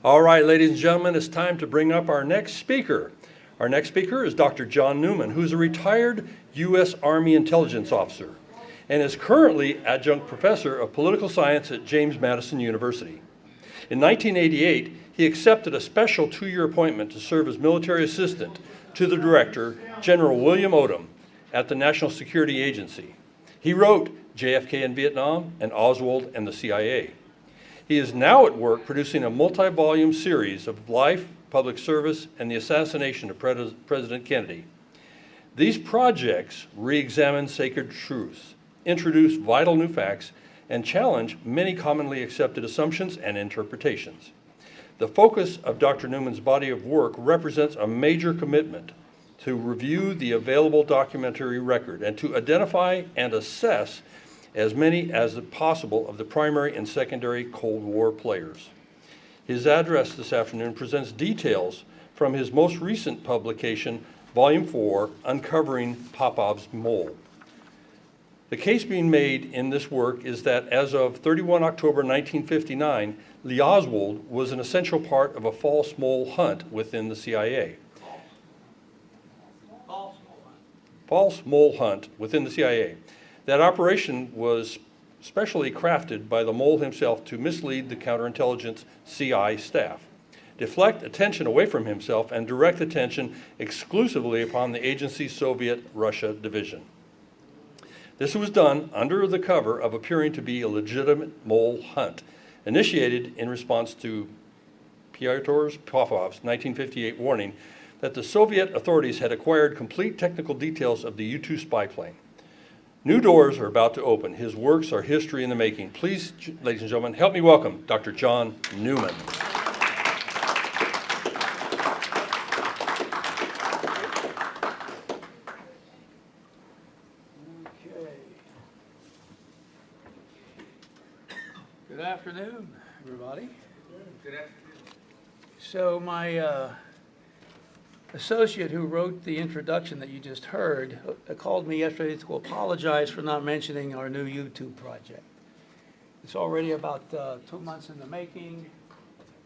All right, ladies and gentlemen, it's time to bring up our next speaker. Our next speaker is Dr. John Newman, who's a retired U.S. Army intelligence officer and is currently adjunct professor of political science at James Madison University. In 1988, he accepted a special 2-year appointment to serve as military assistant to the director, General William Odom, at the National Security Agency. He wrote JFK in Vietnam and Oswald and the CIA. He is now at work producing a multi-volume series of life, public service, and the assassination of President Kennedy. These projects re-examine sacred truths, introduce vital new facts, and challenge many commonly accepted assumptions and interpretations. The focus of Dr. Newman's body of work represents a major commitment to review the available documentary record and to identify and assess as many as possible of the primary and secondary Cold War players. His address this afternoon presents details from his most recent publication, Volume 4, Uncovering Popov's Mole. The case being made in this work is that as of 31 October 1959, Lee Oswald was an essential part of a false mole hunt within the CIA. False mole hunt within the CIA. That operation was specially crafted by the mole himself to mislead the counterintelligence CI staff, deflect attention away from himself, and direct attention exclusively upon the agency's Soviet-Russia division. This was done under the cover of appearing to be a legitimate mole hunt, initiated in response to Pyotr Popov's 1958 warning that the Soviet authorities had acquired complete technical details of the U-2 spy plane. New doors are about to open. His works are history in the making. Please, ladies and gentlemen, help me welcome Dr. John Newman. Okay. Good afternoon, everybody. Good afternoon. So my associate who wrote the introduction that you just heard called me yesterday to apologize for not mentioning our new YouTube project. It's already about 2 months in the making,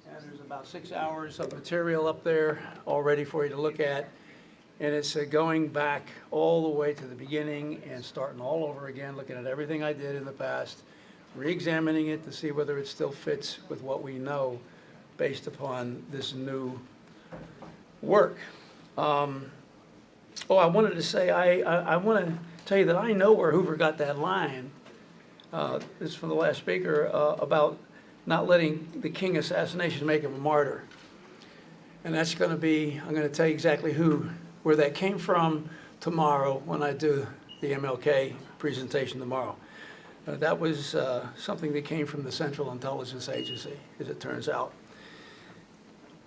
and there's about 6 hours of material up there all ready for you to look at. And it's going back all the way to the beginning and starting all over again, looking at everything I did in the past, re-examining it to see whether it still fits with what we know based upon this new work. I wanted to say, I want to tell you that I know where Hoover got that line. This is from the last speaker about not letting the King assassination make him a martyr. And that's going to be, I'm going to tell you exactly where that came from tomorrow when I do the MLK presentation tomorrow. That was something that came from the Central Intelligence Agency, as it turns out.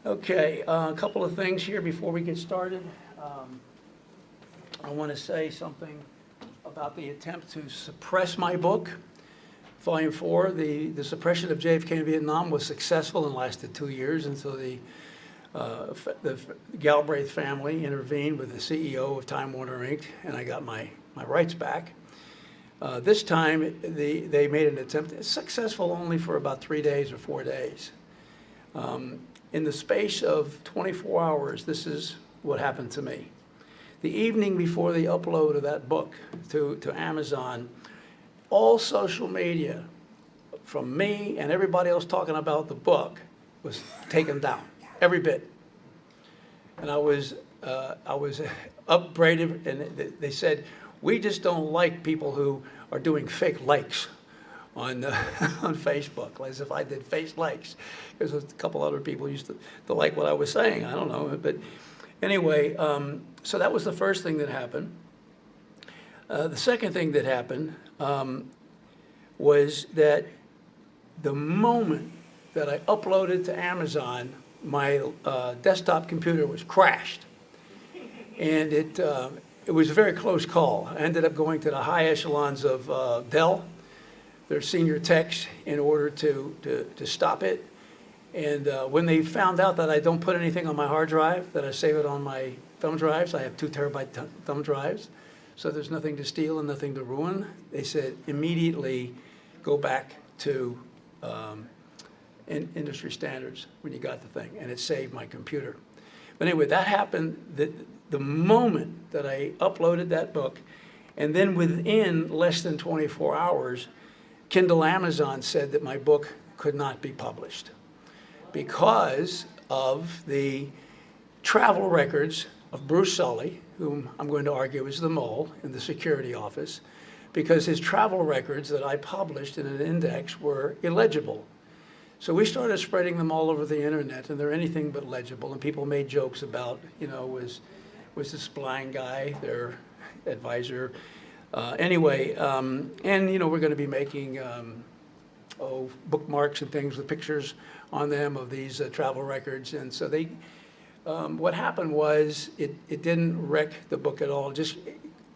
Okay, a couple of things here before we get started. I want to say something about the attempt to suppress my book. Volume 4, the suppression of JFK in Vietnam was successful and lasted 2 years until the Galbraith family intervened with the CEO of Time Warner Inc., and I got my rights back. This time, they made an attempt, successful only for about 3 days or 4 days. In the space of 24 hours, this is what happened to me. The evening before the upload of that book to Amazon, all social media, from me and everybody else talking about the book, was taken down, every bit. And I was upbraided, and they said, we just don't like people who are doing fake likes on Facebook, as if I did fake likes, because a couple other people used to like what I was saying. I don't know, but anyway, so that was the first thing that happened. The second thing that happened was that the moment that I uploaded to Amazon, my desktop computer was crashed, and it was a very close call. I ended up going to the high echelons of Dell, their senior techs, in order to stop it. And when they found out that I don't put anything on my hard drive, that I save it on my thumb drives, I have 2 terabyte thumb drives, so there's nothing to steal and nothing to ruin, they said immediately go back to industry standards when you got the thing, and it saved my computer. But anyway, that happened the moment that I uploaded that book, and then within less than 24 hours, Kindle Amazon said that my book could not be published because of the travel records of Bruce Sully, whom I'm going to argue is the mole in the security office, because his travel records that I published in an index were illegible. So we started spreading them all over the internet, and they're anything but legible. And people made jokes about, was this blind guy their advisor? Anyway, we're going to be making bookmarks and things with pictures on them of these travel records. And so what happened was it didn't wreck the book at all. Just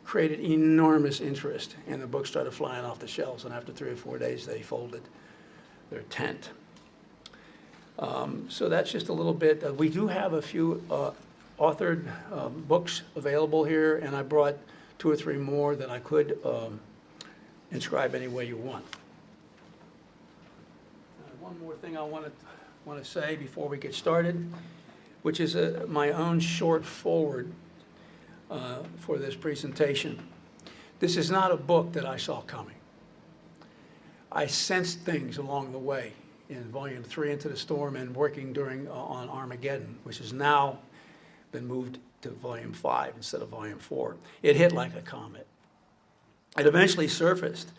created enormous interest, and the book started flying off the shelves. And after 3 or 4 days, they folded their tent. So that's just a little bit. We do have a few authored books available here, and I brought 2 or 3 more that I could inscribe any way you want. One more thing I want to say before we get started, which is my own short forward for this presentation. This is not a book that I saw coming. I sensed things along the way in Volume 3, Into the Storm, and working on Armageddon, which has now been moved to Volume 5 instead of Volume 4. It hit like a comet. It eventually surfaced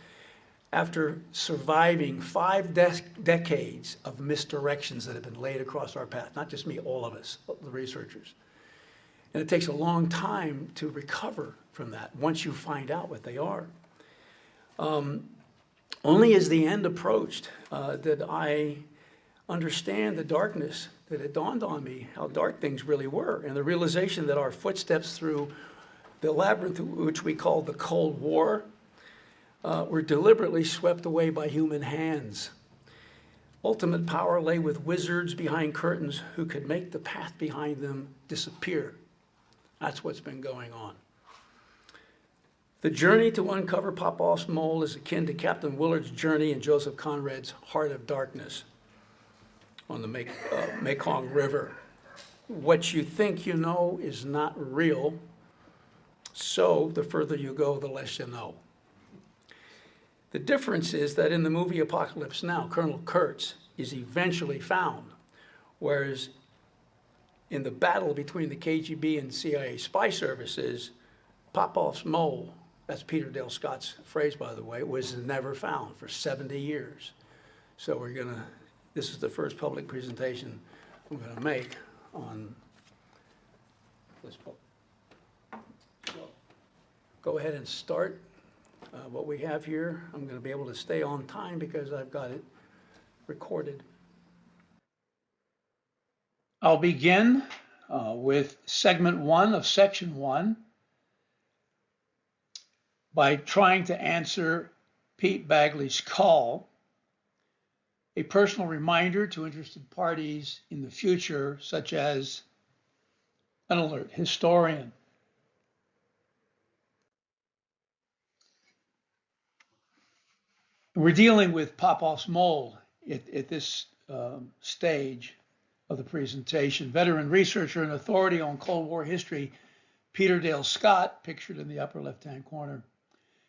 after surviving 5 decades of misdirections that have been laid across our path. Not just me, all of us, the researchers. And it takes a long time to recover from that once you find out what they are. Only as the end approached did I understand the darkness that it dawned on me, how dark things really were, and the realization that our footsteps through the labyrinth, which we call the Cold War, were deliberately swept away by human hands. Ultimate power lay with wizards behind curtains who could make the path behind them disappear. That's what's been going on. The journey to uncover Popov's mole is akin to Captain Willard's journey in Joseph Conrad's Heart of Darkness on the Mekong River. What you think you know is not real, so the further you go, the less you know. The difference is that in the movie Apocalypse Now, Colonel Kurtz is eventually found, whereas in the battle between the KGB and CIA spy services, Popov's mole, that's Peter Dale Scott's phrase, by the way, was never found for 70 years. So this is the first public presentation I'm going to make on this book. So, go ahead and start what we have here. I'm going to be able to stay on time because I've got it recorded. I'll begin with segment 1 of section 1 by trying to answer Pete Bagley's call, a personal reminder to interested parties in the future, such as an alert historian. We're dealing with Popov's mole at this stage of the presentation. Veteran researcher and authority on Cold War history, Peter Dale Scott, pictured in the upper left-hand corner,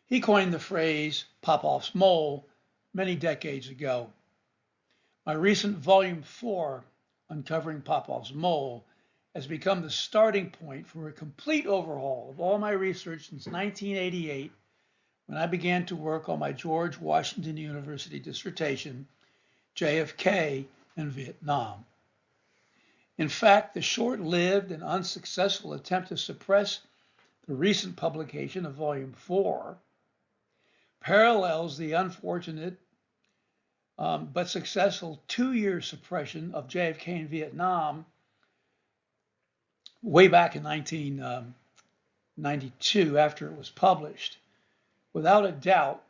he coined the phrase Popov's mole many decades ago. My recent volume 4, Uncovering Popov's Mole, has become the starting point for a complete overhaul of all my research since 1988, when I began to work on my George Washington University dissertation, JFK and Vietnam. In fact, the short-lived and unsuccessful attempt to suppress the recent publication of Volume 4 parallels the unfortunate but successful 2-year suppression of JFK in Vietnam way back in 1992 after it was published. Without a doubt,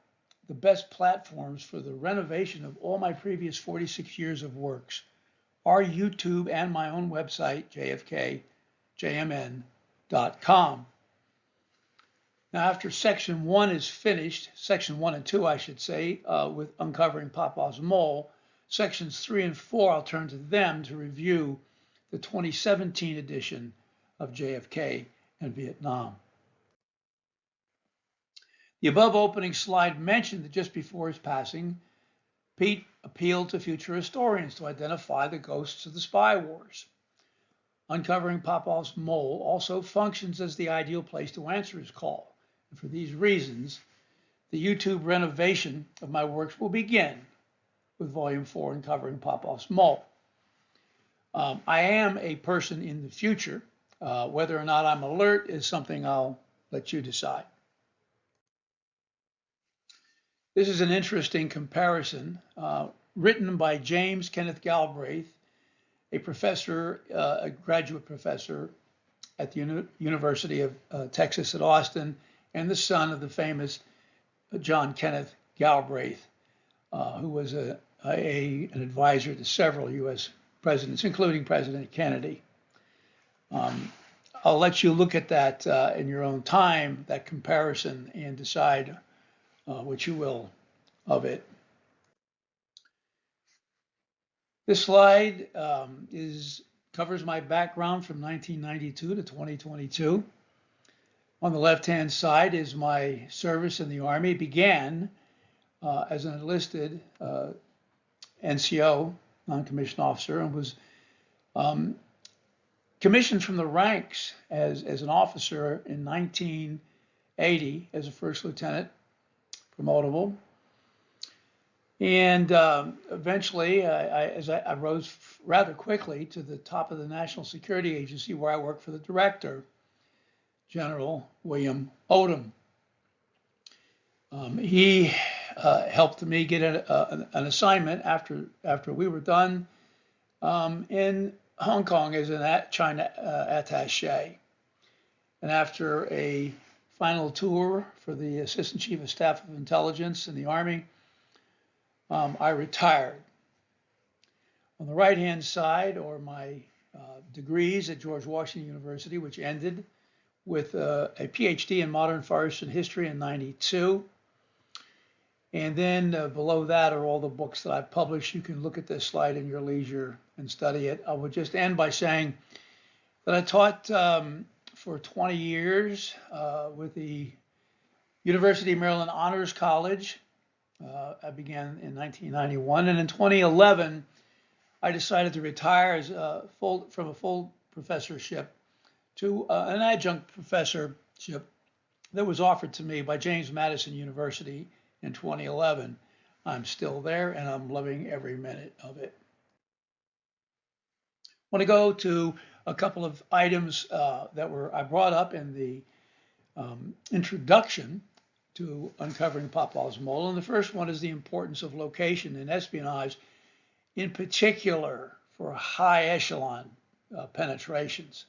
the best platforms for the renovation of all my previous 46 years of works are YouTube and my own website, jfkjmn.com. Now, after section 1 is finished, section 1 and 2, I should say, with Uncovering Popov's Mole, sections 3 and 4, I'll turn to them to review the 2017 edition of JFK and Vietnam. The above opening slide mentioned that just before his passing, Pete appealed to future historians to identify the ghosts of the spy wars. Uncovering Popov's mole also functions as the ideal place to answer his call. And for these reasons, the YouTube renovation of my works will begin with Volume 4, Uncovering Popov's Mole. I am a person in the future. Whether or not I'm alert is something I'll let you decide. This is an interesting comparison written by James Kenneth Galbraith, a professor, a graduate professor at the University of Texas at Austin, and the son of the famous John Kenneth Galbraith, who was an advisor to several U.S. presidents, including President Kennedy. I'll let you look at that in your own time, that comparison, and decide what you will of it. This slide covers my background from 1992 to 2022. On the left-hand side is my service in the Army. It began as an enlisted NCO, non-commissioned officer, and was commissioned from the ranks as an officer in 1980 as a first lieutenant, promotable. And eventually, I rose rather quickly to the top of the National Security Agency, where I worked for the director, General William Odom. He helped me get an assignment after we were done in Hong Kong as an China attaché. And after a final tour for the Assistant Chief of Staff of Intelligence in the Army, I retired. On the right-hand side are my degrees at George Washington University, which ended with a PhD in Modern Far Eastern History in '92. And then below that are all the books that I've published. You can look at this slide in your leisure and study it. I would just end by saying that I taught for 20 years with the University of Maryland Honors College. I began in 1991, and in 2011, I decided to retire from a full professorship to an adjunct professorship that was offered to me by James Madison University in 2011. I'm still there, and I'm loving every minute of it. I want to go to a couple of items that I brought up in the introduction to Uncovering Popov's Mole. And the first one is the importance of location in espionage, in particular for high echelon penetrations.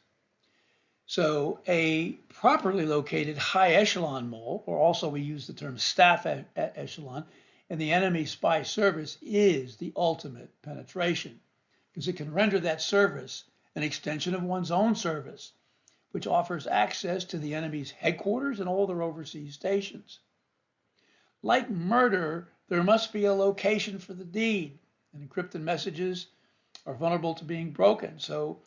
So a properly located high echelon mole, or also we use the term staff echelon, in the enemy spy service is the ultimate penetration, because it can render that service an extension of one's own service, which offers access to the enemy's headquarters and all their overseas stations. Like murder, there must be a location for the deed, and encrypted messages are vulnerable to being broken. So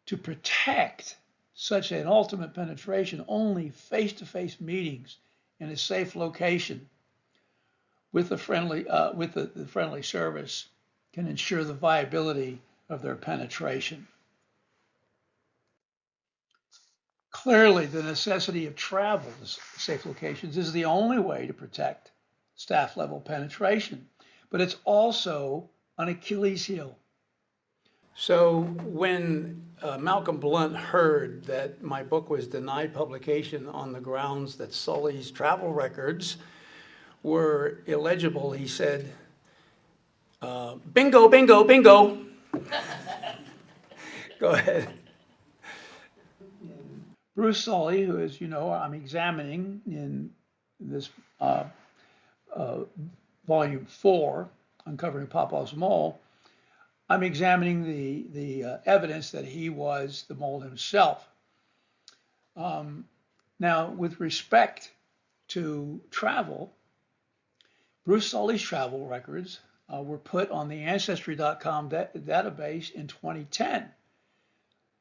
to protect such an ultimate penetration, only face-to-face meetings in a safe location with the friendly service can ensure the viability of their penetration. Clearly, the necessity of travel to safe locations is the only way to protect staff-level penetration, but it's also an Achilles heel. So when Malcolm Blunt heard that my book was denied publication on the grounds that Sully's travel records were illegible, he said, bingo, bingo, bingo. Go ahead. Bruce Sully, who, as you know, I'm examining in this volume 4, Uncovering Popov's Mole, I'm examining the evidence that he was the mole himself. Now, with respect to travel, Bruce Sully's travel records were put on the Ancestry.com database in 2010.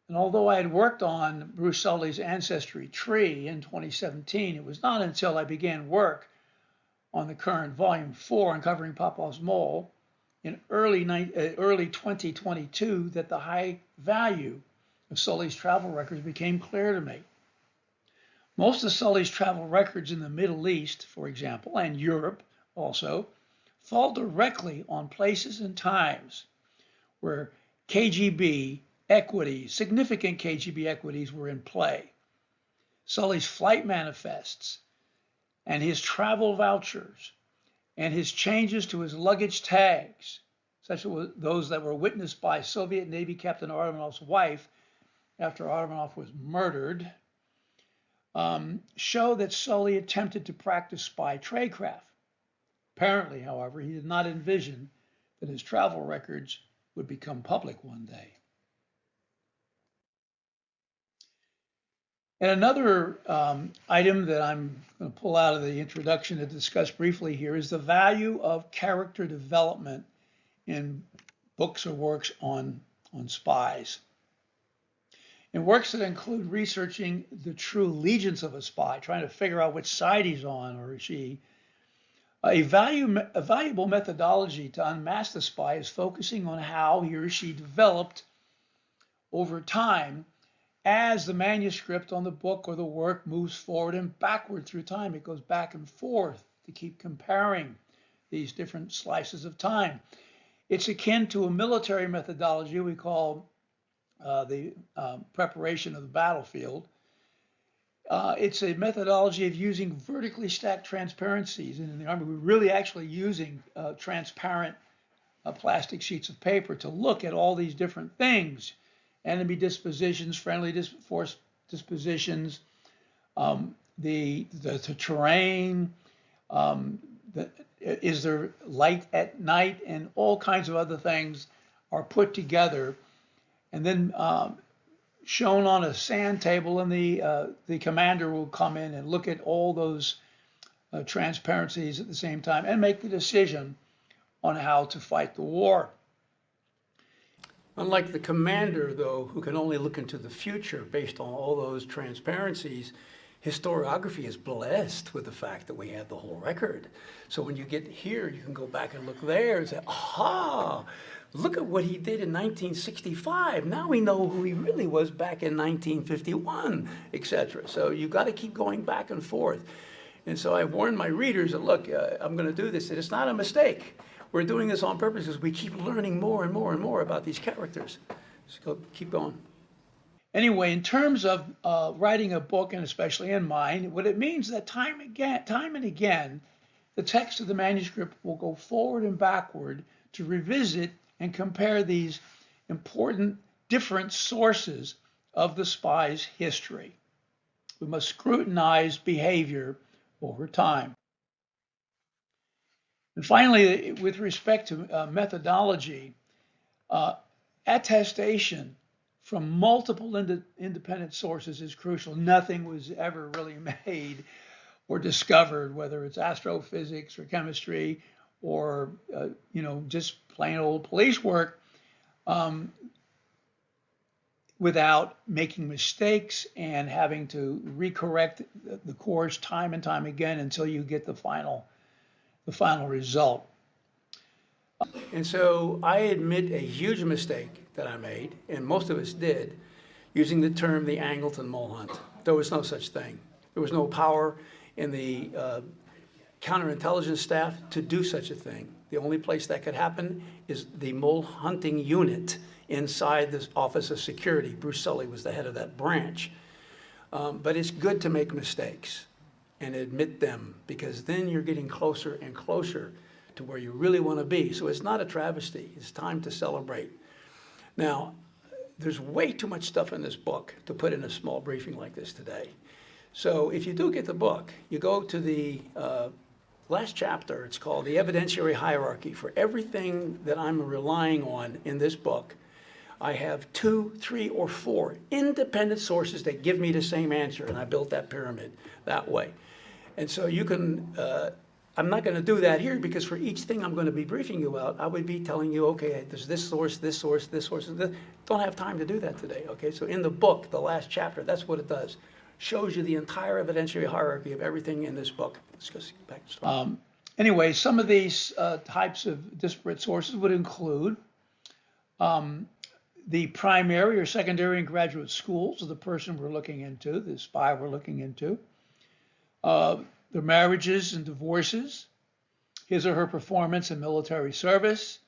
And although I had worked on Bruce Sully's ancestry tree in 2017, it was not until I began work on the current Volume 4 uncovering Popov's mole in early 2022 that the high value of Sully's travel records became clear to me. Most of Sully's travel records in the Middle East, for example, and Europe also, fall directly on places and times where KGB equities, significant KGB equities, were in play. Sully's flight manifests and his travel vouchers and his changes to his luggage tags, such as those that were witnessed by Soviet Navy Captain Artemonov's wife after Artemonov was murdered, show that Sully attempted to practice spy tradecraft. Apparently, however, he did not envision that his travel records would become public one day. And another item that I'm going to pull out of the introduction to discuss briefly here is the value of character development in books or works on spies. In works that include researching the true allegiance of a spy, trying to figure out which side he's on or she, a valuable methodology to unmask the spy is focusing on how he or she developed over time as the manuscript on the book or the work moves forward and backward through time. It goes back and forth to keep comparing these different slices of time. It's akin to a military methodology we call the preparation of the battlefield. It's a methodology of using vertically stacked transparencies. And in the Army, we're really actually using transparent plastic sheets of paper to look at all these different things. Enemy dispositions, friendly force dispositions, the terrain, is there light at night, and all kinds of other things are put together and then shown on a sand table, and the commander will come in and look at all those transparencies at the same time and make the decision on how to fight the war. Unlike the commander, though, who can only look into the future based on all those transparencies, historiography is blessed with the fact that we have the whole record. So when you get here, you can go back and look there and say, aha, look at what he did in 1965. Now we know who he really was back in 1951, etc. So you've got to keep going back and forth. And so I warned my readers that, look, I'm going to do this, and it's not a mistake. We're doing this on purpose because we keep learning more and more and more about these characters. So keep going. Anyway, in terms of writing a book, and especially in mine, what it means is that time and again, the text of the manuscript will go forward and backward to revisit and compare these important different sources of the spy's history. We must scrutinize behavior over time. And finally, with respect to methodology, attestation from multiple independent sources is crucial. Nothing was ever really made or discovered, whether it's astrophysics or chemistry or just plain old police work, without making mistakes and having to recorrect the course time and time again until you get the final result. And so I admit a huge mistake that I made, and most of us did, using the term the Angleton mole hunt. There was no such thing. There was no power in the counterintelligence staff to do such a thing. The only place that could happen is the mole hunting unit inside the Office of Security. Bruce Sully was the head of that branch. But it's good to make mistakes and admit them, because then you're getting closer and closer to where you really want to be. So it's not a travesty. It's time to celebrate. Now, there's way too much stuff in this book to put in a small briefing like this today. So if you do get the book, you go to the last chapter. It's called The Evidentiary Hierarchy. For everything that I'm relying on in this book, I have 2, 3, or 4 independent sources that give me the same answer, and I built that pyramid that way. And so you can I'm not going to do that here because for each thing I'm going to be briefing you about, I would be telling you, okay, there's this source, this source, this source, and this. Don't have time to do that today, okay? So in the book, the last chapter, that's what it does. Shows you the entire evidentiary hierarchy of everything in this book. Let's go back to start. Anyway, some of these types of disparate sources would include the primary or secondary and graduate schools of the person we're looking into, the spy we're looking into, their marriages and divorces, his or her performance in military service,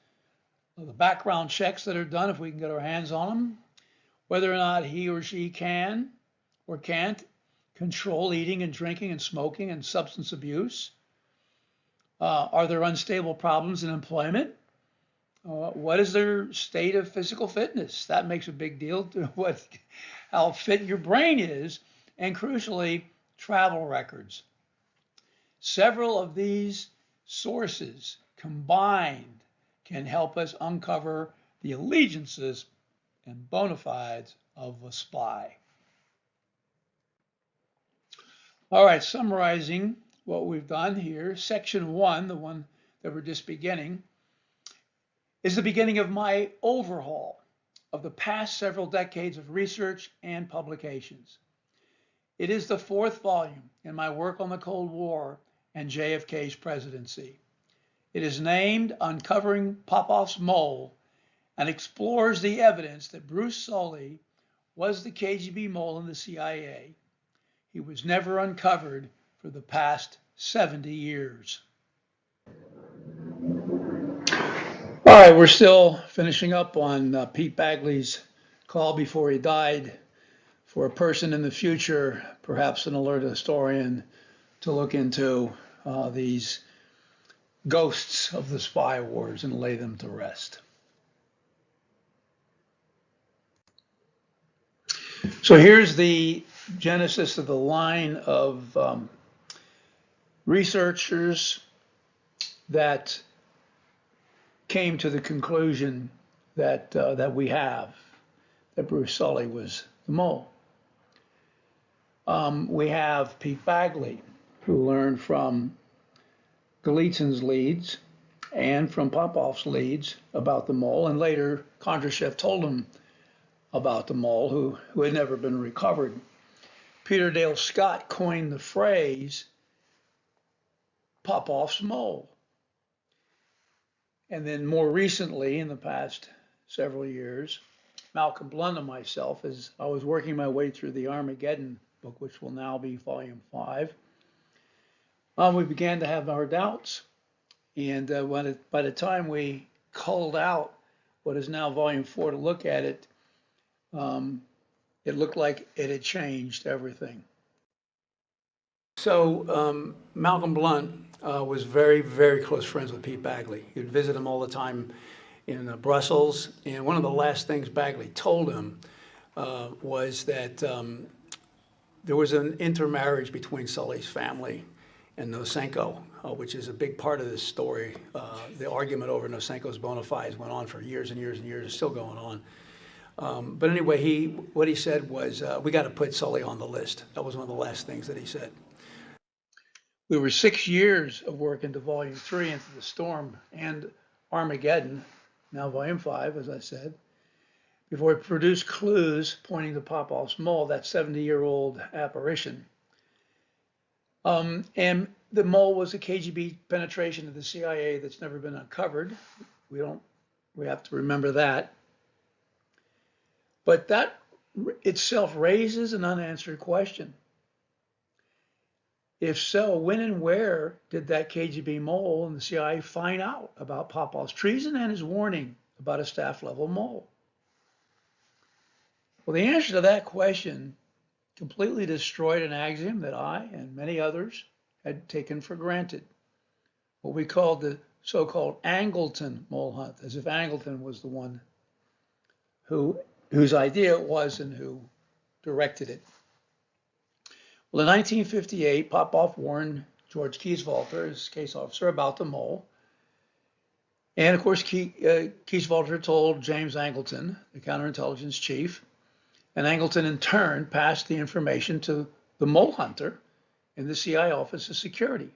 the background checks that are done if we can get our hands on them, whether or not he or she can or can't control eating and drinking and smoking and substance abuse. Are there unstable problems in employment? What is their state of physical fitness? That makes a big deal to how fit your brain is, and crucially, travel records. Several of these sources combined can help us uncover the allegiances and bona fides of a spy. All right, summarizing what we've done here, section 1, the one that we're just beginning, is the beginning of my overhaul of the past several decades of research and publications. It is the 4th volume in my work on the Cold War and JFK's presidency. It is named Uncovering Popov's Mole and explores the evidence that Bruce Sully was the KGB mole in the CIA. He was never uncovered for the past 70 years. All right, we're still finishing up on Pete Bagley's call before he died for a person in the future, perhaps an alert historian, to look into these ghosts of the spy wars and lay them to rest. So here's the genesis of the line of researchers that came to the conclusion that we have, that Bruce Sully was the mole. We have Pete Bagley, who learned from Golitsyn's leads and from Popov's leads about the mole, and later Kondrashev told him about the mole, who had never been recovered. Peter Dale Scott coined the phrase Popov's mole. And then more recently, in the past several years, Malcolm Blunt and myself, as I was working my way through the Armageddon book, which will now be volume 5, we began to have our doubts. And by the time we culled out what is now volume 4 to look at it, it looked like it had changed everything. So Malcolm Blunt was very, very close friends with Pete Bagley. He would visit him all the time in Brussels. And one of the last things Bagley told him was that there was an intermarriage between Sully's family and Nosenko, which is a big part of this story. The argument over Nosenko's bona fides went on for years and years and years. It's still going on. But anyway, what he said was, we got to put Sully on the list. That was one of the last things that he said. We were 6 years of work into volume 3, Into the Storm, and Armageddon, now volume 5, as I said, before we produced clues pointing to Popov's mole, that 70-year-old apparition. And the mole was a KGB penetration of the CIA that's never been uncovered. We have to remember that. But that itself raises an unanswered question. If so, when and where did that KGB mole and the CIA find out about Popov's treason and his warning about a staff-level mole? Well, the answer to that question completely destroyed an axiom that I and many others had taken for granted, what we called the so-called Angleton mole hunt, as if Angleton was the one whose idea it was and who directed it. Well, in 1958, Popov warned George Kieswalter, his case officer, about the mole. And of course, Kieswalter told James Angleton, the counterintelligence chief, and Angleton in turn passed the information to the mole hunter in the CIA Office of Security,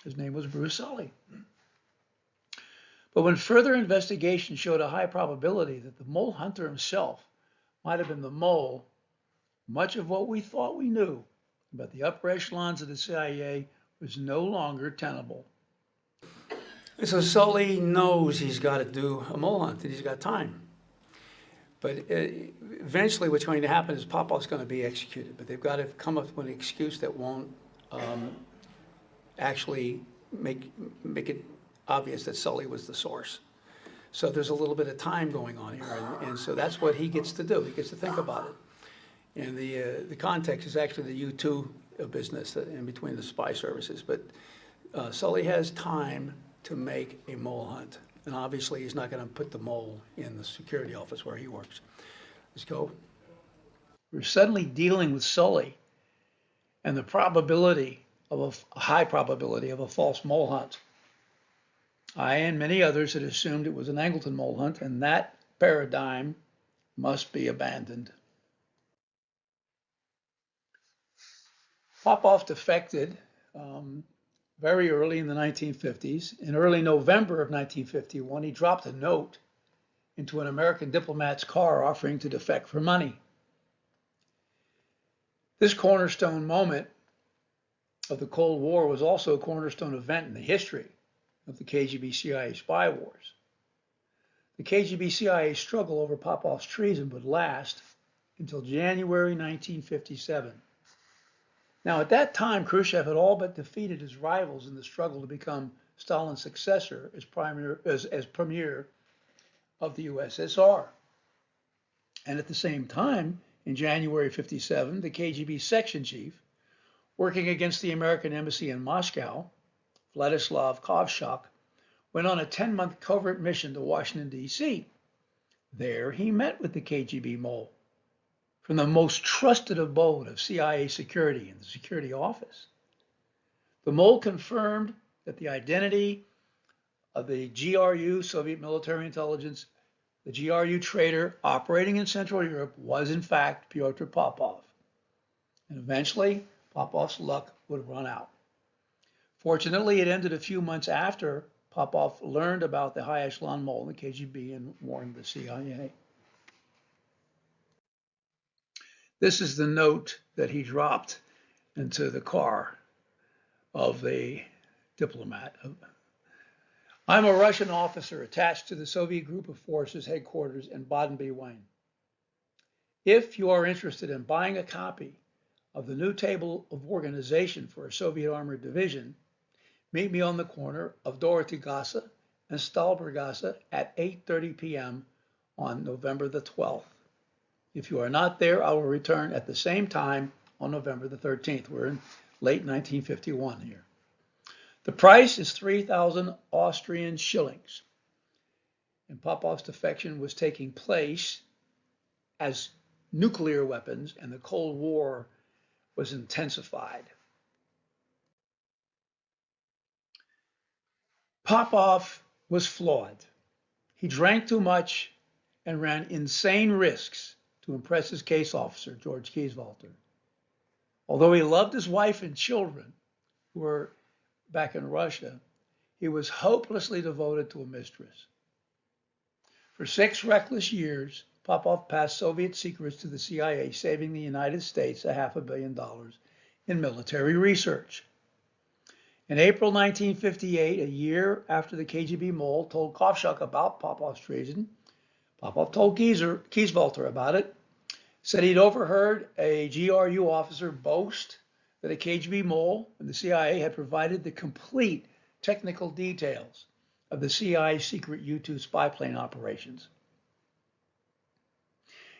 His name was Bruce Sully. But when further investigation showed a high probability that the mole hunter himself might have been the mole, much of what we thought we knew about the upper echelons of the CIA was no longer tenable. So Sully knows he's got to do a mole hunt, and he's got time. But eventually what's going to happen is Popov's going to be executed, but they've got to come up with an excuse that won't actually make it obvious that Sully was the source. So there's a little bit of time going on here, and so that's what he gets to do. He gets to think about it. And the context is actually the U-2 business in between the spy services. But Sully has time to make a mole hunt. And obviously, he's not going to put the mole in the security office where he works. Let's go. We're suddenly dealing with Sully and the probability of a high probability of a false mole hunt. I and many others had assumed it was an Angleton mole hunt, and that paradigm must be abandoned. Popov defected very early in the 1950s. In early November of 1951, he dropped a note into an American diplomat's car offering to defect for money. This cornerstone moment of the Cold War was also a cornerstone event in the history of the KGB-CIA spy wars. The KGB-CIA struggle over Popov's treason would last until January 1957. Now, at that time, Khrushchev had all but defeated his rivals in the struggle to become Stalin's successor as premier of the USSR. And at the same time, in January 57, the KGB section chief, working against the American embassy in Moscow, Vladislav Kovshak, went on a 10-month covert mission to Washington, D.C. There, he met with the KGB mole from the most trusted abode of CIA security in the security office. The mole confirmed that the identity of the GRU, Soviet military intelligence, the GRU traitor operating in Central Europe was in fact Pyotr Popov. And eventually, Popov's luck would run out. Fortunately, it ended a few months after Popov learned about the high echelon mole in the KGB and warned the CIA. This is the note that he dropped into the car of the diplomat. I'm a Russian officer attached to the Soviet group of forces headquarters in Baden-Baden. If you are interested in buying a copy of the new table of organization for a Soviet armored division, meet me on the corner of Dorotheygasse and Stahlbergasse at 8:30 p.m. on November the 12th. If you are not there, I will return at the same time on November the 13th. We're in late 1951 here. The price is 3,000 Austrian shillings. And Popov's defection was taking place as nuclear weapons and the Cold War was intensified. Popov was flawed. He drank too much and ran insane risks to impress his case officer, George Kieswalter. Although he loved his wife and children, who were back in Russia, he was hopelessly devoted to a mistress. For 6 reckless years, Popov passed Soviet secrets to the CIA, saving the United States $500 million in military research. In April 1958, a year after the KGB mole told Kovshak about Popov's treason, Popov told Kieswalter about it, said he'd overheard a GRU officer boast that a KGB mole and the CIA had provided the complete technical details of the CIA's secret U-2 spy plane operations.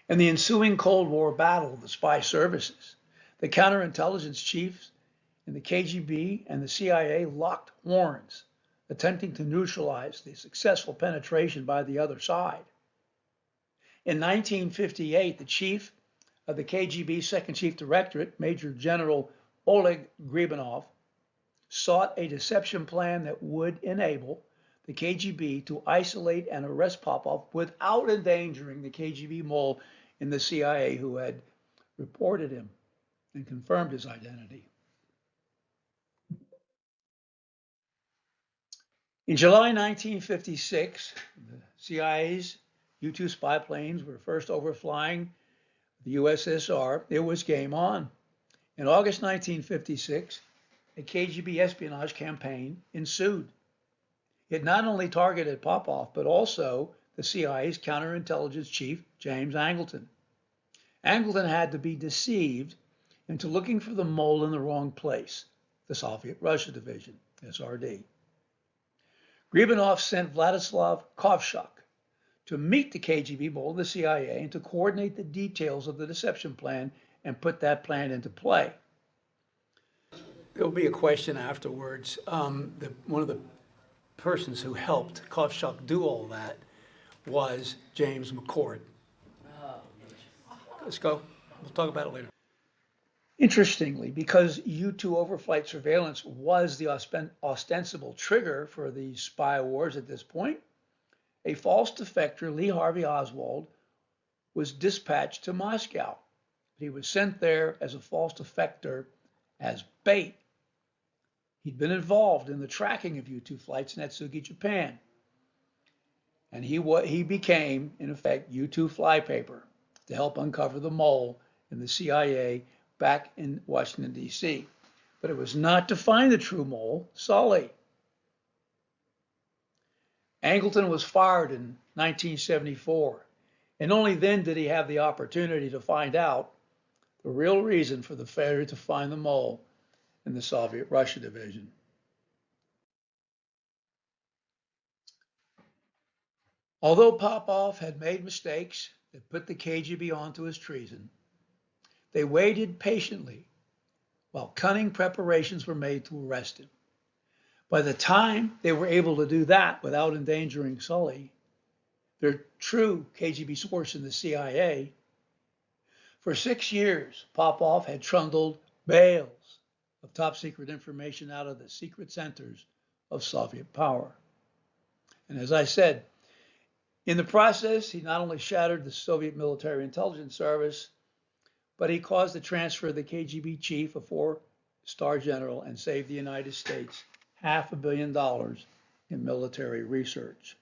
In the ensuing Cold War battle of the spy services, the counterintelligence chiefs in the KGB and the CIA locked horns, attempting to neutralize the successful penetration by the other side. In 1958, the chief of the KGB Second Chief Directorate, Major General Oleg Gribanov, sought a deception plan that would enable the KGB to isolate and arrest Popov without endangering the KGB mole in the CIA who had reported him and confirmed his identity. In July 1956, the CIA's U-2 spy planes were first overflying the USSR. It was game on. In August 1956, a KGB espionage campaign ensued. It not only targeted Popov, but also the CIA's counterintelligence chief, James Angleton. Angleton had to be deceived into looking for the mole in the wrong place, the Soviet-Russia Division, SRD. Gribanov sent Vladislav Kovshuk to meet the KGB mole in the CIA and to coordinate the details of the deception plan and put that plan into play. There'll be a question afterwards. One of the persons who helped Kovshuk do all that was James McCord. Let's go. We'll talk about it later. Interestingly, because U-2 overflight surveillance was the ostensible trigger for the spy wars at this point, a false defector, Lee Harvey Oswald, was dispatched to Moscow. He was sent there as a false defector as bait. He'd been involved in the tracking of U-2 flights in Atsugi, Japan. And he became, in effect, U-2 flypaper to help uncover the mole in the CIA back in Washington, D.C. But it was not to find the true mole, Sully. Angleton was fired in 1974, and only then did he have the opportunity to find out the real reason for the failure to find the mole in the Soviet-Russia Division. Although Popov had made mistakes that put the KGB onto his treason, they waited patiently while cunning preparations were made to arrest him. By the time they were able to do that without endangering Sully, their true KGB source in the CIA, for 6 years, Popov had trundled bales of top secret information out of the secret centers of Soviet power. And as I said, in the process, he not only shattered the Soviet military intelligence service, but he caused the transfer of the KGB chief, a 4-star general, and saved the United States $500 million in military research.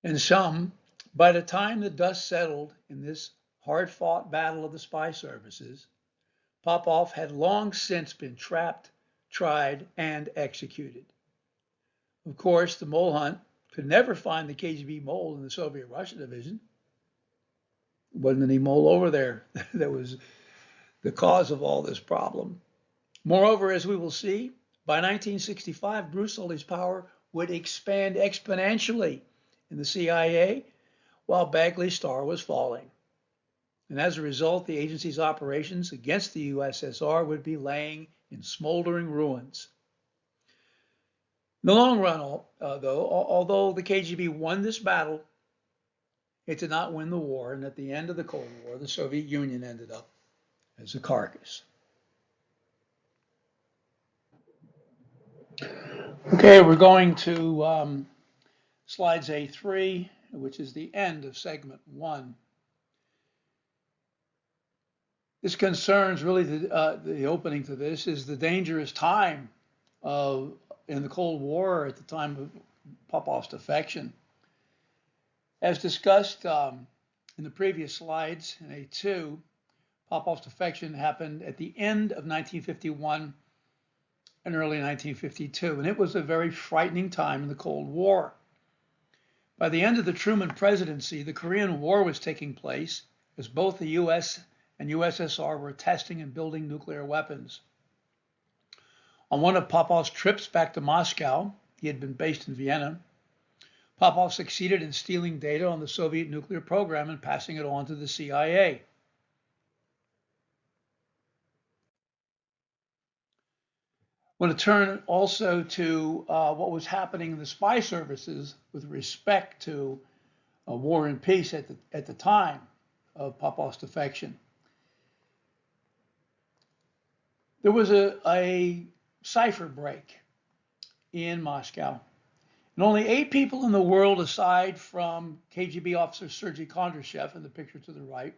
In sum, by the time the dust settled in this hard-fought battle of the spy services, Popov had long since been trapped, tried, and executed. Of course, the mole hunt could never find the KGB mole in the Soviet-Russia division. There wasn't any mole over there that was the cause of all this problem. Moreover, as we will see, by 1965, Bruce Sully's power would expand exponentially in the CIA while Bagley's star was falling. And as a result, the agency's operations against the USSR would be laying in smoldering ruins. In the long run, though, although the KGB won this battle, it did not win the war, and at the end of the Cold War, the Soviet Union ended up as a carcass. Okay, we're going to slides A3, which is the end of segment 1. This concerns really the opening to this is the dangerous time in the Cold War at the time of Popov's defection. As discussed in the previous slides in A2, Popov's defection happened at the end of 1951 and early 1952, and it was a very frightening time in the Cold War. By the end of the Truman presidency, the Korean War was taking place as both the US and USSR were testing and building nuclear weapons. On one of Popov's trips back to Moscow, he had been based in Vienna, Popov succeeded in stealing data on the Soviet nuclear program and passing it on to the CIA. I want to turn also to what was happening in the spy services with respect to war and peace at the time of Popov's defection. There was a cipher break in Moscow. And only 8 people in the world, aside from KGB officer Sergei Kondrashev in the picture to the right,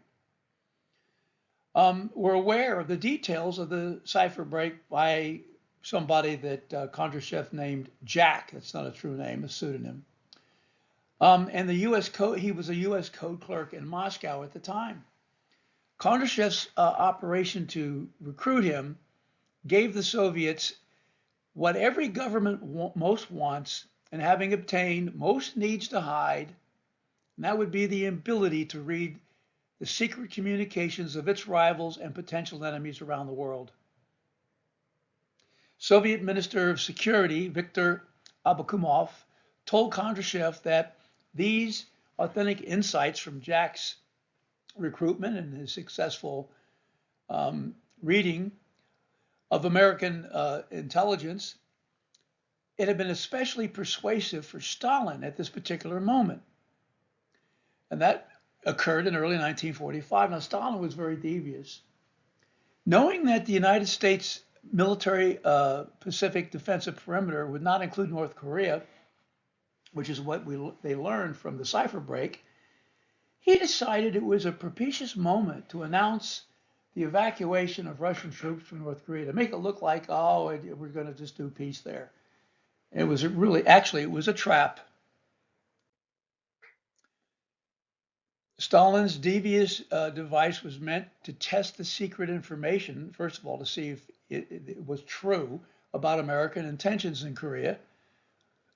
were aware of the details of the cipher break by somebody that Kondratyev named Jack. That's not a true name, a pseudonym. And the U.S. code, he was a U.S. code clerk in Moscow at the time. Kondratyev's operation to recruit him gave the Soviets what every government most wants, and having obtained most needs to hide, and that would be the ability to read the secret communications of its rivals and potential enemies around the world. Soviet Minister of Security Viktor Abakumov told Kondratyev that these authentic insights from Jack's recruitment and his successful reading of American intelligence, it had been especially persuasive for Stalin at this particular moment. And that occurred in early 1945. Now, Stalin was very devious. Knowing that the United States military Pacific defensive perimeter would not include North Korea, which is what they learned from the cipher break, he decided it was a propitious moment to announce the evacuation of Russian troops from North Korea, to make it look like, oh, we're going to just do peace there. It was really, actually, it was a trap. Stalin's devious device was meant to test the secret information, first of all, to see if it was true about American intentions in Korea,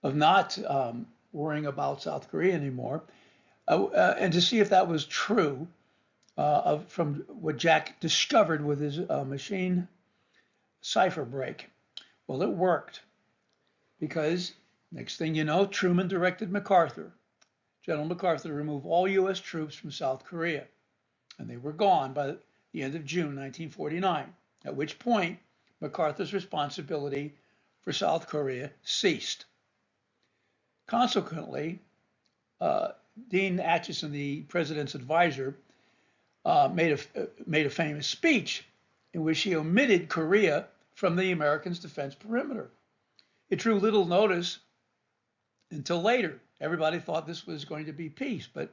of not worrying about South Korea anymore, and to see if that was true from what Jack discovered with his machine cipher break. Well, it worked, because next thing you know, Truman directed General MacArthur, to remove all U.S. troops from South Korea, and they were gone by the end of June 1949, at which point MacArthur's responsibility for South Korea ceased. Consequently, Dean Acheson, the president's advisor, made a famous speech in which he omitted Korea from the Americans' defense perimeter. It drew little notice until later. Everybody thought this was going to be peace, but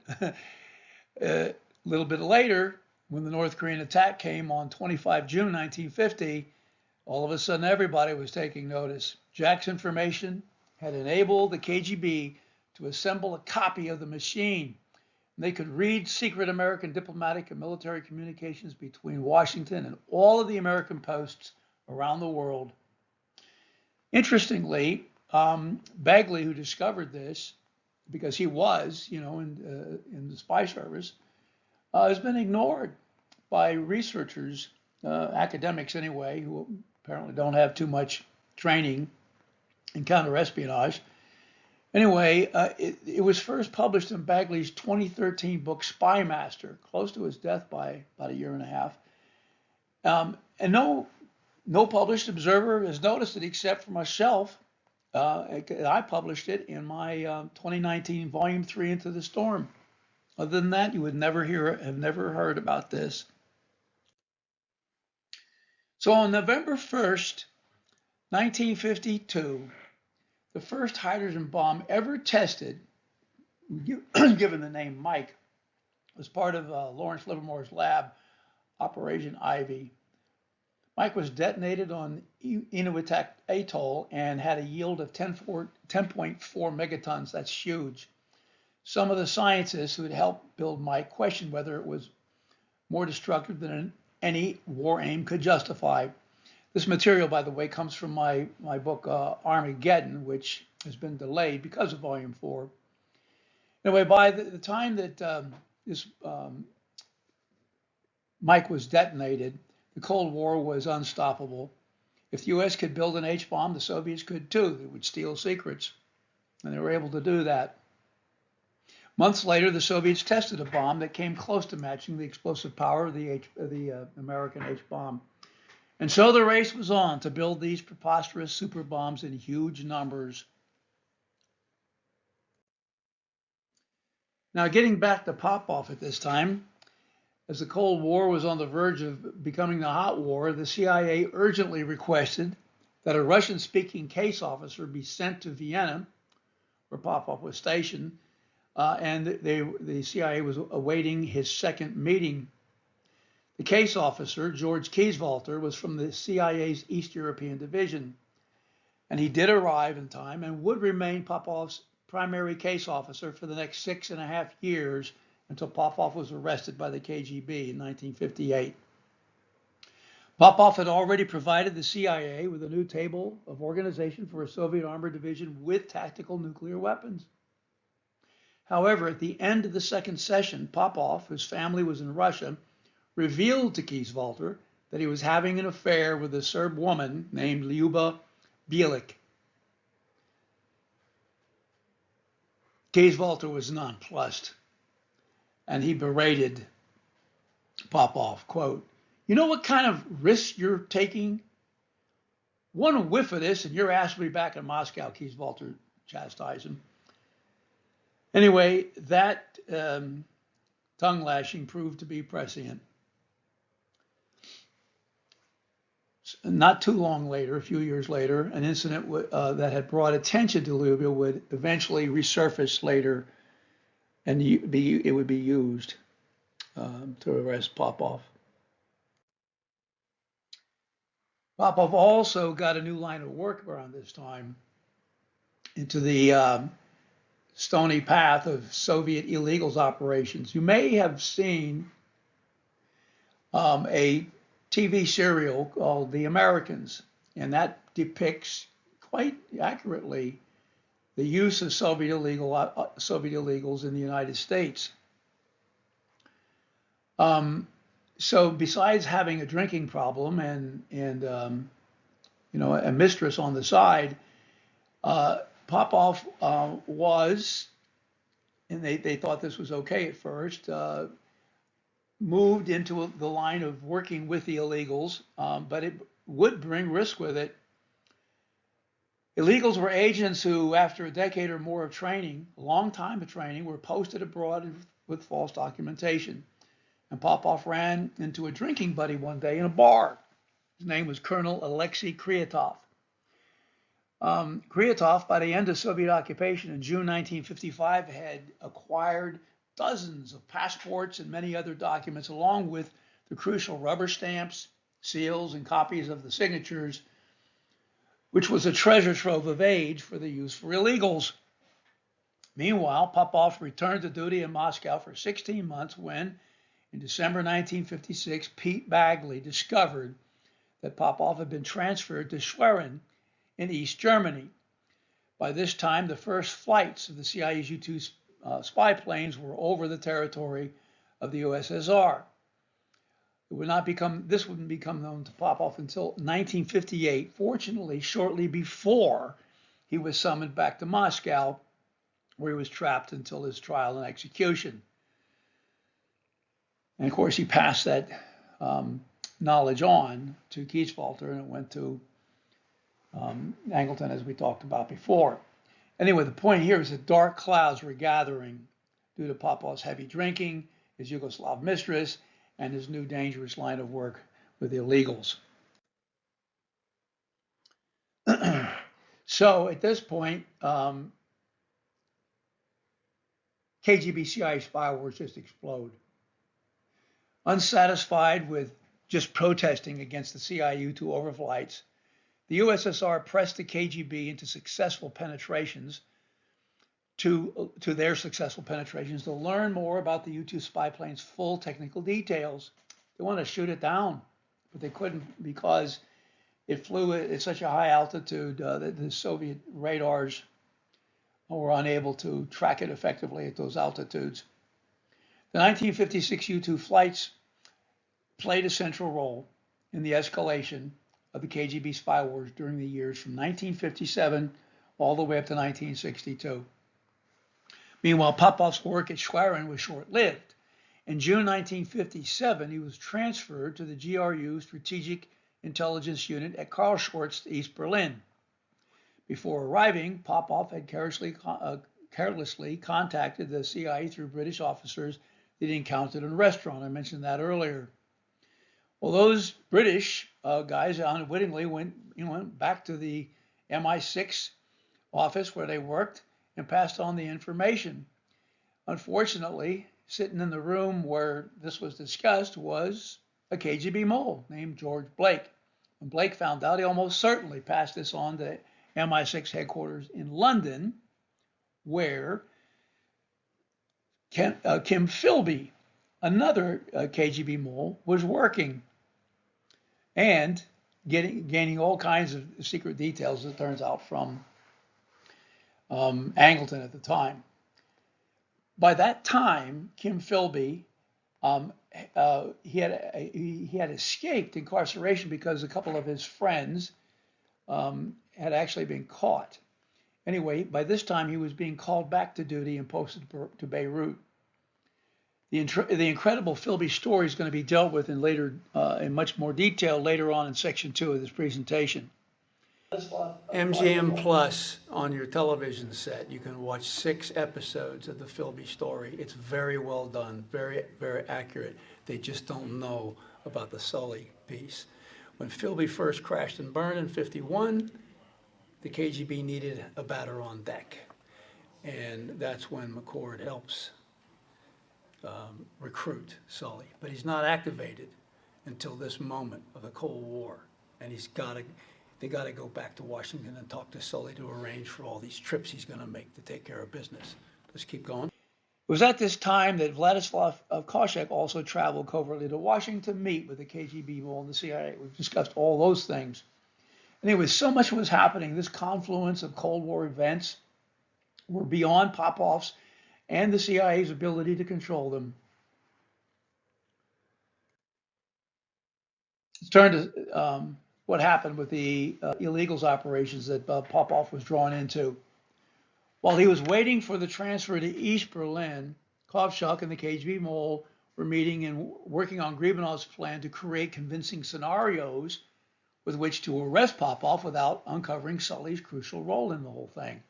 a little bit later, when the North Korean attack came on 25 June 1950, all of a sudden everybody was taking notice. Jack's information had enabled the KGB to assemble a copy of the machine. They could read secret American diplomatic and military communications between Washington and all of the American posts around the world. Interestingly, Bagley, who discovered this, because he was, in the spy service, has been ignored by researchers, academics anyway, who apparently don't have too much training in counterespionage. Anyway, it was first published in Bagley's 2013 book, Spy Master, close to his death by about a year and a half. And no published observer has noticed it except for myself. I published it in my 2019 Volume 3, Into the Storm. Other than that, you would have never heard about this. So on November 1st, 1952, the first hydrogen bomb ever tested, given the name Mike, was part of Lawrence Livermore's lab, Operation Ivy. Mike was detonated on Inuit Atoll and had a yield of 10.4 megatons. That's huge. Some of the scientists who had helped build Mike questioned whether it was more destructive than any war aim could justify. This material, by the way, comes from my book, Armageddon, which has been delayed because of Volume 4. Anyway, by the time that this Mike was detonated, the Cold War was unstoppable. If the U.S. could build an H-bomb, the Soviets could too. They would steal secrets, and they were able to do that. Months later, the Soviets tested a bomb that came close to matching the explosive power of the American H-bomb. And so the race was on to build these preposterous super bombs in huge numbers. Now, getting back to Popov at this time, as the Cold War was on the verge of becoming the hot war, the CIA urgently requested that a Russian-speaking case officer be sent to Vienna, where Popov was stationed, and the CIA was awaiting his second meeting. The case officer, George Kieswalter, was from the CIA's East European Division, and he did arrive in time and would remain Popov's primary case officer for the next 6.5 years until Popov was arrested by the KGB in 1958. Popov had already provided the CIA with a new table of organization for a Soviet armored division with tactical nuclear weapons. However, at the end of the second session, Popov, whose family was in Russia, revealed to Kieswalter that he was having an affair with a Serb woman named Ljuba Bielik. Kieswalter was nonplussed, and he berated Popov, quote, "You know what kind of risk you're taking? One whiff of this and your ass will be back in Moscow," Kieswalter chastised him. Anyway, that tongue lashing proved to be prescient. Not too long later, a few years later, an incident that had brought attention to Ljuba would eventually resurface later, and it would be used to arrest Popov. Popov also got a new line of work around this time into the stony path of Soviet illegals operations. You may have seen a TV serial called The Americans, and that depicts quite accurately the use of Soviet illegals in the United States. So besides having a drinking problem and a mistress on the side, Popov was, and they thought this was okay at first, moved into the line of working with the illegals, but it would bring risk with it. Illegals were agents who, after a decade or more of training, a long time of training, were posted abroad with false documentation. And Popov ran into a drinking buddy one day in a bar. His name was Colonel Alexei Kryatov. Kryatov, by the end of Soviet occupation in June 1955, had acquired dozens of passports and many other documents, along with the crucial rubber stamps, seals, and copies of the signatures, which was a treasure trove of age for the use for illegals. Meanwhile, Popov returned to duty in Moscow for 16 months when, in December 1956, Pete Bagley discovered that Popov had been transferred to Schwerin in East Germany. By this time, the first flights of the CIA's U-2 spy planes were over the territory of the USSR. This wouldn't become known to Popov until 1958, fortunately shortly before he was summoned back to Moscow, where he was trapped until his trial and execution. And of course, he passed that knowledge on to Kieswalter, and it went to Angleton, as we talked about before. Anyway, the point here is that dark clouds were gathering due to Popov's heavy drinking, his Yugoslav mistress, and his new dangerous line of work with illegals. So at this point, KGB CIA spy wars just explode. Unsatisfied with just protesting against the CIA U-2 overflights, the USSR pressed the KGB into successful penetrations to their successful penetrations to learn more about the U-2 spy plane's full technical details. They wanted to shoot it down, but they couldn't because it flew at such a high altitude that the Soviet radars were unable to track it effectively at those altitudes. The 1956 U-2 flights played a central role in the escalation of the KGB spy wars during the years from 1957 all the way up to 1962. Meanwhile, Popov's work at Schwerin was short-lived. In June 1957, he was transferred to the GRU Strategic Intelligence Unit at Karlshorst, East Berlin. Before arriving, Popov had carelessly contacted the CIA through British officers that he encountered in a restaurant. I mentioned that earlier. Well, those British guys unwittingly went back to the MI6 office where they worked and passed on the information. Unfortunately, sitting in the room where this was discussed was a KGB mole named George Blake. When Blake found out, he almost certainly passed this on to MI6 headquarters in London, where Kim Philby, another KGB mole, was working and gaining all kinds of secret details, as it turns out, from Angleton at the time. By that time, Kim Philby, he had escaped incarceration because a couple of his friends had actually been caught. Anyway, by this time he was being called back to duty and posted to Beirut. The incredible Philby story is going to be dealt with in much more detail later on in section 2 of this presentation. MGM Plus on your television set, you can watch 6 episodes of the Philby story. It's very well done, very, very accurate. They just don't know about the Sully piece. When Philby first crashed and burned in '51, the KGB needed a batter on deck. And that's when McCord helps recruit Sully. But he's not activated until this moment of the Cold War. And they got to go back to Washington and talk to Sully to arrange for all these trips he's going to make to take care of business. Let's keep going. It was at this time that Vladislav Koschek also traveled covertly to Washington to meet with the KGB mole and the CIA. We've discussed all those things. Anyway, so much was happening. This confluence of Cold War events were beyond Popov's and the CIA's ability to control them. Let's turn to what happened with the illegals operations that Popov was drawn into. While he was waiting for the transfer to East Berlin, Kovchuk and the KGB mole were meeting and working on Gribanov's plan to create convincing scenarios with which to arrest Popov without uncovering Sully's crucial role in the whole thing.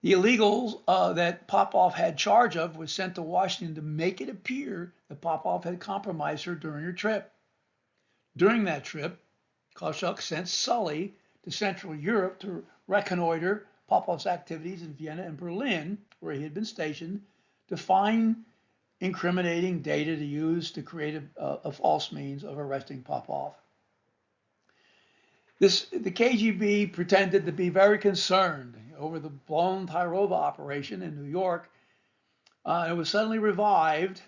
The illegals that Popov had charge of was sent to Washington to make it appear that Popov had compromised her during her trip. During that trip, Kovchuk sent Sully to Central Europe to reconnoiter Popov's activities in Vienna and Berlin, where he had been stationed, to find incriminating data to use to create a false means of arresting Popov. The KGB pretended to be very concerned over the blown Tyrova operation in New York. It was suddenly revived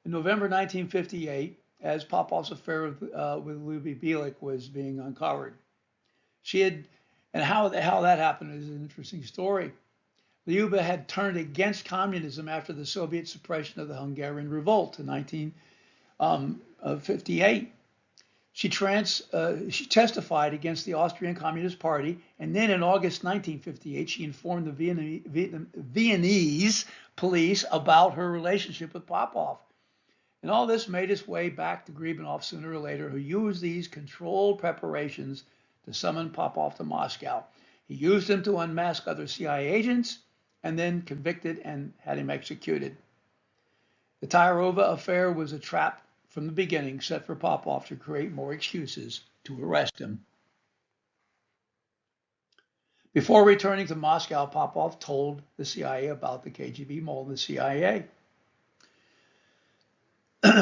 in November 1958 as Popov's affair with Lyuba Bielik was being uncovered. And how that happened is an interesting story. Lyuba had turned against communism after the Soviet suppression of the Hungarian revolt in 1958. She testified against the Austrian Communist Party, and then in August 1958, she informed the Viennese police about her relationship with Popov. And all this made its way back to Gribanov sooner or later, who used these controlled preparations to summon Popov to Moscow. He used him to unmask other CIA agents and then convicted and had him executed. The Tyrova affair was a trap from the beginning, set for Popov to create more excuses to arrest him. Before returning to Moscow, Popov told the CIA about the KGB mole and the CIA.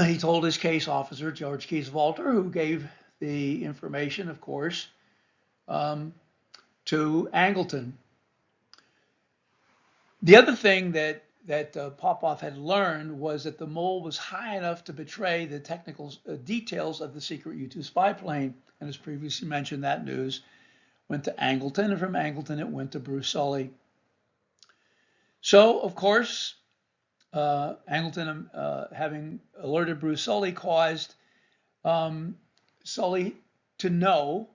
He told his case officer, George Kieswalter, who gave the information, of course, to Angleton. The other thing that Popov had learned was that the mole was high enough to betray the technical details of the secret U-2 spy plane. And as previously mentioned, that news went to Angleton, and from Angleton it went to Bruce Sully. So, of course, Angleton, having alerted Bruce Sully, caused Sully to know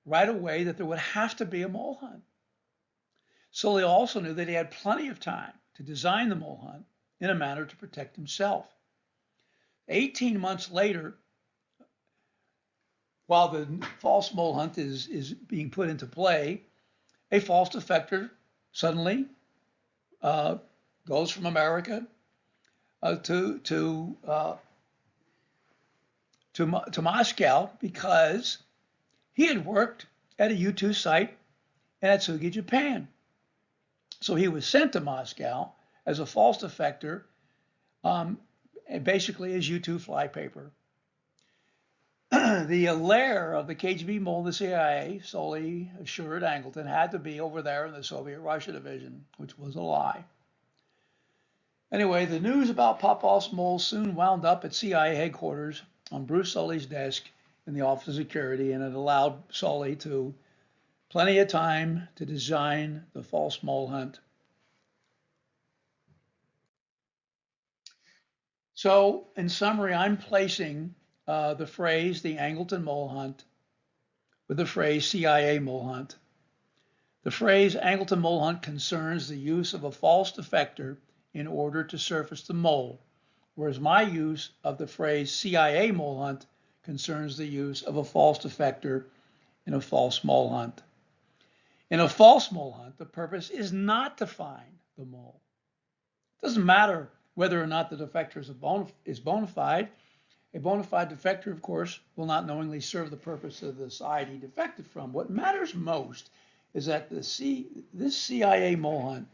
right away that there would have to be a mole hunt. Sully also knew that he had plenty of time to design the mole hunt in a manner to protect himself. 18 months later, while the false mole hunt is being put into play, a false defector suddenly goes from America to Moscow because he had worked at a U-2 site in Atsugi, Japan. So he was sent to Moscow as a false defector, basically as U-2 flypaper. the lair of the KGB mole in the CIA, Sully assured Angleton, had to be over there in the Soviet Russia division, which was a lie. Anyway, the news about Popov's mole soon wound up at CIA headquarters on Bruce Sully's desk in the Office of Security, and it allowed Sully to plenty of time to design the false mole hunt. So, in summary, I'm placing the phrase the Angleton mole hunt with the phrase CIA mole hunt. The phrase Angleton mole hunt concerns the use of a false defector in order to surface the mole, whereas my use of the phrase CIA mole hunt concerns the use of a false defector in a false mole hunt. In a false mole hunt, the purpose is not to find the mole. It doesn't matter whether or not the defector is bona fide. A bona fide defector, of course, will not knowingly serve the purpose of the side he defected from. What matters most is that this CIA mole hunt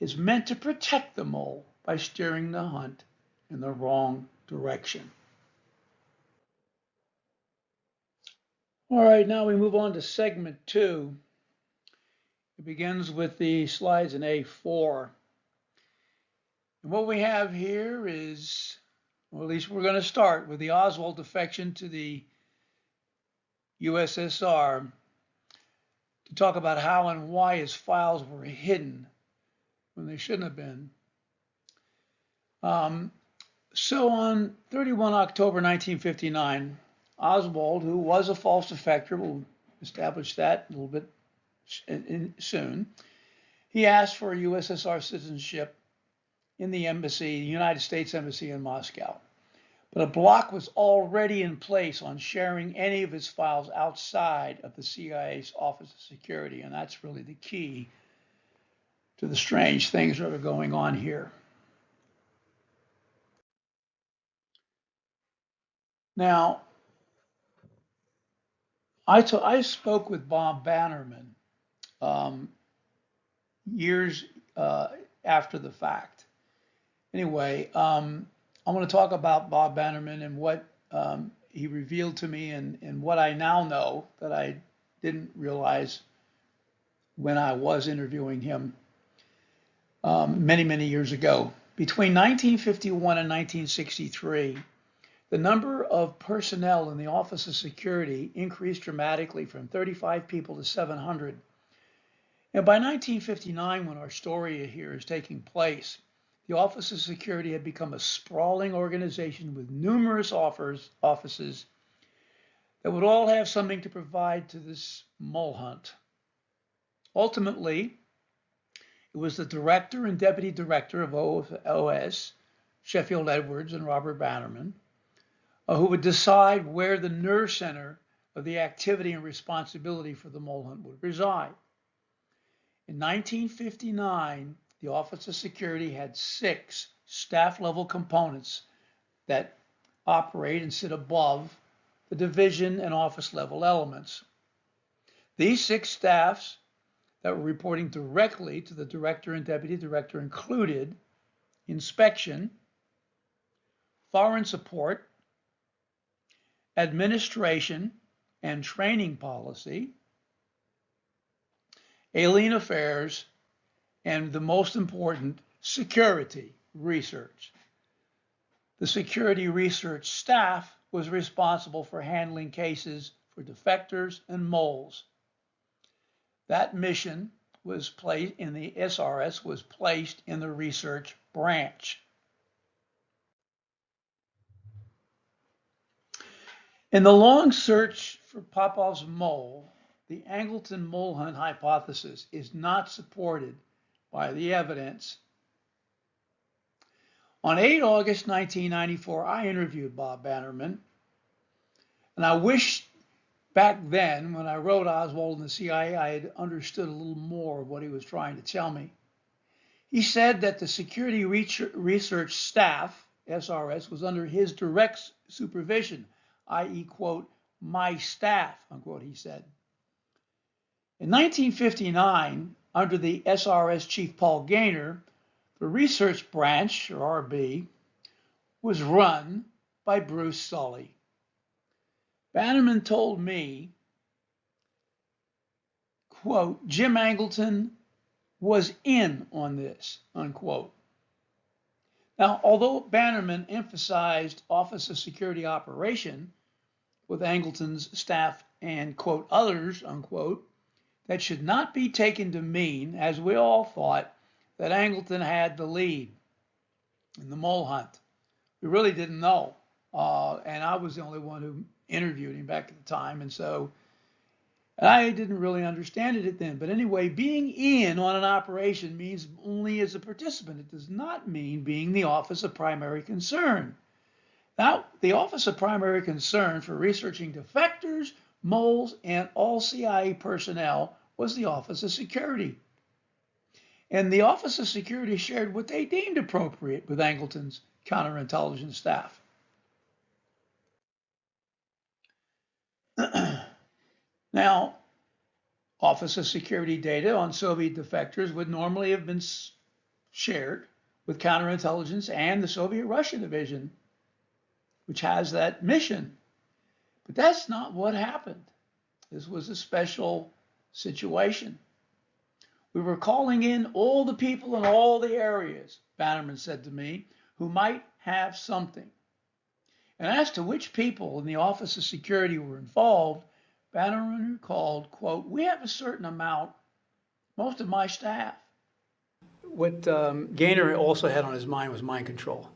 is meant to protect the mole by steering the hunt in the wrong direction. All right, now we move on to segment 2. It begins with the slides in A4. And what we have here is, well, at least we're going to start with the Oswald defection to the USSR to talk about how and why his files were hidden when they shouldn't have been. So on 31 October 1959, Oswald, who was a false defector, we'll establish that a little bit soon, he asked for USSR citizenship in the embassy, the United States Embassy in Moscow. But a block was already in place on sharing any of his files outside of the CIA's Office of Security, and that's really the key to the strange things that are going on here. Now, I spoke with Bob Bannerman years after the fact. Anyway, I want to talk about Bob Bannerman and what he revealed to me and what I now know that I didn't realize when I was interviewing him many, many years ago. Between 1951 and 1963, the number of personnel in the Office of Security increased dramatically from 35 people to 700. And by 1959, when our story here is taking place, the Office of Security had become a sprawling organization with numerous offices that would all have something to provide to this mole hunt. Ultimately, it was the director and deputy director of OS, Sheffield Edwards and Robert Bannerman, who would decide where the nerve center of the activity and responsibility for the mole hunt would reside. In 1959, the Office of Security had 6 staff-level components that operate and sit above the division and office-level elements. These 6 staffs that were reporting directly to the director and deputy director included inspection, foreign support, administration and training policy, alien affairs, and the most important, security research. The security research staff was responsible for handling cases for defectors and moles. That mission was placed in the SRS, was placed in the research branch. In the long search for Popov's mole, the Angleton mole hunt hypothesis is not supported by the evidence. On 8 August 1994, I interviewed Bob Bannerman, and I wish back then, when I wrote Oswald and the CIA, I had understood a little more of what he was trying to tell me. He said that the security research staff, SRS, was under his direct supervision, i.e., quote, my staff, unquote, he said. In 1959, under the SRS chief Paul Gaynor, the research branch, or RB, was run by Bruce Sully. Bannerman told me, quote, Jim Angleton was in on this, unquote. Now, although Bannerman emphasized Office of Security Operation with Angleton's staff and, quote, others, unquote, that should not be taken to mean, as we all thought, that Angleton had the lead in the mole hunt. We really didn't know. And I was the only one who interviewed him back at the time. And so I didn't really understand it then. But anyway, being in on an operation means only as a participant. It does not mean being the Office of Primary Concern. Now, the Office of Primary Concern for researching defectors, moles, and all CIA personnel was the Office of Security. And the Office of Security shared what they deemed appropriate with Angleton's counterintelligence staff. Now, Office of Security data on Soviet defectors would normally have been shared with counterintelligence and the Soviet Russia division, which has that mission. But that's not what happened. This was a special situation. We were calling in all the people in all the areas, Bannerman said to me, who might have something. And as to which people in the Office of Security were involved, Bannerman recalled, quote, we have a certain amount, most of my staff. What Gaynor also had on his mind was mind control.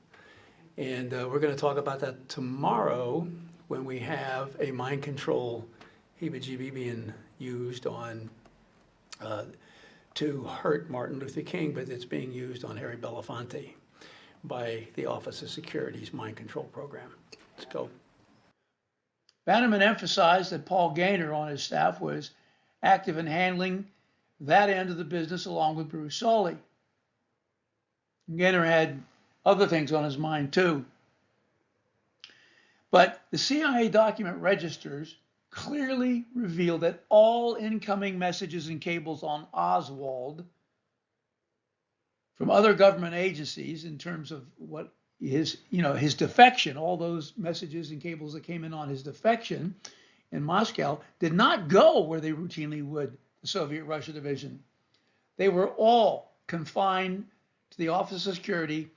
And we're going to talk about that tomorrow when we have a mind control heebie-jeebie being used on to hurt Martin Luther King, but it's being used on Harry Belafonte by the Office of Security's mind control program. Let's go. Bannerman emphasized that Paul Gaynor on his staff was active in handling that end of the business along with Bruce Soley. Gaynor had other things on his mind too. But the CIA document registers clearly reveal that all incoming messages and cables on Oswald from other government agencies in terms of what his defection, all those messages and cables that came in on his defection in Moscow did not go where they routinely would, the Soviet Russia division. They were all confined to the Office of Security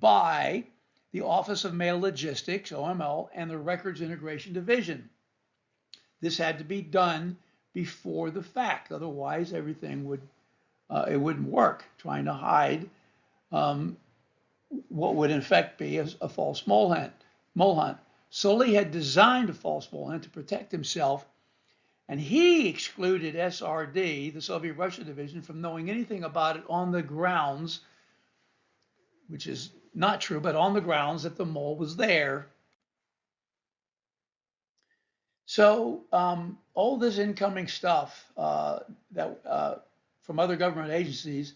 by the Office of Mail Logistics, OML, and the Records Integration Division. This had to be done before the fact, otherwise everything would it wouldn't work. Trying to hide what would in fact be a false mole hunt. Soley had designed a false mole hunt to protect himself, and he excluded SRD, the Soviet Russia division, from knowing anything about it on the grounds, which is not true, but on the grounds that the mole was there. So all this incoming stuff from other government agencies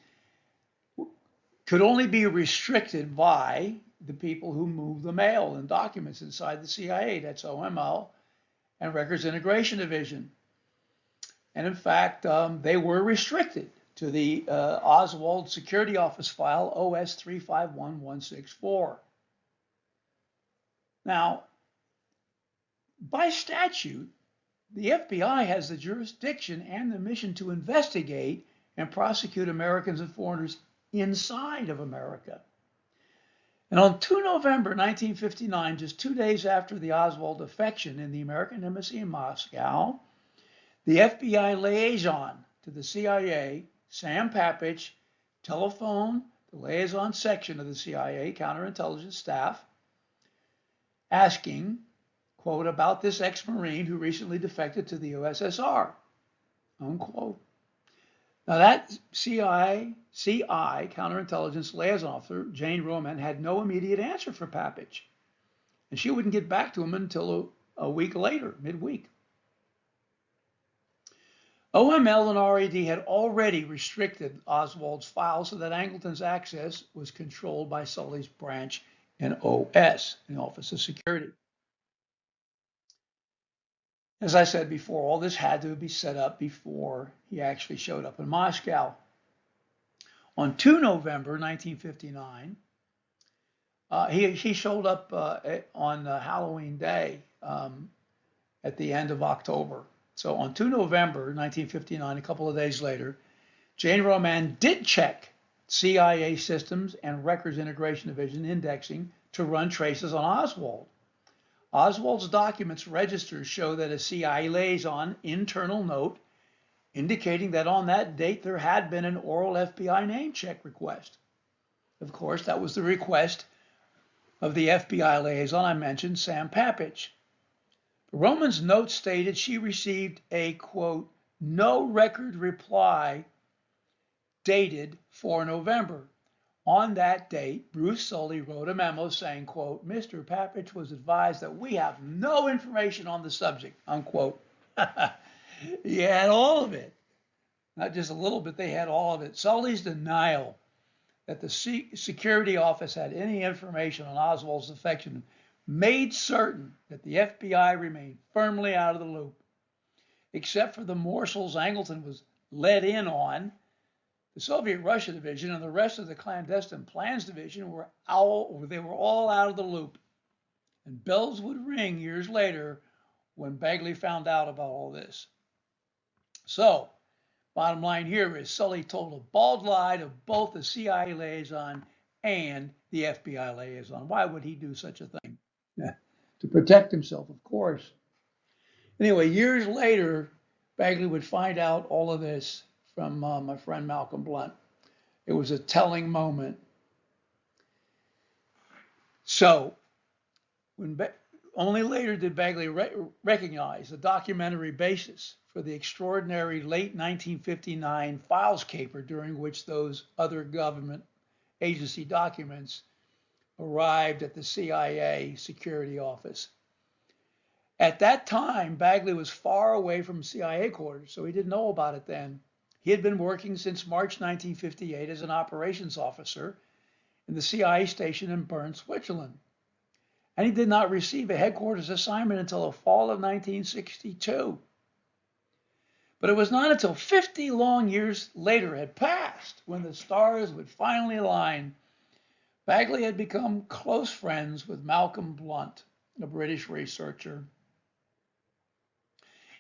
could only be restricted by the people who move the mail and documents inside the CIA. That's OML and Records Integration Division. And in fact, they were restricted to the Oswald Security Office file OS 351164. Now, by statute, the FBI has the jurisdiction and the mission to investigate and prosecute Americans and foreigners inside of America. And on 2 November 1959, just 2 days after the Oswald defection in the American Embassy in Moscow, the FBI liaison to the CIA, Sam Papich, telephoned the liaison section of the CIA counterintelligence staff, asking, quote, about this ex-Marine who recently defected to the USSR, unquote. Now that CI counterintelligence liaison officer, Jane Roman, had no immediate answer for Papich, and she wouldn't get back to him until a week later, midweek. OML and RAD had already restricted Oswald's file so that Angleton's access was controlled by Sully's branch in OS, the Office of Security. As I said before, all this had to be set up before he actually showed up in Moscow. On 2 November 1959, he showed up on Halloween Day at the end of October. So on 2 November 1959, a couple of days later, Jane Roman did check CIA Systems and Records Integration Division indexing to run traces on Oswald. Oswald's documents registers show that a CIA liaison internal note indicating that on that date there had been an oral FBI name check request. Of course, that was the request of the FBI liaison I mentioned, Sam Papich. Roman's note stated she received a, quote, no record reply dated 4 November. On that date, Bruce Sully wrote a memo saying, quote, Mr. Papich was advised that we have no information on the subject, unquote. He had all of it. Not just a little bit, they had all of it. Sully's denial that the security office had any information on Oswald's defection made certain that the FBI remained firmly out of the loop. Except for the morsels Angleton was let in on, the Soviet-Russia division and the rest of the clandestine plans division were all out of the loop. And bells would ring years later when Bagley found out about all this. So, bottom line here is Sully told a bald lie to both the CIA liaison and the FBI liaison. Why would he do such a thing? To protect himself, of course. Anyway, years later, Bagley would find out all of this from my friend Malcolm Blunt. It was a telling moment. So, only later did Bagley recognize the documentary basis for the extraordinary late 1959 files caper during which those other government agency documents arrived at the CIA security office. At that time, Bagley was far away from CIA quarters, so he didn't know about it then. He had been working since March 1958 as an operations officer in the CIA station in Bern, Switzerland. And he did not receive a headquarters assignment until the fall of 1962. But it was not until 50 long years later had passed when the stars would finally align. Bagley had become close friends with Malcolm Blunt, a British researcher.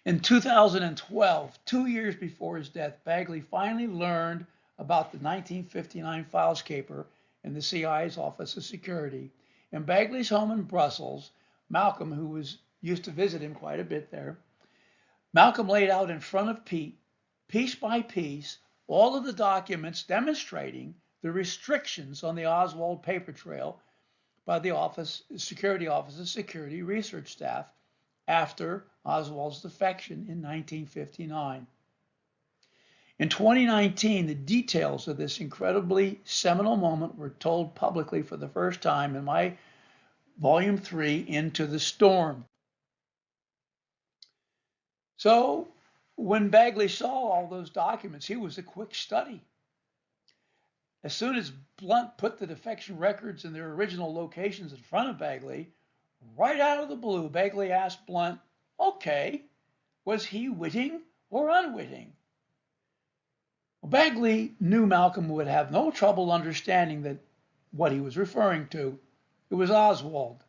In 2012, 2 years before his death, Bagley finally learned about the 1959 files caper in the CIA's Office of Security. In Bagley's home in Brussels, Malcolm, who used to visit him quite a bit there, Malcolm laid out in front of Pete, piece by piece, all of the documents demonstrating the restrictions on the Oswald paper trail by the security office's security research staff after Oswald's defection in 1959. In 2019, the details of this incredibly seminal moment were told publicly for the first time in my Volume 3, Into the Storm. So, when Bagley saw all those documents, he was a quick study. As soon as Blunt put the defection records in their original locations in front of Bagley, right out of the blue, Bagley asked Blunt, okay, was he witting or unwitting? Well, Bagley knew Malcolm would have no trouble understanding that what he was referring to. It was Oswald.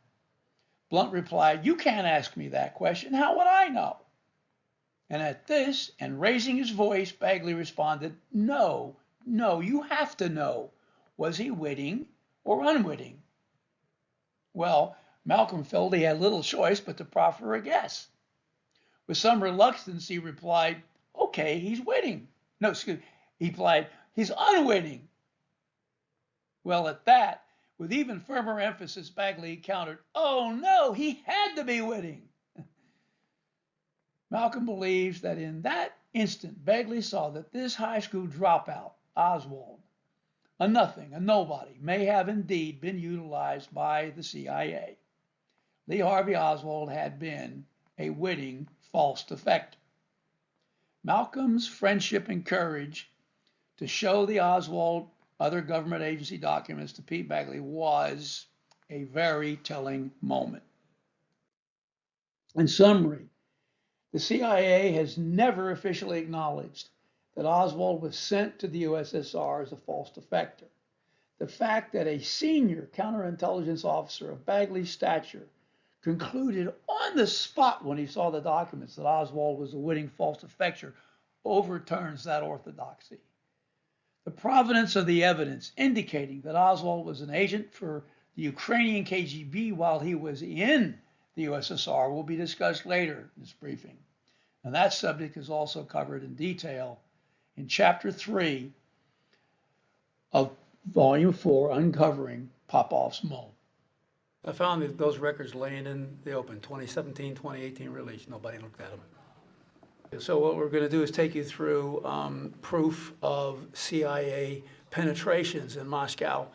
Blunt replied, you can't ask me that question. How would I know? And at this, and raising his voice, Bagley responded, no, you have to know. Was he witting or unwitting? Well, Malcolm felt he had little choice but to proffer a guess. With some reluctance, he replied, okay, he's witting. No, excuse me. He replied, he's unwitting. Well, at that, with even firmer emphasis, Bagley countered, oh no, he had to be witting. Malcolm believes that in that instant, Bagley saw that this high school dropout, Oswald, a nothing, a nobody, may have indeed been utilized by the CIA. Lee Harvey Oswald had been a witting false defector. Malcolm's friendship and courage to show the Oswald other government agency documents to Pete Bagley was a very telling moment. In summary, the CIA has never officially acknowledged that Oswald was sent to the USSR as a false defector. The fact that a senior counterintelligence officer of Bagley's stature concluded on the spot when he saw the documents that Oswald was a witting false defector, overturns that orthodoxy. The provenance of the evidence indicating that Oswald was an agent for the Ukrainian KGB while he was in the USSR will be discussed later in this briefing. And that subject is also covered in detail in Chapter 3 of Volume 4, Uncovering Popov's Mole. I found those records laying in the open, 2017, 2018 release. Nobody looked at them. So what we're going to do is take you through proof of CIA penetrations in Moscow,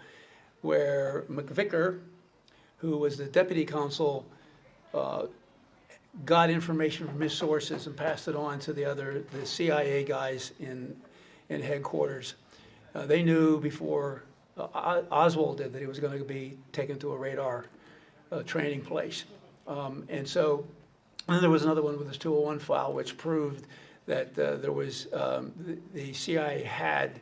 where McVicker, who was the deputy consul, got information from his sources and passed it on to the CIA guys in headquarters. They knew before Oswald did that he was going to be taken to a radar training place. And then there was another one with this 201 file, which proved that there was the CIA had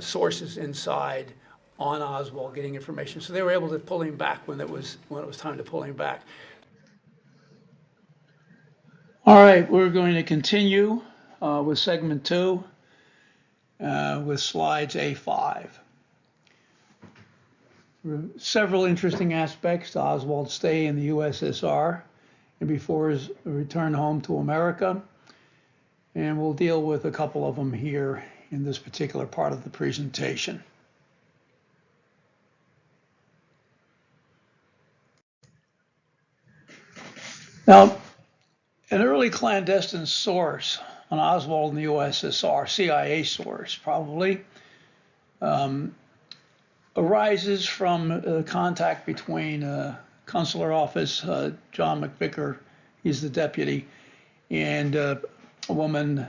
sources inside on Oswald getting information. So they were able to pull him back when it was time to pull him back. All right, we're going to continue with segment 2 with slides A5. Several interesting aspects to Oswald's stay in the USSR and before his return home to America. And we'll deal with a couple of them here in this particular part of the presentation. Now, an early clandestine source on Oswald in the USSR, CIA source probably, arises from contact between consular office, John McVicker, he's the deputy, and a woman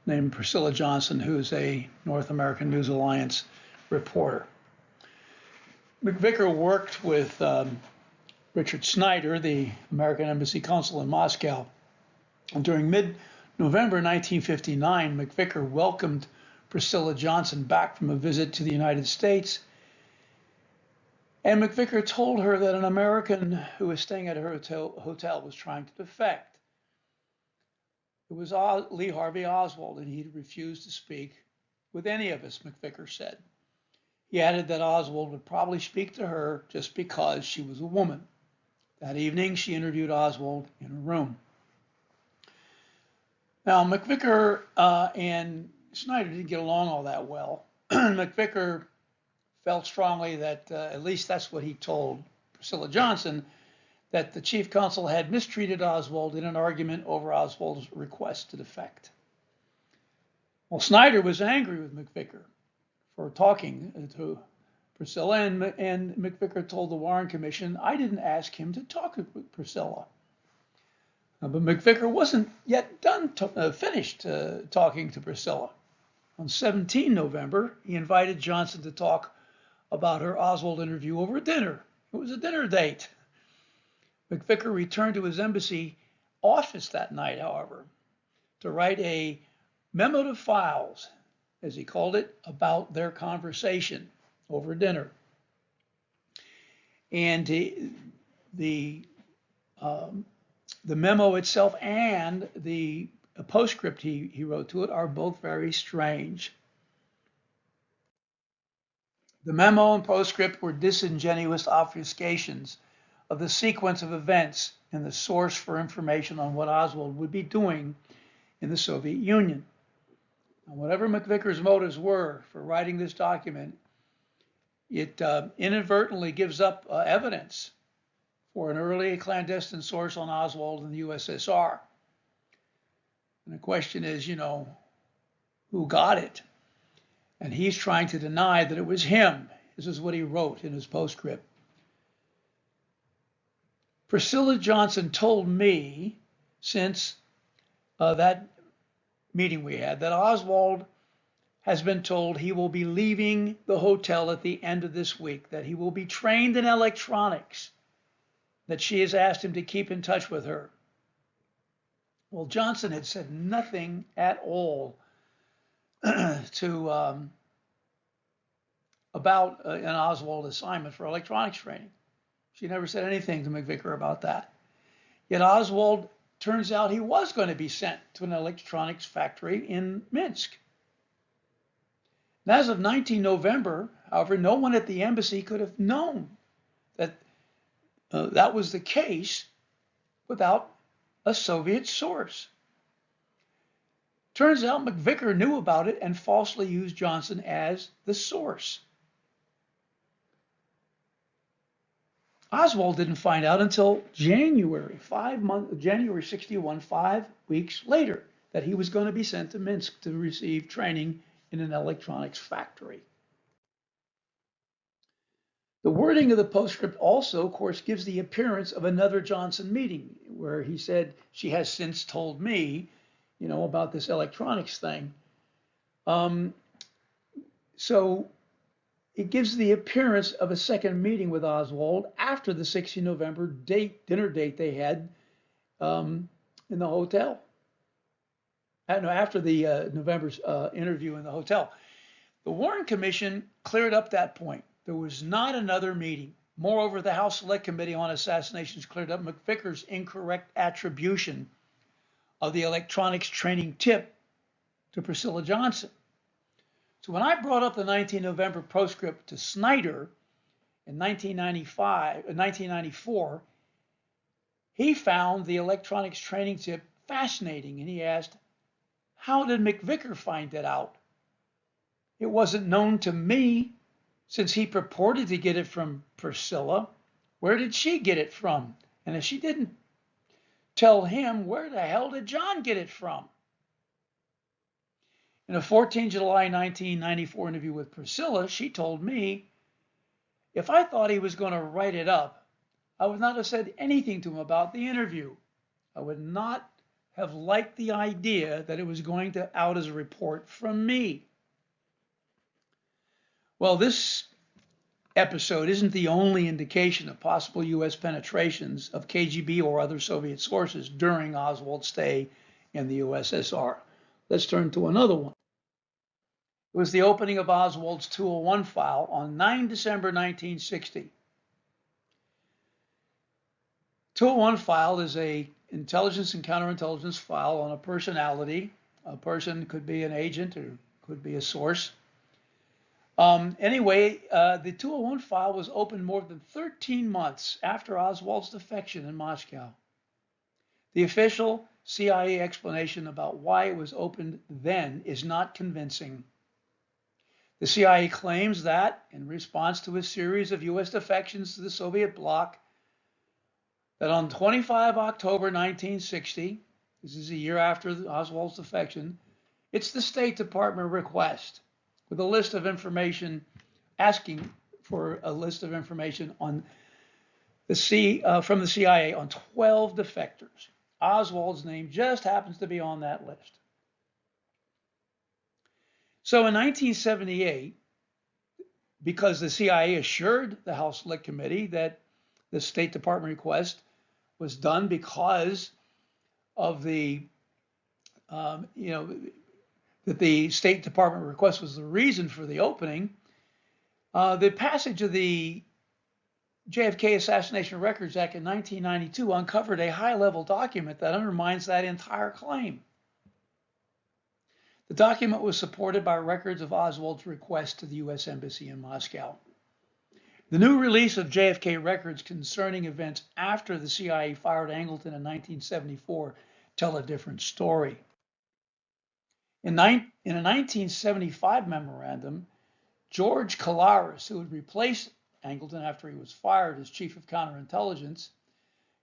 named Priscilla Johnson, who's a North American News Alliance reporter. McVicker worked with Richard Snyder, the American Embassy consul in Moscow. And during mid-November 1959, McVicker welcomed Priscilla Johnson back from a visit to the United States. And McVicker told her that an American who was staying at her hotel was trying to defect. It was Lee Harvey Oswald, and he refused to speak with any of us, McVicker said. He added that Oswald would probably speak to her just because she was a woman. That evening, she interviewed Oswald in her room. Now, McVicker and Snyder didn't get along all that well. McVicker felt strongly that, at least that's what he told Priscilla Johnson, that the chief consul had mistreated Oswald in an argument over Oswald's request to defect. Well, Snyder was angry with McVicker for talking to Priscilla, and McVicker told the Warren Commission, I didn't ask him to talk with Priscilla. But McVicker wasn't yet finished talking to Priscilla. On 17 November, he invited Johnson to talk about her Oswald interview over dinner. It was a dinner date. McVicker returned to his embassy office that night, however, to write a memo to files, as he called it, about their conversation over dinner. And the memo itself and the postscript he wrote to it are both very strange. The memo and postscript were disingenuous obfuscations of the sequence of events and the source for information on what Oswald would be doing in the Soviet Union. Now, whatever McVicker's motives were for writing this document, it inadvertently gives up evidence for an early clandestine source on Oswald in the USSR. And the question is, who got it? And he's trying to deny that it was him. This is what he wrote in his postscript. Priscilla Johnson told me since that meeting we had that Oswald has been told he will be leaving the hotel at the end of this week, that he will be trained in electronics, that she has asked him to keep in touch with her. Well, Johnson had said nothing at all about an Oswald assignment for electronics training. She never said anything to McVicker about that. Yet Oswald, turns out he was going to be sent to an electronics factory in Minsk. And as of 19 November, however, no one at the embassy could have known that that was the case without a Soviet source. Turns out McVicker knew about it and falsely used Johnson as the source. Oswald didn't find out until January 61, 5 weeks later, that he was going to be sent to Minsk to receive training in an electronics factory. The wording of the postscript also, of course, gives the appearance of another Johnson meeting where he said, "She has since told me, about this electronics thing." So it gives the appearance of a second meeting with Oswald after the 16 November dinner date they had in the hotel. After the November's interview in the hotel. The Warren Commission cleared up that point. There was not another meeting. Moreover, the House Select Committee on Assassinations cleared up McVicker's incorrect attribution of the electronics training tip to Priscilla Johnson. So when I brought up the 19 November postscript to Snyder in 1994, he found the electronics training tip fascinating, and he asked, "How did McVicker find it out? It wasn't known to me, since he purported to get it from Priscilla. Where did she get it from? And if she didn't tell him, where the hell did John get it from?" In a 14 July 1994 interview with Priscilla, she told me, "If I thought he was going to write it up, I would not have said anything to him about the interview. I would not have liked the idea that it was going to out as a report from me." Well, this episode isn't the only indication of possible U.S. penetrations of KGB or other Soviet sources during Oswald's stay in the USSR. Let's turn to another one. It was the opening of Oswald's 201 file on 9 December 1960. 201 file is a intelligence and counterintelligence file on a personality. A person could be an agent or could be a source. The 201 file was opened more than 13 months after Oswald's defection in Moscow. The official CIA explanation about why it was opened then is not convincing. The CIA claims that, in response to a series of U.S. defections to the Soviet bloc, that on 25 October 1960, this is a year after Oswald's defection, it's the State Department request with a list of information, asking for a list of information on from the CIA on 12 defectors. Oswald's name just happens to be on that list. So in 1978, because the CIA assured the House Select Committee that the State Department request was done because of that the State Department request was the reason for the opening, the passage of the JFK Assassination Records Act in 1992 uncovered a high-level document that undermines that entire claim. The document was supported by records of Oswald's request to the U.S. Embassy in Moscow. The new release of JFK records concerning events after the CIA fired Angleton in 1974 tell a different story. In a 1975 memorandum, George Calaris, who had replaced Angleton after he was fired as chief of counterintelligence,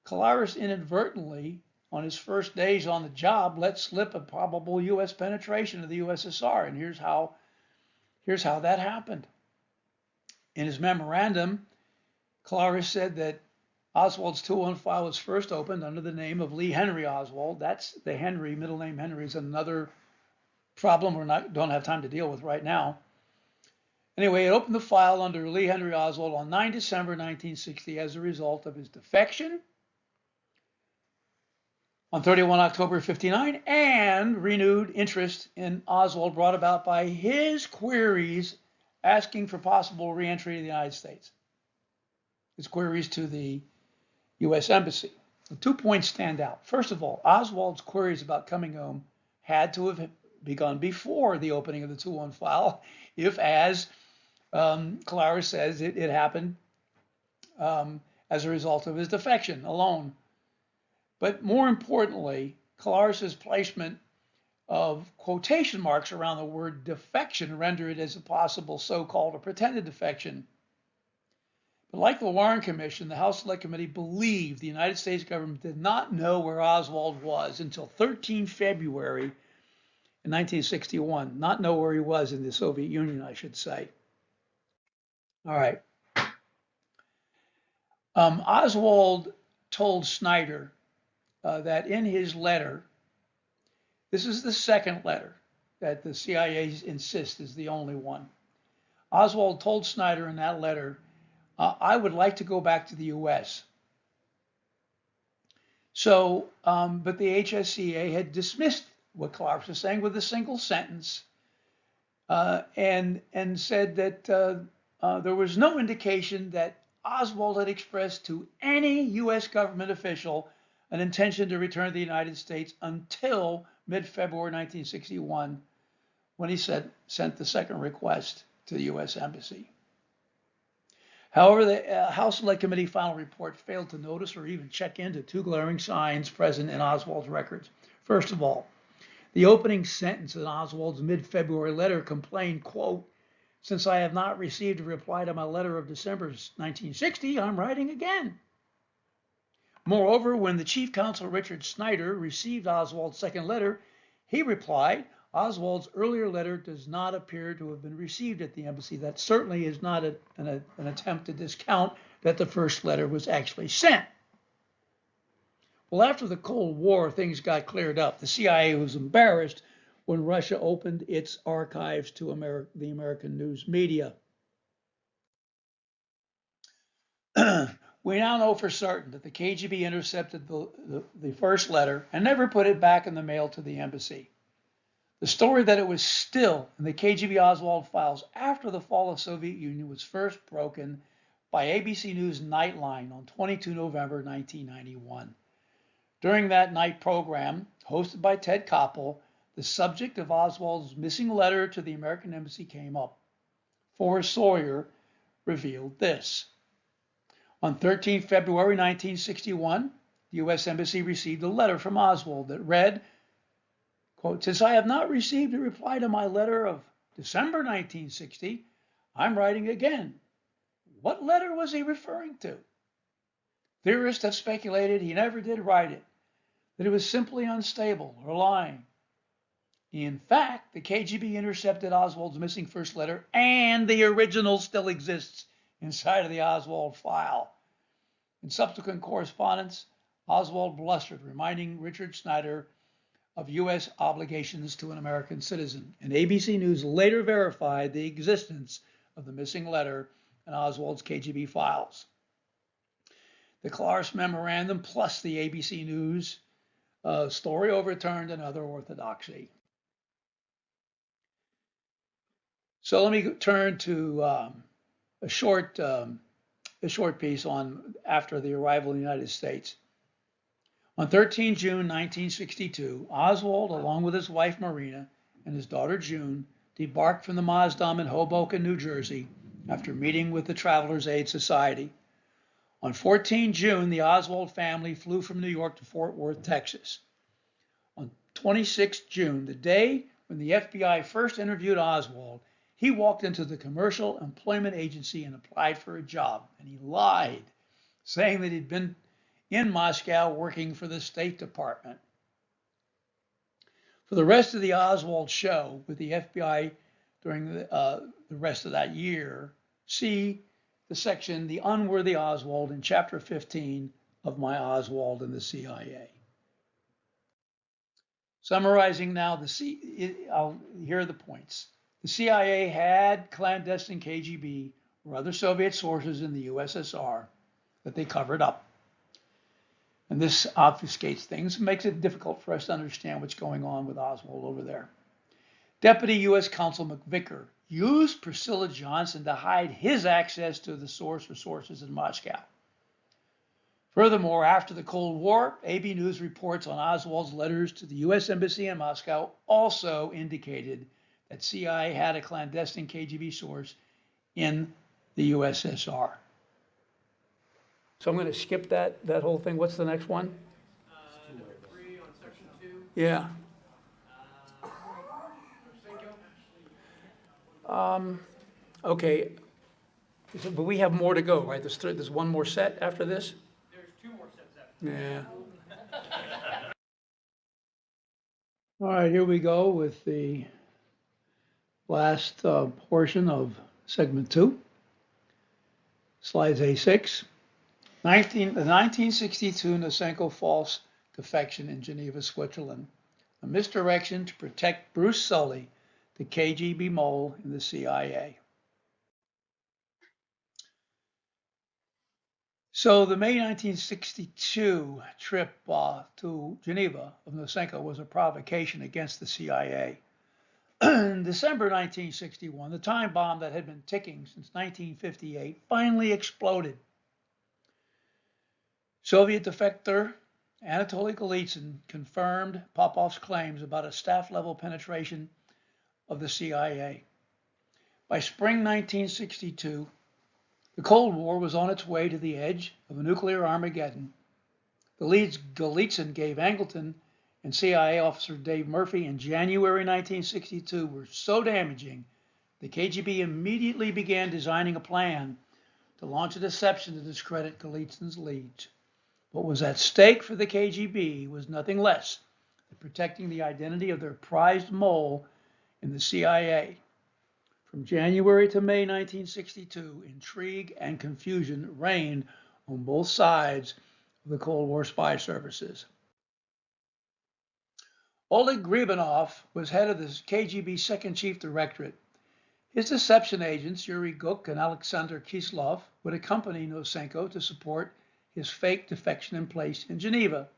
Calaris inadvertently, on his first days on the job, let slip a probable U.S. penetration of the USSR, and here's how that happened. In his memorandum, Calaris said that Oswald's 201 file was first opened under the name of Lee Henry Oswald. That's the Henry, middle name Henry, is another problem don't have time to deal with right now. Anyway, it opened the file under Lee Henry Oswald on 9 December 1960 as a result of his defection on 31 October 59 and renewed interest in Oswald brought about by his queries asking for possible reentry to the United States. His queries to the U.S. Embassy. The 2 points stand out. First of all, Oswald's queries about coming home had to have begun before the opening of the 2-1 file, if, as Colares says, it happened as a result of his defection alone. But more importantly, Colares' placement of quotation marks around the word defection render it as a possible so-called or pretended defection. But like the Warren Commission, the House Select Committee believed the United States government did not know where Oswald was until 13 February in 1961. Not know where he was in the Soviet Union, I should say. All right. Oswald told Snyder that in his letter, this is the second letter that the CIA insists is the only one. Oswald told Snyder in that letter, I would like to go back to the U.S. So, but the HSCA had dismissed what Clark was saying with a single sentence and said that there was no indication that Oswald had expressed to any U.S. government official an intention to return to the United States until mid-February 1961, when he sent the second request to the U.S. Embassy. However, the House Select Committee final report failed to notice or even check into 2 glaring signs present in Oswald's records. First of all, the opening sentence in Oswald's mid-February letter complained, quote, "Since I have not received a reply to my letter of December 1960, I'm writing again." Moreover, when the Chief Counsel Richard Snyder received Oswald's second letter, he replied, Oswald's earlier letter does not appear to have been received at the embassy. That certainly is not an attempt to discount that the first letter was actually sent. Well, after the Cold War, things got cleared up. The CIA was embarrassed when Russia opened its archives to the American news media. We now know for certain that the KGB intercepted the first letter and never put it back in the mail to the embassy. The story that it was still in the KGB Oswald files after the fall of the Soviet Union was first broken by ABC News Nightline on 22 November 1991. During that night program, hosted by Ted Koppel, the subject of Oswald's missing letter to the American embassy came up. Forrest Sawyer revealed this. On 13 February 1961, the U.S. Embassy received a letter from Oswald that read, quote, "Since I have not received a reply to my letter of December 1960, I'm writing again." What letter was he referring to? Theorists have speculated he never did write it, that it was simply unstable or lying. In fact, the KGB intercepted Oswald's missing first letter, and the original still exists inside of the Oswald file. In subsequent correspondence, Oswald blustered, reminding Richard Snyder of U.S. obligations to an American citizen. And ABC News later verified the existence of the missing letter in Oswald's KGB files. The Colares memorandum plus the ABC News story overturned another orthodoxy. So let me turn to a short piece on after the arrival in the United States. On 13 June 1962, Oswald, along with his wife Marina and his daughter June, debarked from the Maasdam in Hoboken, New Jersey, after meeting with the Travelers Aid Society. On 14 June, the Oswald family flew from New York to Fort Worth, Texas. On 26 June, the day when the FBI first interviewed Oswald, he walked into the Commercial Employment Agency and applied for a job, and he lied, saying that he'd been in Moscow working for the State Department. For the rest of the Oswald show with the FBI during the rest of that year, see the section, The Unworthy Oswald, in Chapter 15 of My Oswald and the CIA. Summarizing now, here are the points. The CIA had clandestine KGB or other Soviet sources in the USSR that they covered up. And this obfuscates things and makes it difficult for us to understand what's going on with Oswald over there. Deputy U.S. Counsel McVicker used Priscilla Johnson to hide his access to the source or sources in Moscow. Furthermore, after the Cold War, AB News reports on Oswald's letters to the U.S. Embassy in Moscow also indicated that CIA had a clandestine KGB source in the USSR. So I'm going to skip that whole thing. What's the next one? Number 3 on section 2. Yeah. Okay. But we have more to go, right? There's one more set after this? There's 2 more sets after. Yeah. All right, here we go with the last portion of segment 2. Slides A6. The 1962 Nosenko false defection in Geneva, Switzerland. A misdirection to protect Bruce Sully, the KGB mole in the CIA. So the May 1962 trip to Geneva of Nosenko was a provocation against the CIA. In December 1961, the time bomb that had been ticking since 1958 finally exploded. Soviet defector Anatoly Golitsyn confirmed Popov's claims about a staff-level penetration of the CIA. By spring 1962, the Cold War was on its way to the edge of a nuclear Armageddon. The leads Golitsyn gave Angleton and CIA officer Dave Murphy in January 1962 were so damaging, the KGB immediately began designing a plan to launch a deception to discredit Golitsyn's leads. What was at stake for the KGB was nothing less than protecting the identity of their prized mole in the CIA. From January to May 1962, intrigue and confusion reigned on both sides of the Cold War spy services. Oleg Gribanov was head of the KGB's Second Chief Directorate. His deception agents, Yuri Guk and Alexander Kislov, would accompany Nosenko to support his fake defection in place in Geneva.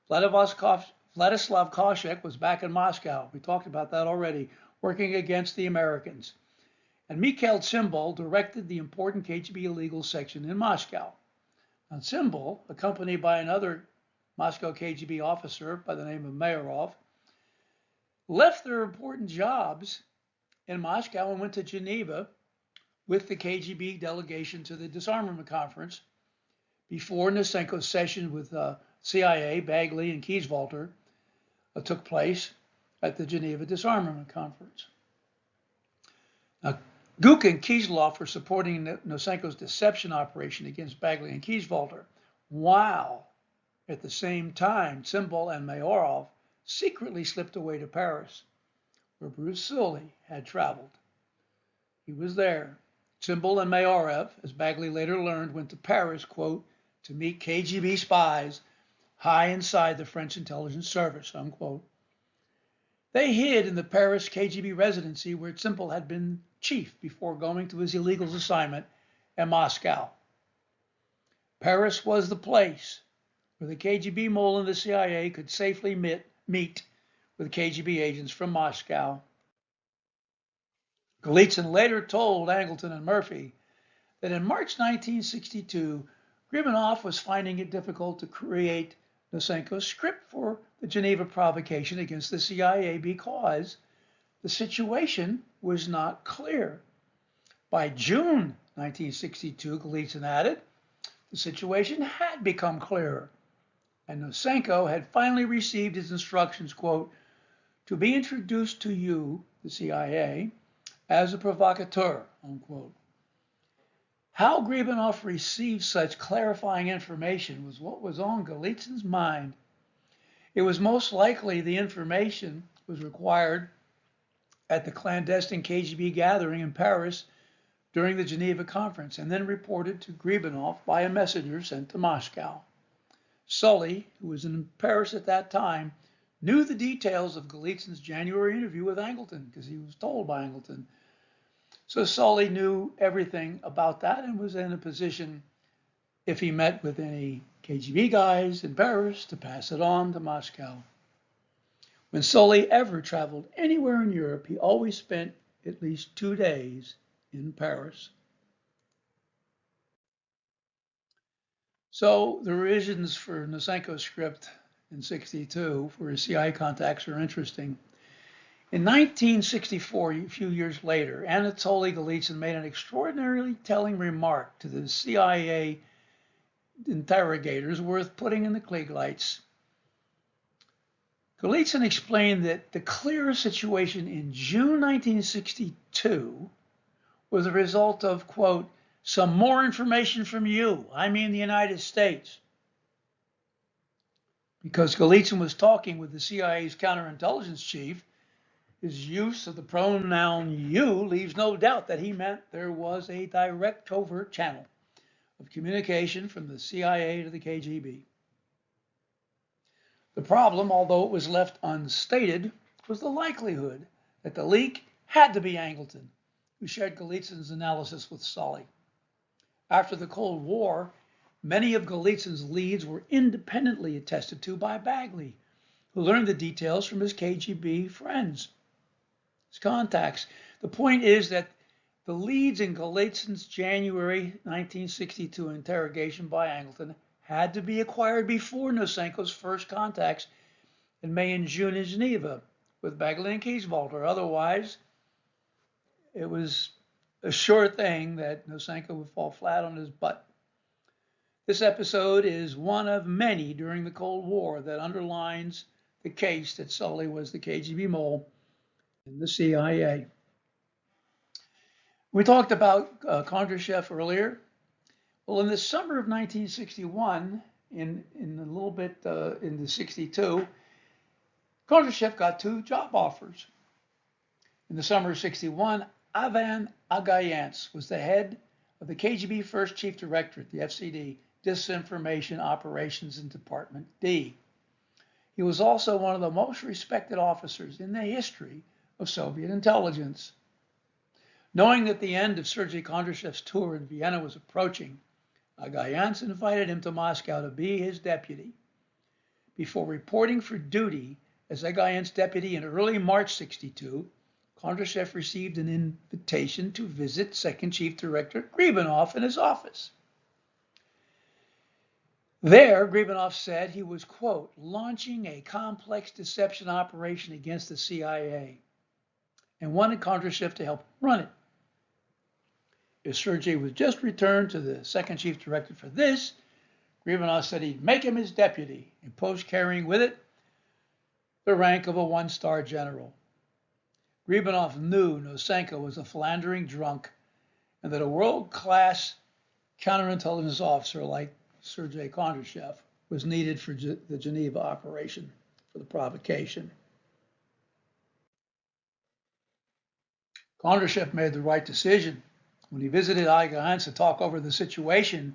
Vladislav Koshek was back in Moscow. We talked about that already, working against the Americans. And Mikhail Tsimbal directed the important KGB illegal section in Moscow. Now, Tsimbal, accompanied by another Moscow KGB officer by the name of Mayarov, left their important jobs in Moscow and went to Geneva with the KGB delegation to the disarmament conference before Nosenko's session with CIA, Bagley, and Kieswalter took place at the Geneva Disarmament Conference. Now, Guk and Kislov were supporting Nosenko's deception operation against Bagley and Kieswalter, while at the same time Tsimbal and Mayorov secretly slipped away to Paris, where Bruce Sully had traveled. He was there. Tsimbal and Mayorov, as Bagley later learned, went to Paris, quote, to meet KGB spies high inside the French intelligence service, unquote. They hid in the Paris KGB residency where Tsimbal had been chief before going to his illegals assignment in Moscow. Paris was the place where the KGB mole in the CIA could safely meet with KGB agents from Moscow. Golitsyn later told Angleton and Murphy that in March 1962, Gribanov was finding it difficult to create Nosenko's script for the Geneva provocation against the CIA because the situation was not clear. By June 1962, Golitsyn added, the situation had become clearer, and Nosenko had finally received his instructions, quote, to be introduced to you, the CIA, as a provocateur, unquote. How Gribanov received such clarifying information was what was on Golitsyn's mind. It was most likely the information was required at the clandestine KGB gathering in Paris during the Geneva conference and then reported to Gribanov by a messenger sent to Moscow. Sully, who was in Paris at that time, knew the details of Golitsyn's January interview with Angleton because he was told by Angleton. So Sully knew everything about that and was in a position, if he met with any KGB guys in Paris, to pass it on to Moscow. When Sully ever traveled anywhere in Europe, he always spent at least 2 days in Paris. So the revisions for Nosenko's script in 62 for his CIA contacts are interesting. In 1964, a few years later, Anatoly Golitsyn made an extraordinarily telling remark to the CIA interrogators worth putting in the Klieg lights. Golitsyn explained that the clear situation in June 1962 was the result of, quote, some more information from you, I mean the United States. Because Golitsyn was talking with the CIA's counterintelligence chief, his use of the pronoun you leaves no doubt that he meant there was a direct covert channel of communication from the CIA to the KGB. The problem, although it was left unstated, was the likelihood that the leak had to be Angleton, who shared Golitsyn's analysis with Solly. After the Cold War, many of Golitsyn's leads were independently attested to by Bagley, who learned the details from his KGB friends, his contacts. The point is that the leads in Golitsyn's January 1962 interrogation by Angleton had to be acquired before Nosenko's first contacts in May and June in Geneva with Bagley and Kieswalter. Otherwise, it was a sure thing that Nosenko would fall flat on his butt. This episode is one of many during the Cold War that underlines the case that Sully was the KGB mole in the CIA. We talked about Kondratyev earlier. Well, in the summer of 1961, in a little bit into 62, Kondratyev got 2 job offers. In the summer of 61, Ivan Agayants was the head of the KGB First Chief Directorate, the FCD, Disinformation Operations in Department D. He was also one of the most respected officers in the history of Soviet intelligence. Knowing that the end of Sergei Kondratyev's tour in Vienna was approaching, Agayants invited him to Moscow to be his deputy. Before reporting for duty as Agayants' deputy in early March 62, Kondratyev received an invitation to visit Second Chief Director Gribanov in his office. There, Gribanov said he was, quote, launching a complex deception operation against the CIA and wanted Kondratyev to help run it. If Sergei was just returned to the Second Chief Director for this, Gribanov said he'd make him his deputy and post carrying with it the rank of a 1-star general. Gribanov knew Nosenko was a philandering drunk and that a world-class counterintelligence officer like Sergei Kondratyev was needed for the Geneva operation, for the provocation. Kondratyev made the right decision. When he visited Agayants to talk over the situation,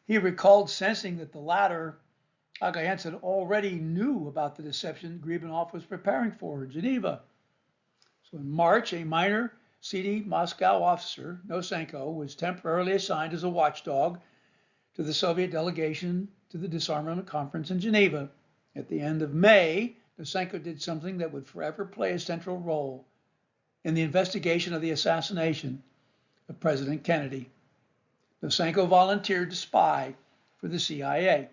he recalled sensing that the latter, Agayants, had already knew about the deception Gribanov was preparing for in Geneva. So in March, a minor CD Moscow officer, Nosenko, was temporarily assigned as a watchdog to the Soviet delegation to the disarmament conference in Geneva. At the end of May, Nosenko did something that would forever play a central role in the investigation of the assassination of President Kennedy. Nosenko volunteered to spy for the CIA.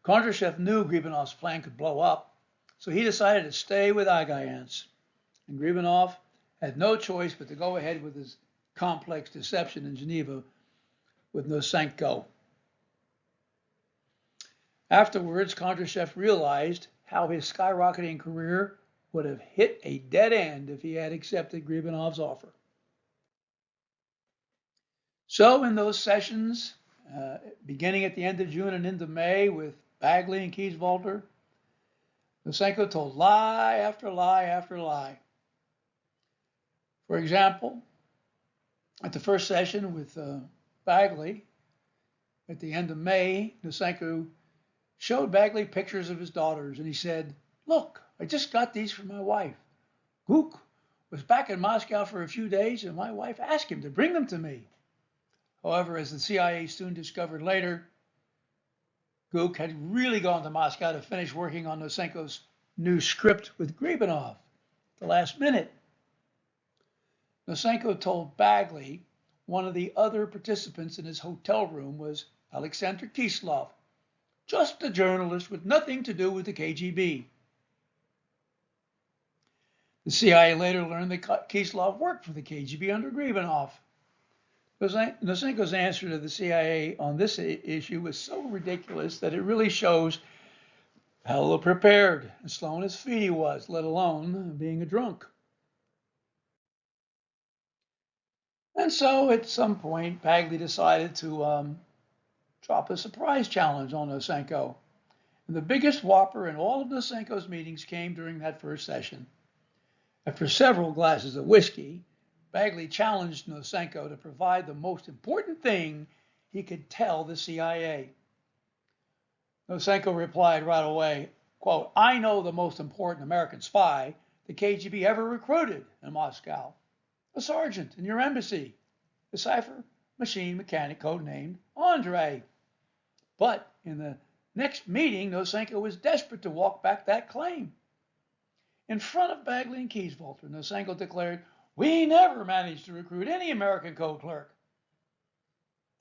Kondratyev knew Gribanov's plan could blow up, so he decided to stay with Agayants. And Gribanov had no choice but to go ahead with his complex deception in Geneva with Nosenko. Afterwards, Kondratyev realized how his skyrocketing career would have hit a dead end if he had accepted Gribanov's offer. So in those sessions, beginning at the end of June and into May with Bagley and Kieswalter, Nosenko told lie after lie after lie. For example, at the first session with Bagley, at the end of May, Nosenko showed Bagley pictures of his daughters, and he said, look, I just got these from my wife. Guk was back in Moscow for a few days, and my wife asked him to bring them to me. However, as the CIA soon discovered later, Guk had really gone to Moscow to finish working on Nosenko's new script with Gribanov at the last minute. Nosenko told Bagley one of the other participants in his hotel room was Alexander Kislov, just a journalist with nothing to do with the KGB. The CIA later learned that Kislov worked for the KGB under Gribanov. Nosenko's answer to the CIA on this issue was so ridiculous that it really shows how little prepared and slow on his feet he was, let alone being a drunk. And so at some point, Bagley decided to drop a surprise challenge on Nosenko. And the biggest whopper in all of Nosenko's meetings came during that first session. After several glasses of whiskey, Bagley challenged Nosenko to provide the most important thing he could tell the CIA. Nosenko replied right away, quote, "I know the most important American spy the KGB ever recruited in Moscow, a sergeant in your embassy, the cipher machine mechanic codenamed Andre." But in the next meeting, Nosenko was desperate to walk back that claim. In front of Bagley and Kieswalter, Nosenko declared, "We never managed to recruit any American code clerk.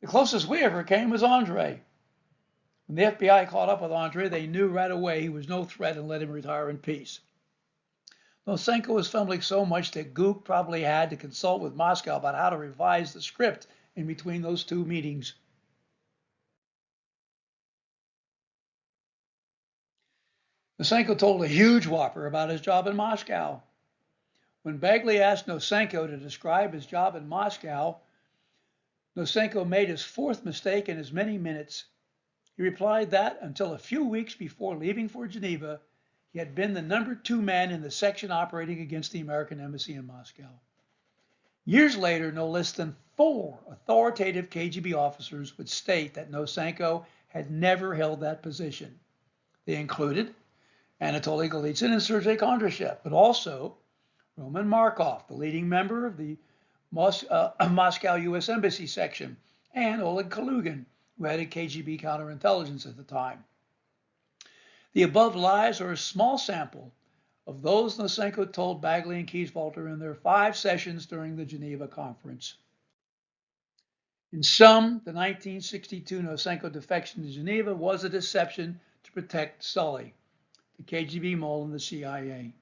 The closest we ever came was Andre." When the FBI caught up with Andre, they knew right away he was no threat and let him retire in peace. Nosenko was fumbling so much that Gook probably had to consult with Moscow about how to revise the script in between those two meetings. Nosenko told a huge whopper about his job in Moscow. When Bagley asked Nosenko to describe his job in Moscow, Nosenko made his fourth mistake in as many minutes. He replied that until a few weeks before leaving for Geneva, he had been the number 2 man in the section operating against the American embassy in Moscow. Years later, no less than 4 authoritative KGB officers would state that Nosenko had never held that position. They included Anatoly Golitsyn and Sergei Kondrashev, but also Roman Markov, the leading member of the Moscow U.S. Embassy section, and Oleg Kalugin, who headed KGB counterintelligence at the time. The above lies are a small sample of those Nosenko told Bagley and Kieswalter in their 5 sessions during the Geneva conference. In sum, the 1962 Nosenko defection to Geneva was a deception to protect Sully, the KGB mole in the CIA.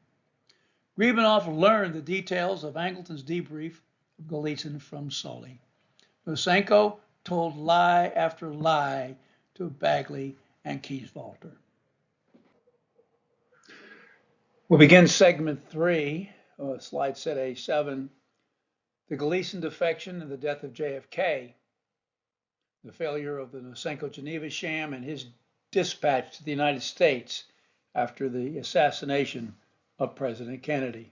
Gribanov learned the details of Angleton's debrief of Golitsyn from Sully. Nosenko told lie after lie to Bagley and Kieswalter. We'll begin segment 3, slide set A7, the Golitsyn defection and the death of JFK, the failure of the Nosenko Geneva sham, and his dispatch to the United States after the assassination of President Kennedy.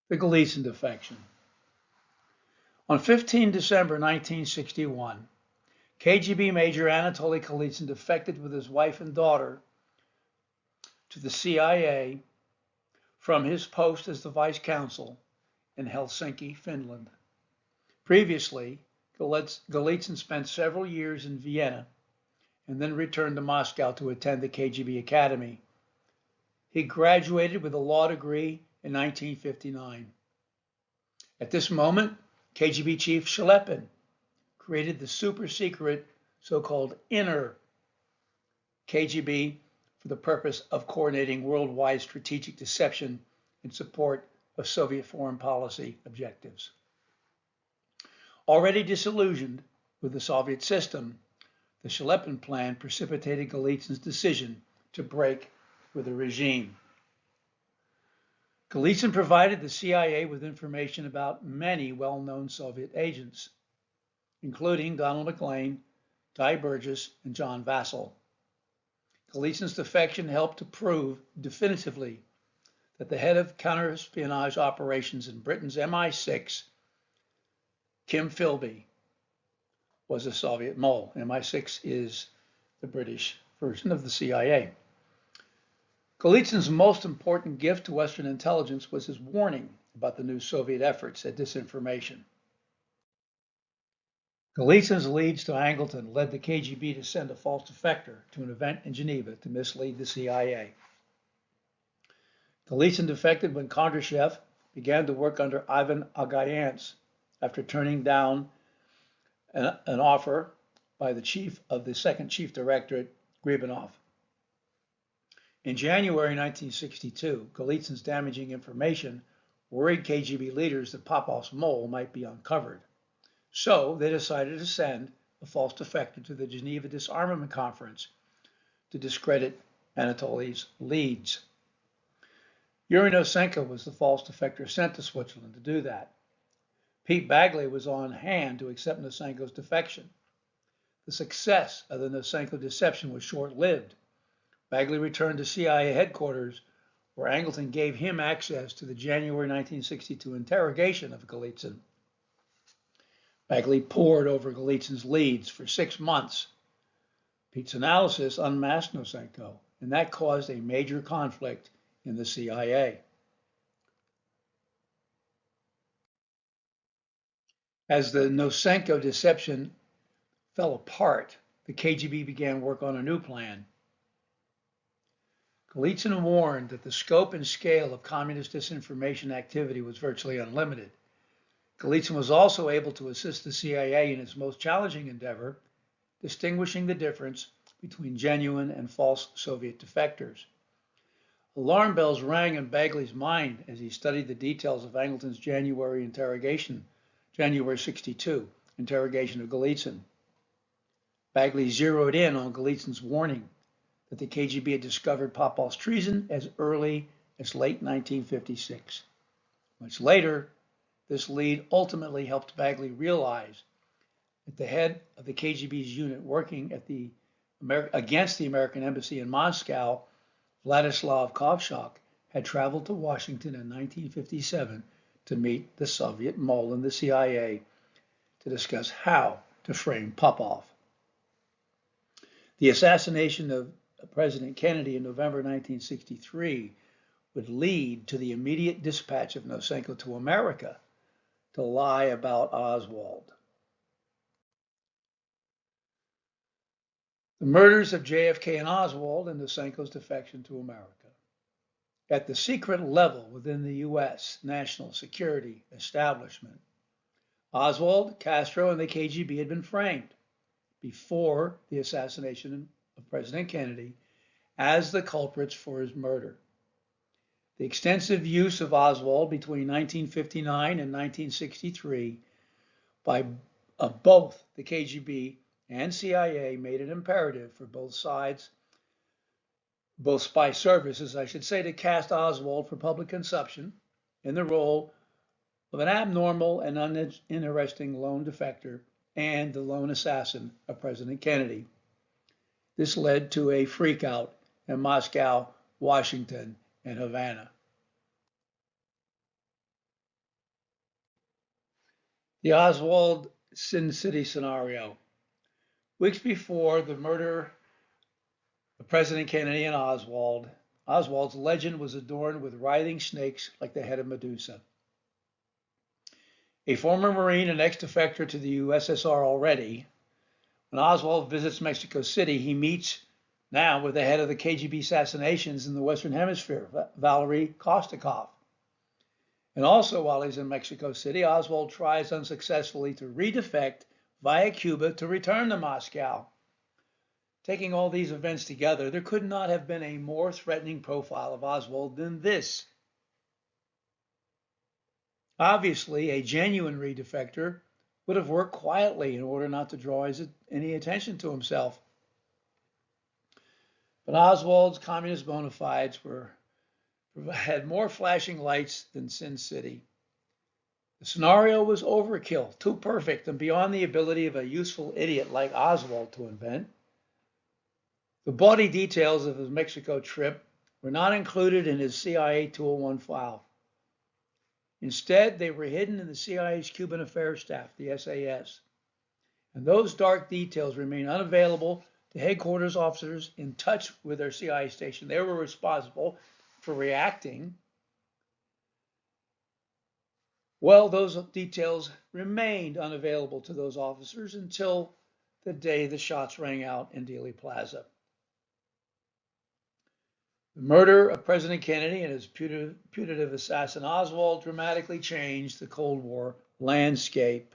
The Golitsyn defection. On 15 December 1961, KGB Major Anatoly Golitsyn defected with his wife and daughter to the CIA from his post as the vice consul in Helsinki, Finland. Previously, Golitsyn spent several years in Vienna and then returned to Moscow to attend the KGB Academy. He graduated with a law degree in 1959. At this moment, KGB Chief Shelepin created the super-secret so-called inner KGB for the purpose of coordinating worldwide strategic deception in support of Soviet foreign policy objectives. Already disillusioned with the Soviet system, the Shelepin plan precipitated Golitsyn's decision to break with the regime. Golitsyn provided the CIA with information about many well-known Soviet agents, including Donald McLean, Ty Burgess, and John Vassell. Golitsyn's defection helped to prove definitively that the head of counterespionage operations in Britain's MI6, Kim Philby, was a Soviet mole. MI6 is the British version of the CIA. Golitsyn's most important gift to Western intelligence was his warning about the new Soviet efforts at disinformation. Golitsyn's leads to Angleton led the KGB to send a false defector to an event in Geneva to mislead the CIA. Golitsyn defected when Kondrashev began to work under Ivan Agayantz after turning down an offer by the second chief directorate, Gribanov. In January 1962, Golitsyn's damaging information worried KGB leaders that Popov's mole might be uncovered. So they decided to send a false defector to the Geneva Disarmament Conference to discredit Anatoly's leads. Yuri Nosenko was the false defector sent to Switzerland to do that. Pete Bagley was on hand to accept Nosenko's defection. The success of the Nosenko deception was short-lived. Bagley returned to CIA headquarters, where Angleton gave him access to the January 1962 interrogation of Golitsyn. Bagley pored over Golitsyn's leads for 6 months. Pete's analysis unmasked Nosenko, and that caused a major conflict in the CIA. As the Nosenko deception fell apart, the KGB began work on a new plan. Golitsyn warned that the scope and scale of communist disinformation activity was virtually unlimited. Golitsyn was also able to assist the CIA in its most challenging endeavor, distinguishing the difference between genuine and false Soviet defectors. Alarm bells rang in Bagley's mind as he studied the details of Angleton's January 62 interrogation of Golitsyn. Bagley zeroed in on Golitsyn's warning that the KGB had discovered Popov's treason as early as late 1956. Much later, this lead ultimately helped Bagley realize that the head of the KGB's unit working against the American embassy in Moscow, Vladislav Kovshok, had traveled to Washington in 1957 to meet the Soviet mole in the CIA to discuss how to frame Popov. The assassination of President Kennedy in November 1963 would lead to the immediate dispatch of Nosenko to America to lie about Oswald. The murders of JFK and Oswald and Nosenko's defection to America. At the secret level within the U.S. national security establishment, Oswald, Castro, and the KGB had been framed before the assassination of President Kennedy as the culprits for his murder. The extensive use of Oswald between 1959 and 1963 by both the KGB and CIA made it imperative for both sides, both spy services, I should say, to cast Oswald for public consumption in the role of an abnormal and uninteresting lone defector and the lone assassin of President Kennedy. This led to a freakout in Moscow, Washington, and Havana. The Oswald Sin City scenario. Weeks before the murder of President Kennedy and Oswald's legend was adorned with writhing snakes like the head of Medusa. A former Marine and ex-defector to the USSR already, when Oswald visits Mexico City, he meets now with the head of the KGB assassinations in the Western Hemisphere, Valery Kostakov. And also while he's in Mexico City, Oswald tries unsuccessfully to redefect via Cuba to return to Moscow. Taking all these events together, there could not have been a more threatening profile of Oswald than this. Obviously, a genuine redefector would have worked quietly in order not to draw any attention to himself. But Oswald's communist bona fides had more flashing lights than Sin City. The scenario was overkill, too perfect, and beyond the ability of a useful idiot like Oswald to invent. The bawdy details of his Mexico trip were not included in his CIA 201 file. Instead, they were hidden in the CIA's Cuban Affairs Staff, the SAS. And those dark details remain unavailable to headquarters officers in touch with their CIA station. They were responsible for reacting. Well, those details remained unavailable to those officers until the day the shots rang out in Dealey Plaza. The murder of President Kennedy and his putative assassin Oswald dramatically changed the Cold War landscape.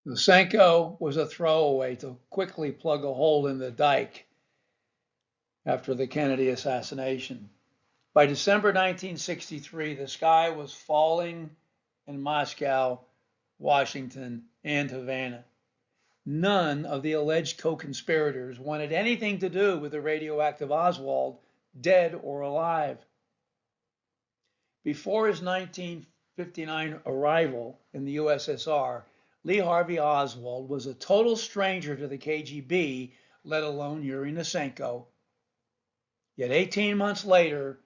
Nosenko was a throwaway to quickly plug a hole in the dike after the Kennedy assassination. By December 1963, the sky was falling in Moscow, Washington, and Havana. None of the alleged co-conspirators wanted anything to do with the radioactive Oswald, dead or alive. Before his 1959 arrival in the USSR, Lee Harvey Oswald was a total stranger to the KGB, let alone Yuri Nosenko. Yet 18 months later,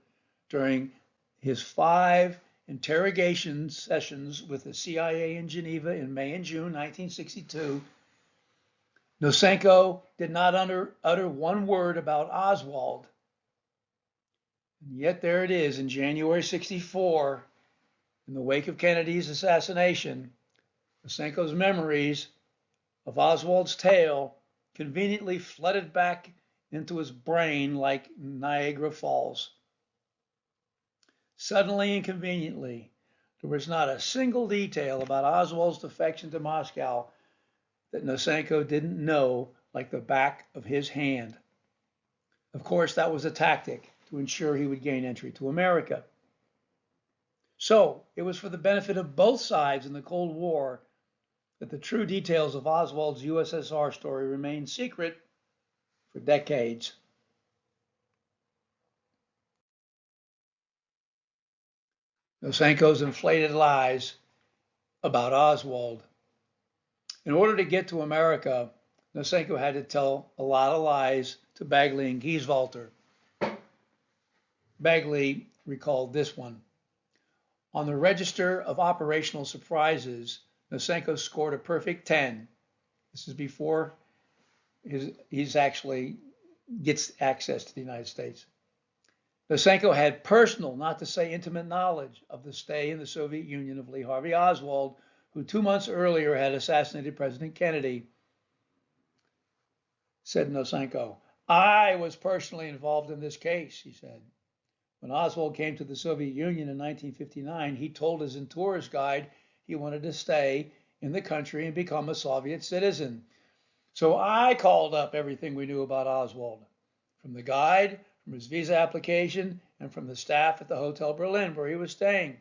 during his 5 interrogation sessions with the CIA in Geneva in May and June 1962, Nosenko did not utter one word about Oswald. And yet there it is in January 64, in the wake of Kennedy's assassination, Nosenko's memories of Oswald's tale conveniently flooded back into his brain like Niagara Falls. Suddenly and conveniently, there was not a single detail about Oswald's defection to Moscow that Nosenko didn't know like the back of his hand. Of course, that was a tactic to ensure he would gain entry to America. So it was for the benefit of both sides in the Cold War that the true details of Oswald's USSR story remained secret for decades. Nosenko's inflated lies about Oswald. In order to get to America, Nosenko had to tell a lot of lies to Bagley and Gieswalter. Bagley recalled this one. On the register of operational surprises, Nosenko scored a perfect 10. This is before he's actually gets access to the United States. Nosenko had personal, not to say intimate, knowledge of the stay in the Soviet Union of Lee Harvey Oswald, who 2 months earlier had assassinated President Kennedy. Said Nosenko, I was personally involved in this case, he said. When Oswald came to the Soviet Union in 1959, he told his tourist guide he wanted to stay in the country and become a Soviet citizen. So I called up everything we knew about Oswald, from the guide, from his visa application, and from the staff at the Hotel Berlin where he was staying.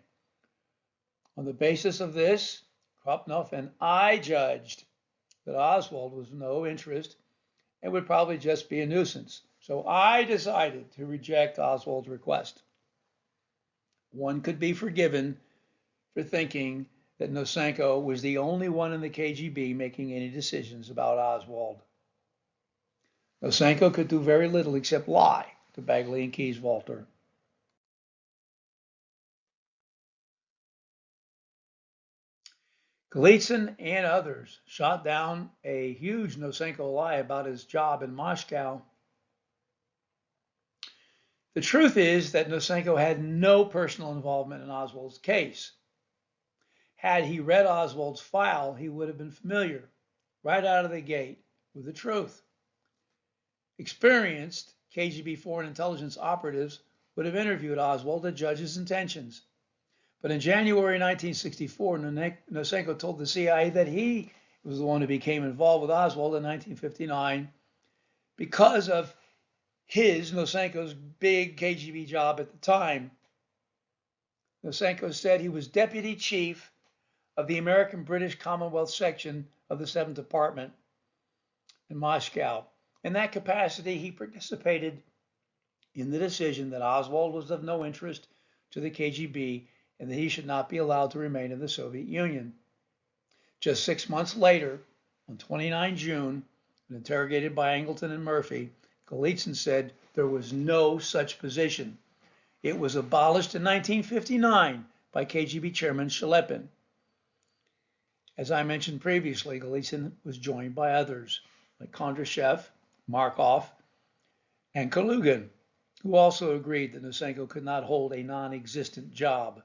On the basis of this, Kropotkin and I judged that Oswald was of no interest and would probably just be a nuisance. So I decided to reject Oswald's request. One could be forgiven for thinking that Nosenko was the only one in the KGB making any decisions about Oswald. Nosenko could do very little except lie to Bagley and Gieswalter. Golitsyn and others shot down a huge Nosenko lie about his job in Moscow. The truth is that Nosenko had no personal involvement in Oswald's case. Had he read Oswald's file, he would have been familiar, right out of the gate, with the truth. Experienced KGB foreign intelligence operatives would have interviewed Oswald to judge his intentions. But in January 1964, Nosenko told the CIA that he was the one who became involved with Oswald in 1959 because of Nosenko's big KGB job at the time. Nosenko said he was deputy chief of the American-British Commonwealth section of the 7th Department in Moscow. In that capacity, he participated in the decision that Oswald was of no interest to the KGB and that he should not be allowed to remain in the Soviet Union. Just 6 months later, on 29 June, when interrogated by Angleton and Murphy, Golitsyn said there was no such position. It was abolished in 1959 by KGB Chairman Shelepin. As I mentioned previously, Golitsyn was joined by others like Kondrashev, Markov, and Kalugin, who also agreed that Nosenko could not hold a non-existent job.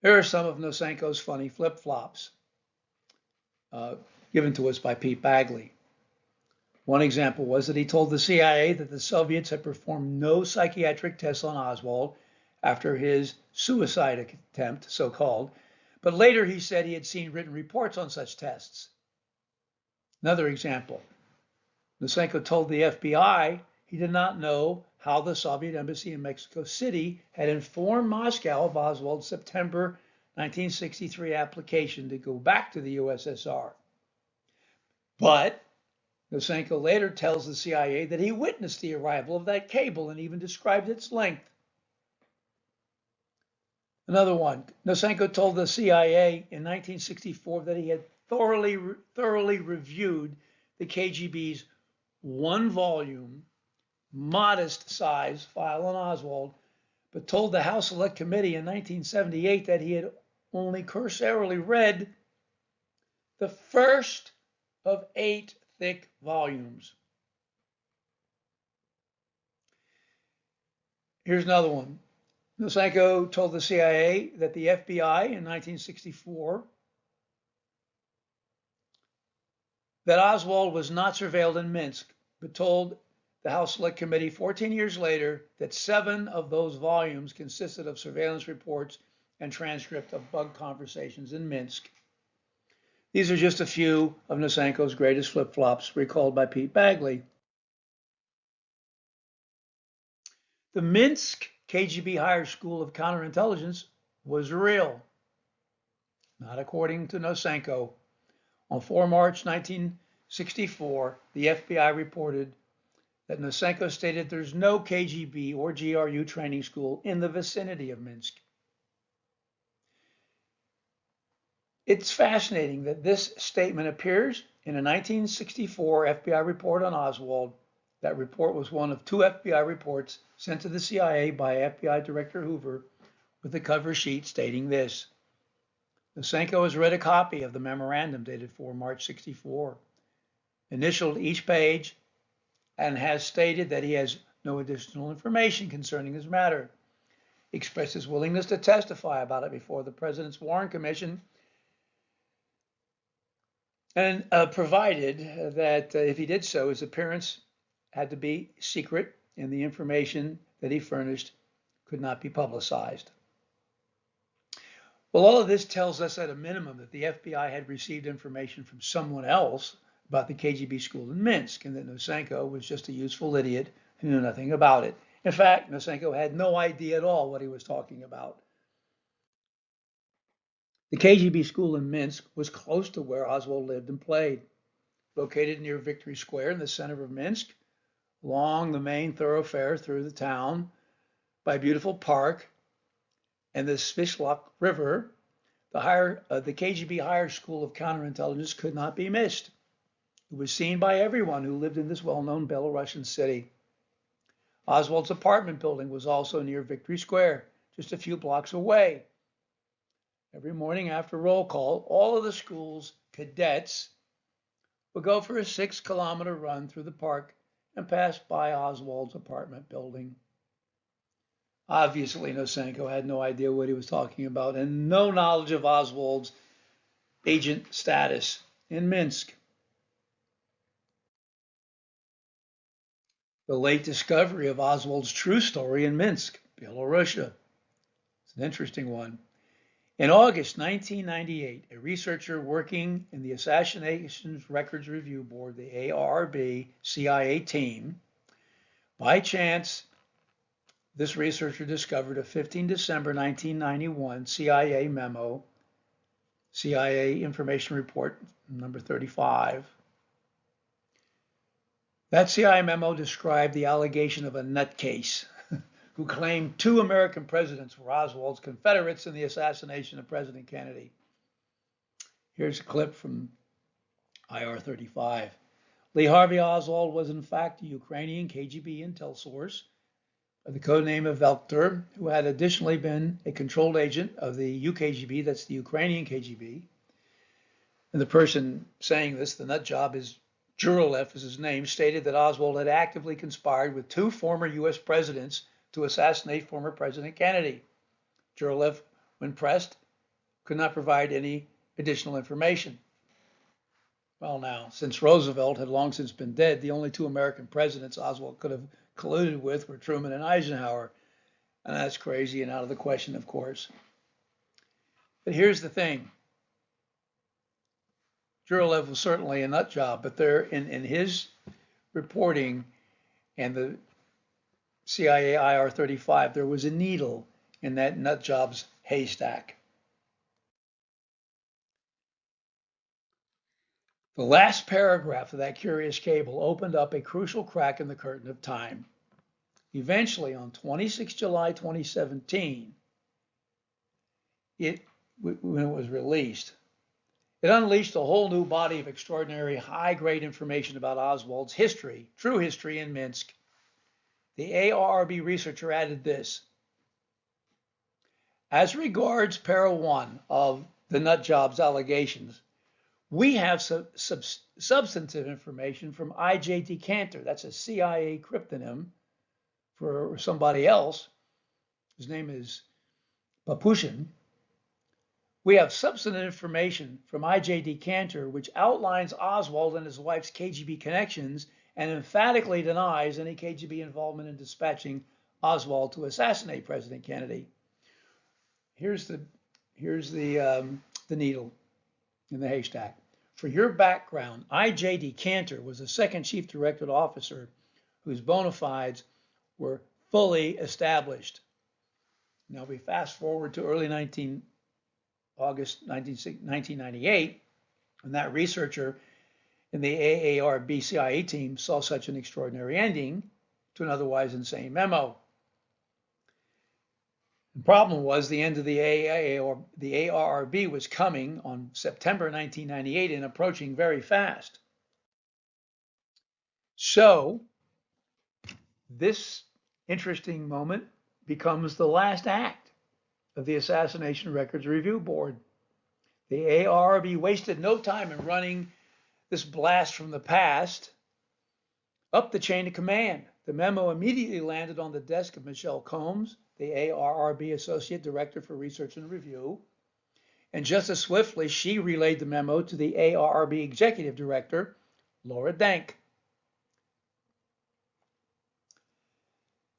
Here are some of Nosenko's funny flip-flops. given to us by Pete Bagley. One example was that he told the CIA that the Soviets had performed no psychiatric tests on Oswald after his suicide attempt, so-called, but later he said he had seen written reports on such tests. Another example, Nosenko told the FBI he did not know how the Soviet embassy in Mexico City had informed Moscow of Oswald's September 1963 application to go back to the USSR. But Nosenko later tells the CIA that he witnessed the arrival of that cable and even described its length. Another one, Nosenko told the CIA in 1964 that he had thoroughly reviewed the KGB's one-volume, modest-size file on Oswald, but told the House Select Committee in 1978 that he had only cursorily read the first of 8 thick volumes. Here's another one. Nosenko told the CIA that the FBI in 1964 that Oswald was not surveilled in Minsk, but told the House Select Committee 14 years later that 7 of those volumes consisted of surveillance reports and transcript of bug conversations in Minsk. These are just a few of Nosenko's greatest flip-flops recalled by Pete Bagley. The Minsk KGB Higher School of Counterintelligence was real, not according to Nosenko. On 4 March 1964, the FBI reported that Nosenko stated there's no KGB or GRU training school in the vicinity of Minsk. It's fascinating that this statement appears in a 1964 FBI report on Oswald. That report was one of 2 FBI reports sent to the CIA by FBI Director Hoover with the cover sheet stating this. Nosenko has read a copy of the memorandum dated 4 March 64, initialed each page, and has stated that he has no additional information concerning this matter. He expressed his willingness to testify about it before the President's Warren Commission, and provided that if he did so, his appearance had to be secret and the information that he furnished could not be publicized. Well, all of this tells us at a minimum that the FBI had received information from someone else about the KGB school in Minsk, and that Nosenko was just a useful idiot who knew nothing about it. In fact, Nosenko had no idea at all what he was talking about. The KGB school in Minsk was close to where Oswald lived and played. Located near Victory Square in the center of Minsk, along the main thoroughfare through the town, by a beautiful park and the Svithlok River, the KGB Higher School of Counterintelligence could not be missed. It was seen by everyone who lived in this well-known Belarusian city. Oswald's apartment building was also near Victory Square, just a few blocks away. Every morning after roll call, all of the school's cadets would go for a 6-kilometer run through the park and pass by Oswald's apartment building. Obviously, Nosenko had no idea what he was talking about and no knowledge of Oswald's agent status in Minsk. The late discovery of Oswald's true story in Minsk, Belarusia. It's an interesting one. In August 1998, a researcher working in the Assassinations Records Review Board, the ARB CIA team, by chance, this researcher discovered a 15 December 1991 CIA memo, CIA Information Report number 35. That CIA memo described the allegation of a nutcase who claimed 2 American presidents were Oswald's Confederates in the assassination of President Kennedy. Here's a clip from IR 35. Lee Harvey Oswald was in fact a Ukrainian KGB intel source by the codename of Velter, who had additionally been a controlled agent of the UKGB, that's the Ukrainian KGB. And the person saying this, the nut job, is Jurolev is his name, stated that Oswald had actively conspired with 2 former US presidents to assassinate former President Kennedy. Jurolev, when pressed, could not provide any additional information. Well, now, since Roosevelt had long since been dead, the only two American presidents Oswald could have colluded with were Truman and Eisenhower. And that's crazy and out of the question, of course. But here's the thing. Jurelev was certainly a nut job, but there in his reporting and the CIA IR-35, there was a needle in that nut job's haystack. The last paragraph of that curious cable opened up a crucial crack in the curtain of time. Eventually, on 26 July 2017, when it was released, it unleashed a whole new body of extraordinary high-grade information about Oswald's history, true history in Minsk. The ARRB researcher added this. As regards para 1 of the nut job's allegations, we have substantive information from I.J. Decanter. That's a CIA cryptonym for somebody else. His name is Papushin. We have substantive information from I.J. Decanter, which outlines Oswald and his wife's KGB connections and emphatically denies any KGB involvement in dispatching Oswald to assassinate President Kennedy. Here's the needle in the haystack. For your background, I.J. Decanter was a second chief directorate officer whose bona fides were fully established. Now we fast forward to August 1998, and that researcher in the AARB CIA team saw such an extraordinary ending to an otherwise insane memo. The problem was the end of the ARRB was coming on September 1998 and approaching very fast. So this interesting moment becomes the last act of the Assassination Records Review Board. The ARRB wasted no time in running this blast from the past up the chain of command. The memo immediately landed on the desk of Michelle Combs, the ARRB Associate Director for Research and Review, and just as swiftly, she relayed the memo to the ARRB Executive Director, Laura Dank.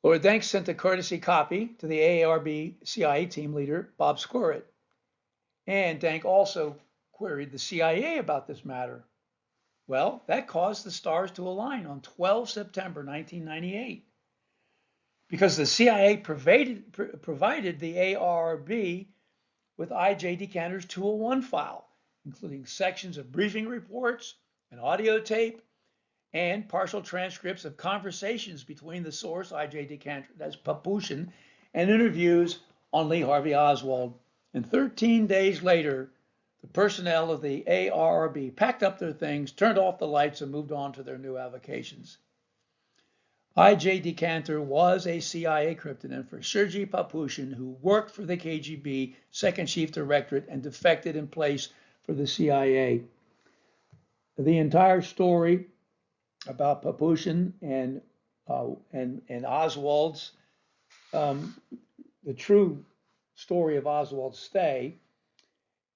Laura Dank sent a courtesy copy to the AARB CIA team leader, Bob Squirrett. And Dank also queried the CIA about this matter. Well, that caused the stars to align on 12 September 1998. Because the CIA provided the ARRB with I.J. Decanter's 201 file, including sections of briefing reports, an audio tape, and partial transcripts of conversations between the source, I.J. Decanter, that's Papushin, and interviews on Lee Harvey Oswald. And 13 days later, the personnel of the ARRB packed up their things, turned off the lights, and moved on to their new avocations. I.J. Decanter was a CIA cryptonym for Sergei Papushin, who worked for the KGB Second Chief Directorate and defected in place for the CIA. The entire story about Papushin and Oswald's, the true story of Oswald's stay,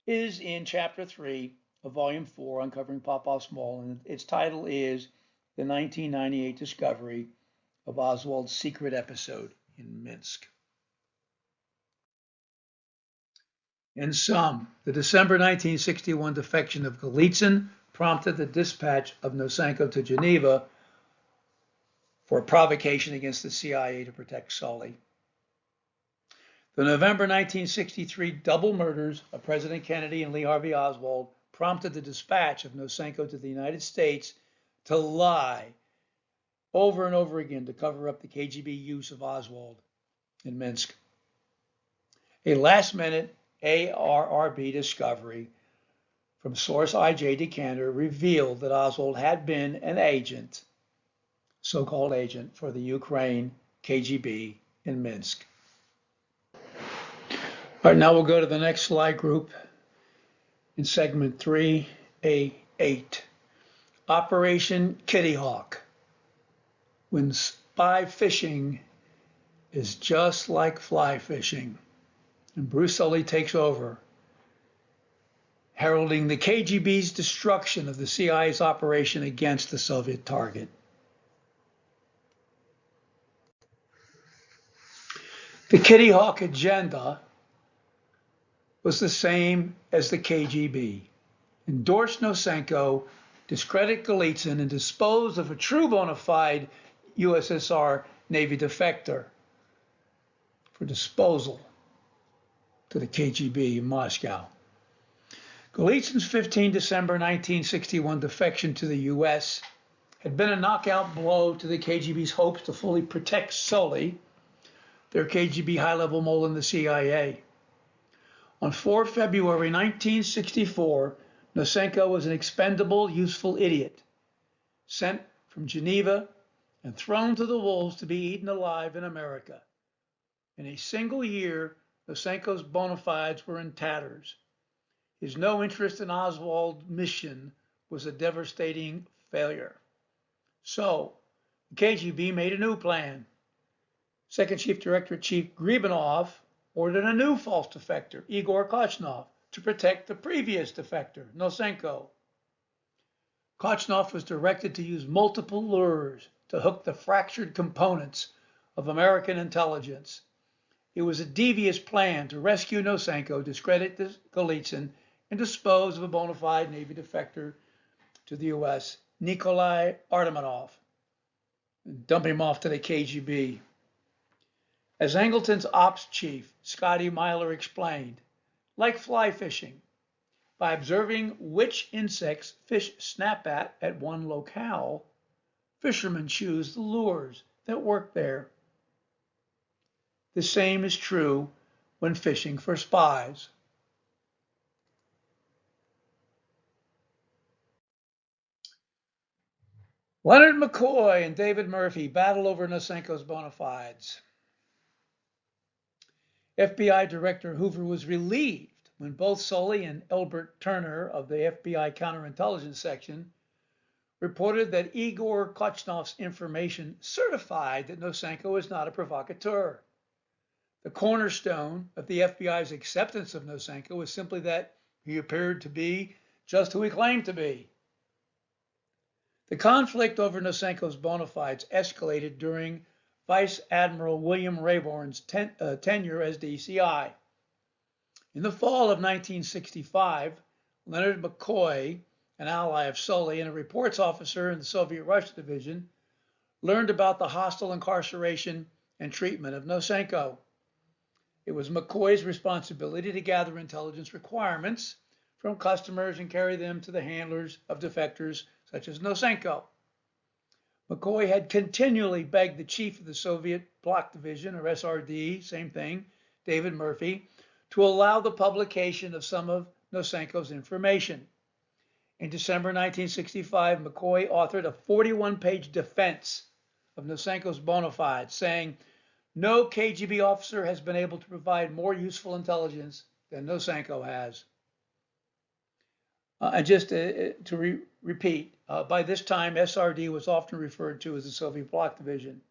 is in Chapter 3 of Volume 4, Uncovering Popov Small, and its title is The 1998 Discovery of Oswald's Secret Episode in Minsk. In sum, the December 1961 defection of Golitsyn prompted the dispatch of Nosenko to Geneva for provocation against the CIA to protect Sully. The November 1963 double murders of President Kennedy and Lee Harvey Oswald prompted the dispatch of Nosenko to the United States to lie over and over again to cover up the KGB use of Oswald in Minsk. A last-minute ARRB discovery from source I.J. Decanter revealed that Oswald had been an agent, so-called agent, for the Ukraine KGB in Minsk. All right, now we'll go to the next slide group in segment 3A8. Operation Kitty Hawk. When spy fishing is just like fly fishing, and Bruce Sully takes over, heralding the KGB's destruction of the CIA's operation against the Soviet target. The Kitty Hawk agenda was the same as the KGB. Endorse Nosenko, discredit Golitsyn, and dispose of a true bona fide USSR Navy defector for disposal to the KGB in Moscow. Golitsyn's 15 December 1961 defection to the US had been a knockout blow to the KGB's hopes to fully protect Sully, their KGB high-level mole in the CIA. On 4 February 1964, Nosenko was an expendable, useful idiot, sent from Geneva and thrown to the wolves to be eaten alive in America. In a single year, Nosenko's bona fides were in tatters. His no interest in Oswald's mission was a devastating failure. So, the KGB made a new plan. Second Chief Director Chief Gribanov ordered a new false defector, Igor Kochnov, to protect the previous defector, Nosenko. Kochnov was directed to use multiple lures to hook the fractured components of American intelligence. It was a devious plan to rescue Nosenko, discredit Golitsyn, and dispose of a bona fide Navy defector to the U.S., Nikolai Artemonov, and dump him off to the KGB. As Angleton's ops chief, Scotty Myler, explained, like fly fishing, by observing which insects fish snap at one locale, fishermen choose the lures that work there. The same is true when fishing for spies. Leonard McCoy and David Murphy battle over Nosenko's bona fides. FBI Director Hoover was relieved when both Sully and Elbert Turner of the FBI Counterintelligence Section reported that Igor Kochnov's information certified that Nosenko was not a provocateur. The cornerstone of the FBI's acceptance of Nosenko was simply that he appeared to be just who he claimed to be. The conflict over Nosenko's bona fides escalated during Vice Admiral William Rayborn's tenure as DCI. In the fall of 1965, Leonard McCoy, an ally of Sully and a reports officer in the Soviet Russia Division, learned about the hostile incarceration and treatment of Nosenko. It was McCoy's responsibility to gather intelligence requirements from customers and carry them to the handlers of defectors such as Nosenko. McCoy had continually begged the chief of the Soviet Bloc Division, or SRD, same thing, David Murphy, to allow the publication of some of Nosenko's information. In December 1965, McCoy authored a 41-page defense of Nosenko's bona fides, saying, "No KGB officer has been able to provide more useful intelligence than Nosenko has." And just to repeat, by this time, SRD was often referred to as the Soviet Bloc Division.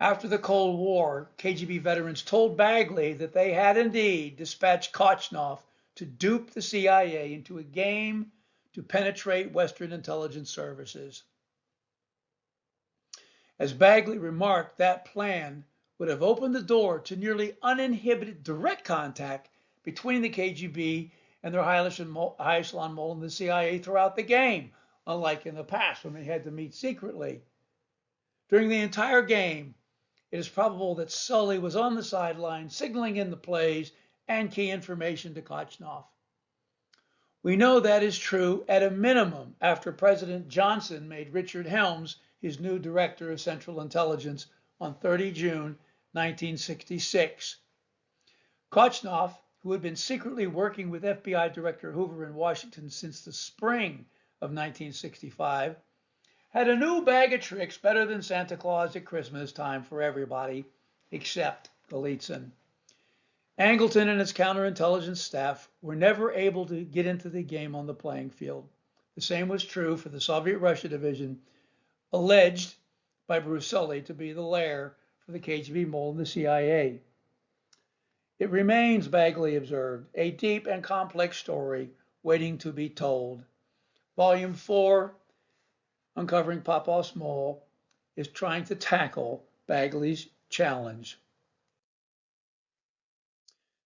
After the Cold War, KGB veterans told Bagley that they had indeed dispatched Kochnov to dupe the CIA into a game to penetrate Western intelligence services. As Bagley remarked, that plan would have opened the door to nearly uninhibited direct contact between the KGB and their high echelon mole in the CIA throughout the game, unlike in the past when they had to meet secretly. During the entire game, it is probable that Sully was on the sidelines, signaling in the plays and key information to Kochnov. We know that is true at a minimum after President Johnson made Richard Helms his new Director of Central Intelligence on 30 June 1966. Kochnov, who had been secretly working with FBI Director Hoover in Washington since the spring of 1965, had a new bag of tricks better than Santa Claus at Christmas time for everybody except Golitsyn. Angleton and his counterintelligence staff were never able to get into the game on the playing field. The same was true for the Soviet Russia Division, alleged by Bruce Sully to be the lair for the KGB mole in the CIA. It remains, Bagley observed, a deep and complex story waiting to be told. Volume 4, Uncovering Popov's Mole, is trying to tackle Bagley's challenge.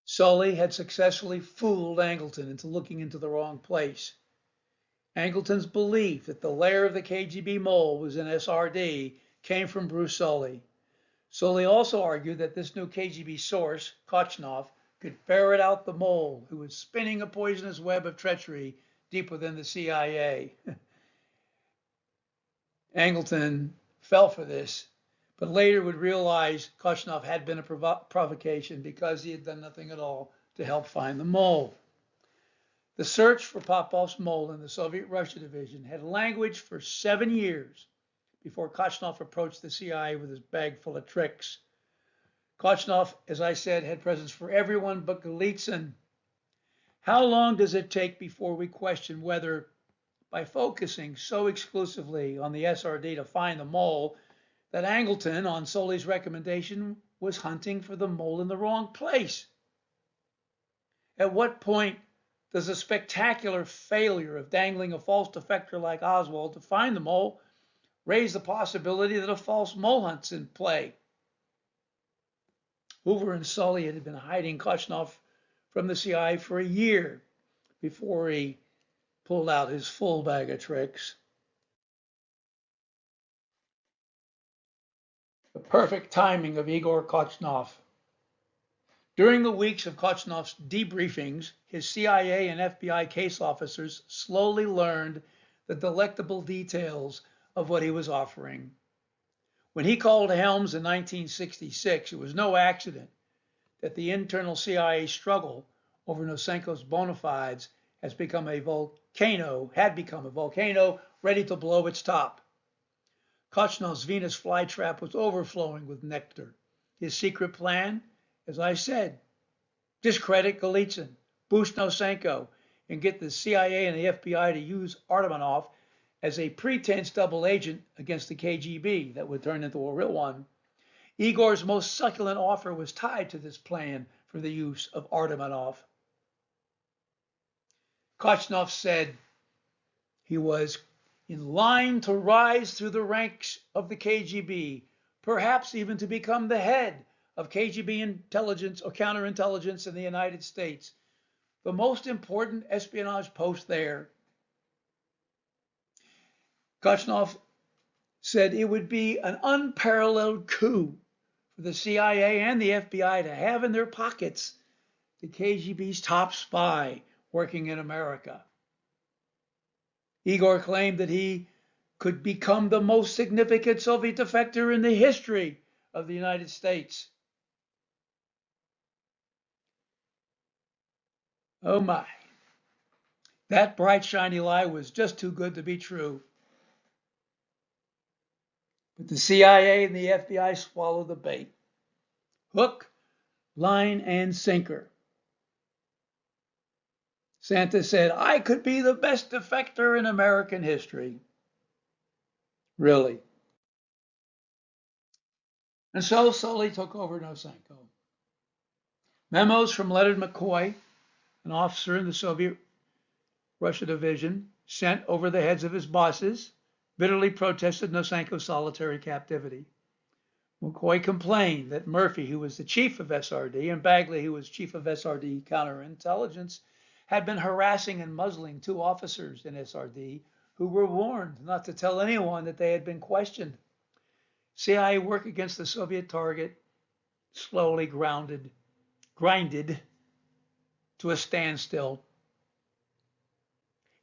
Sully had successfully fooled Angleton into looking into the wrong place. Angleton's belief that the lair of the KGB mole was in SRD came from Bruce Sully. Sully also argued that this new KGB source, Kochnov, could ferret out the mole who was spinning a poisonous web of treachery deep within the CIA. Angleton fell for this, but later would realize Kochnov had been a provocation because he had done nothing at all to help find the mole. The search for Popov's mole in the Soviet-Russia division had languished for 7 years before Kochnov approached the CIA with his bag full of tricks. Kochnov, as I said, had presents for everyone but Golitsyn. How long does it take before we question whether, by focusing so exclusively on the SRD to find the mole, that Angleton, on Sully's recommendation, was hunting for the mole in the wrong place? At what point does a spectacular failure of dangling a false defector like Oswald to find the mole raise the possibility that a false mole hunt's in play? Hoover and Sully had been hiding Kochnov from the CIA for a year before he pulled out his full bag of tricks. The perfect timing of Igor Kochnov. During the weeks of Kochnov's debriefings, his CIA and FBI case officers slowly learned the delectable details of what he was offering. When he called Helms in 1966, it was no accident that the internal CIA struggle over Nosenko's bona fides had become a volcano ready to blow its top. Kochnov's Venus flytrap was overflowing with nectar. His secret plan, as I said, discredit Golitsyn, boost Nosenko, and get the CIA and the FBI to use Artemonov as a pretense double agent against the KGB that would turn into a real one. Igor's most succulent offer was tied to this plan for the use of Artemonov. Kochnov said he was in line to rise through the ranks of the KGB, perhaps even to become the head of KGB intelligence or counterintelligence in the United States, the most important espionage post there. Kochnov said it would be an unparalleled coup for the CIA and the FBI to have in their pockets the KGB's top spy working in America. Igor claimed that he could become the most significant Soviet defector in the history of the United States. Oh my. That bright, shiny lie was just too good to be true. But the CIA and the FBI swallowed the bait. Hook, line, and sinker. Santa said, I could be the best defector in American history. Really. And so Sully took over Nosenko. Memos from Leonard McCoy, an officer in the Soviet Russia division, sent over the heads of his bosses, bitterly protested Nosenko's solitary captivity. McCoy complained that Murphy, who was the chief of SRD, and Bagley, who was chief of SRD counterintelligence, had been harassing and muzzling 2 officers in SRD who were warned not to tell anyone that they had been questioned. CIA work against the Soviet target slowly grinded to a standstill.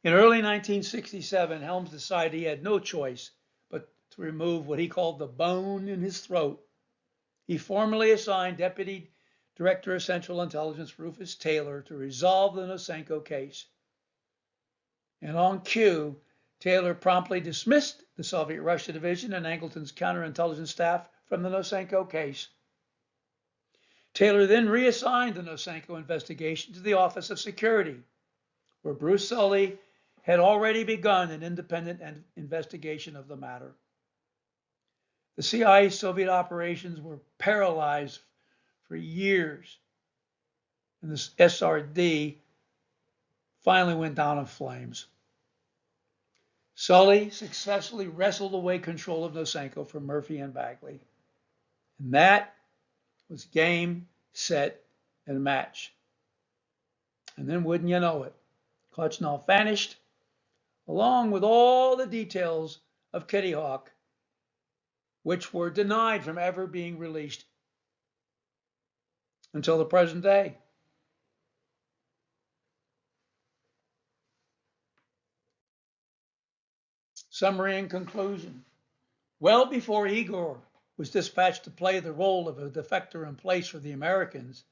In early 1967, Helms decided he had no choice but to remove what he called the bone in his throat. He formally assigned Deputy Director of Central Intelligence Rufus Taylor to resolve the Nosenko case. And on cue, Taylor promptly dismissed the Soviet Russia division and Angleton's counterintelligence staff from the Nosenko case. Taylor then reassigned the Nosenko investigation to the Office of Security, where Bruce Sully had already begun an independent investigation of the matter. The CIA Soviet operations were paralyzed for years and the SRD finally went down in flames. Sully successfully wrestled away control of Nosenko from Murphy and Bagley. And that was game, set, and match. And then wouldn't you know it, Korchnov vanished, along with all the details of Kitty Hawk, which were denied from ever being released until the present day. Summary and conclusion. Well before Igor was dispatched to play the role of a defector in place for the Americans,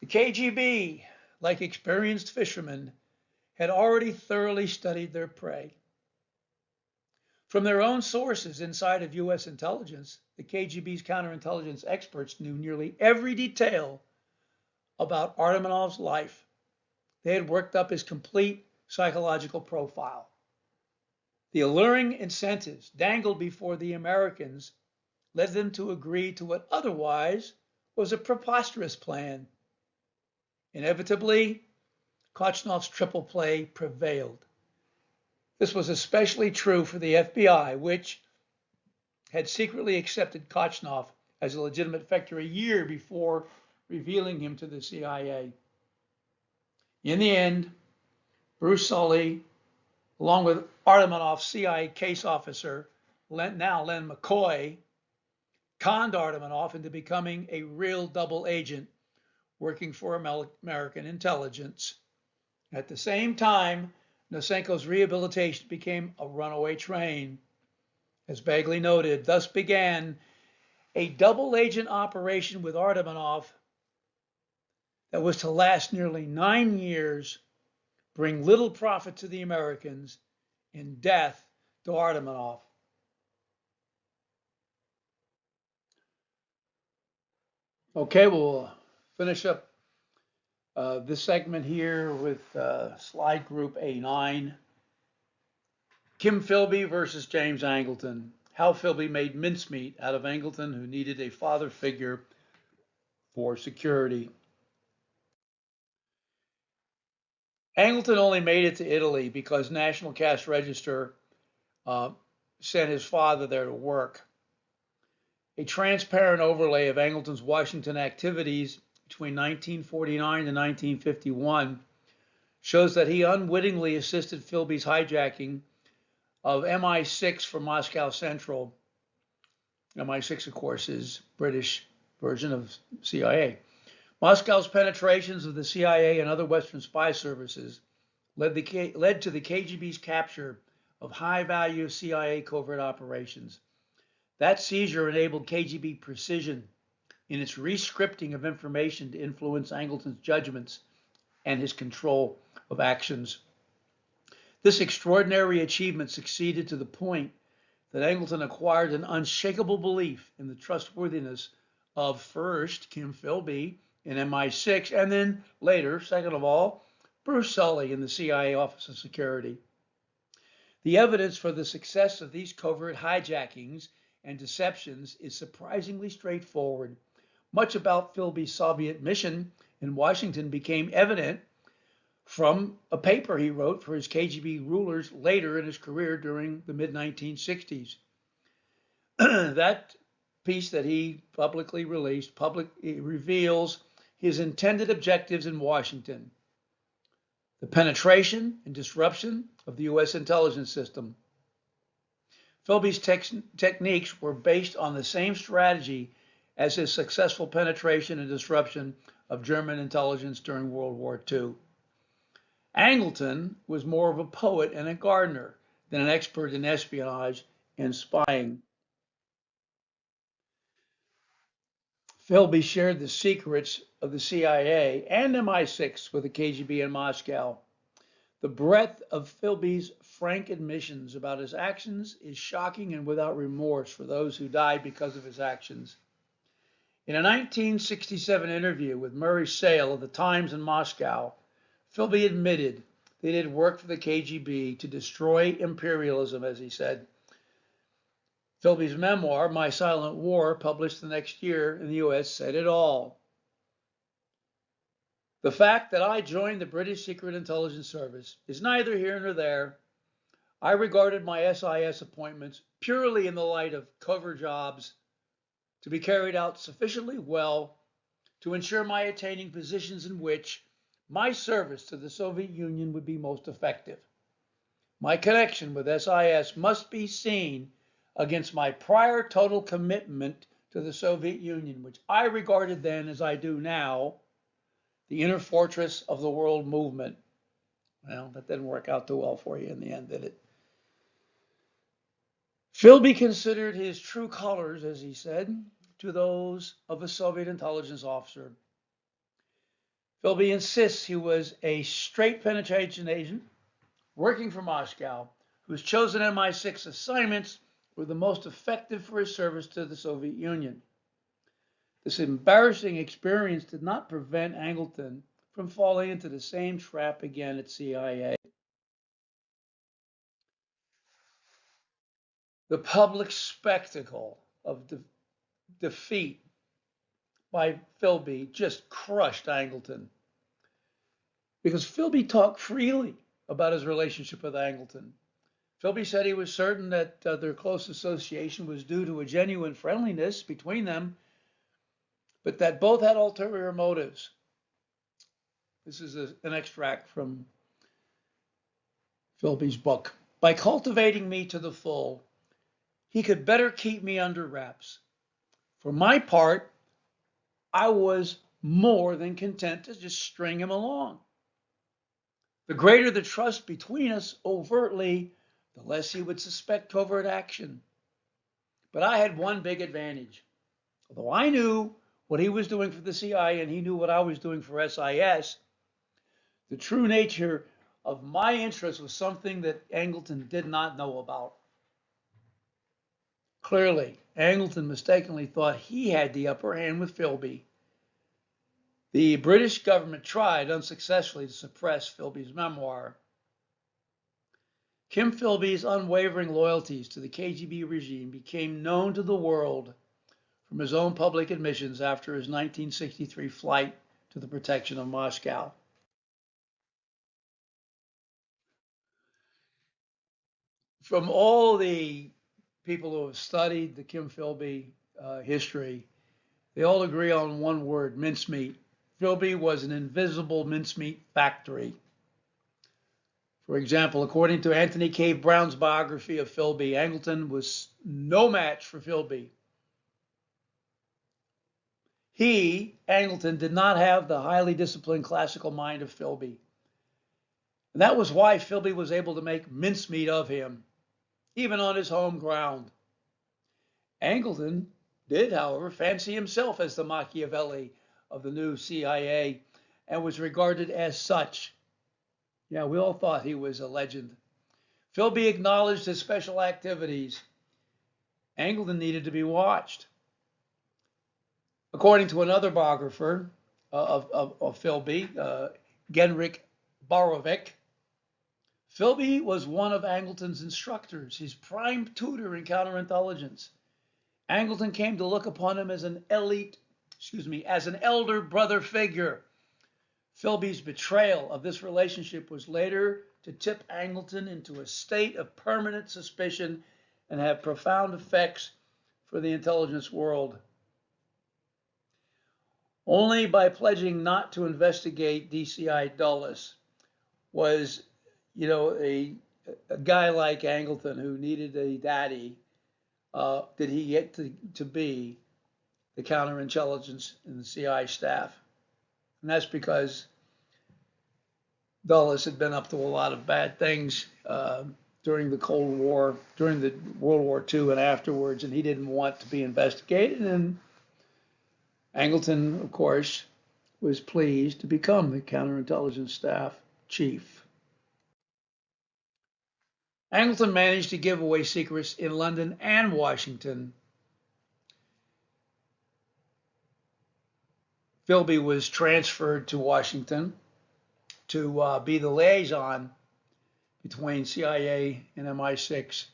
the KGB, like experienced fishermen, had already thoroughly studied their prey. From their own sources inside of U.S. intelligence, the KGB's counterintelligence experts knew nearly every detail about Artemanov's life. They had worked up his complete psychological profile. The alluring incentives dangled before the Americans led them to agree to what otherwise was a preposterous plan. Inevitably, Korchnov's triple play prevailed. This was especially true for the FBI, which had secretly accepted Korchnov as a legitimate defector a year before revealing him to the CIA. In the end, Bruce Sully, along with Artemanov's CIA case officer, now Len McCoy, conned Artemanov into becoming a real double agent working for American intelligence. At the same time, Nosenko's rehabilitation became a runaway train. As Bagley noted, thus began a double agent operation with Artemanov that was to last nearly 9 years, bring little profit to the Americans, and death to Artemanov. Okay, we'll finish up this segment here with slide group A9. Kim Philby versus James Angleton. How Philby made mincemeat out of Angleton, who needed a father figure for security. Angleton only made it to Italy because National Cash Register sent his father there to work. A transparent overlay of Angleton's Washington activities between 1949 and 1951 shows that he unwittingly assisted Philby's hijacking of MI6 for Moscow Central. MI6, of course, is British version of CIA. Moscow's penetrations of the CIA and other Western spy services led to the KGB's capture of high-value CIA covert operations. That seizure enabled KGB precision in its re-scripting of information to influence Angleton's judgments and his control of actions. This extraordinary achievement succeeded to the point that Angleton acquired an unshakable belief in the trustworthiness of first Kim Philby in MI6, and then later, second of all, Bruce Sully in the CIA Office of Security. The evidence for the success of these covert hijackings and deceptions is surprisingly straightforward. Much about Philby's Soviet mission in Washington became evident from a paper he wrote for his KGB rulers later in his career during the mid-1960s. That piece that he publicly released reveals his intended objectives in Washington: the penetration and disruption of the U.S. intelligence system. Philby's techniques were based on the same strategy as his successful penetration and disruption of German intelligence during World War II. Angleton was more of a poet and a gardener than an expert in espionage and spying. Philby shared the secrets of the CIA and MI6 with the KGB in Moscow. The breadth of Philby's frank admissions about his actions is shocking and without remorse for those who died because of his actions. In a 1967 interview with Murray Sale of the Times in Moscow, Philby admitted that he had worked for the KGB to destroy imperialism, as he said. Philby's memoir, My Silent War, published the next year in the U.S., said it all. The fact that I joined the British Secret Intelligence Service is neither here nor there. I regarded my SIS appointments purely in the light of cover jobs to be carried out sufficiently well to ensure my attaining positions in which my service to the Soviet Union would be most effective. My connection with SIS must be seen against my prior total commitment to the Soviet Union, which I regarded then, as I do now, the inner fortress of the world movement. Well, that didn't work out too well for you in the end, did it? Philby considered his true colors, as he said, to those of a Soviet intelligence officer. Philby insists he was a straight penetration agent working for Moscow, whose chosen MI6 assignments were the most effective for his service to the Soviet Union. This embarrassing experience did not prevent Angleton from falling into the same trap again at CIA. The public spectacle of defeat by Philby just crushed Angleton, because Philby talked freely about his relationship with Angleton. Philby said he was certain that their close association was due to a genuine friendliness between them, but that both had ulterior motives. This is an extract from Philby's book. By cultivating me to the full, he could better keep me under wraps. For my part, I was more than content to just string him along. The greater the trust between us overtly, the less he would suspect covert action. But I had one big advantage. Although I knew what he was doing for the CIA and he knew what I was doing for SIS, the true nature of my interest was something that Angleton did not know about. Clearly, Angleton mistakenly thought he had the upper hand with Philby. The British government tried unsuccessfully to suppress Philby's memoir. Kim Philby's unwavering loyalties to the KGB regime became known to the world from his own public admissions after his 1963 flight to the protection of Moscow. From all the people who have studied the Kim Philby history, they all agree on one word: mincemeat. Philby was an invisible mincemeat factory. For example, according to Anthony Cave Brown's biography of Philby, Angleton was no match for Philby. He, Angleton, did not have the highly disciplined classical mind of Philby. And that was why Philby was able to make mincemeat of him, even on his home ground. Angleton did, however, fancy himself as the Machiavelli of the new CIA and was regarded as such. Yeah, we all thought he was a legend. Philby acknowledged his special activities. Angleton needed to be watched. According to another biographer of Philby, Genrikh Borovic, Philby was one of Angleton's instructors, his prime tutor in counterintelligence. Angleton came to look upon him as an as an elder brother figure. Philby's betrayal of this relationship was later to tip Angleton into a state of permanent suspicion and have profound effects for the intelligence world. Only by pledging not to investigate DCI Dulles was, a guy like Angleton, who needed a daddy, did he get to be the counterintelligence in the CIA staff. And that's because Dulles had been up to a lot of bad things during the Cold War, during the World War II and afterwards, and he didn't want to be investigated. And Angleton, of course, was pleased to become the counterintelligence staff chief. Angleton managed to give away secrets in London and Washington. Philby was transferred to Washington to be the liaison between CIA and MI6.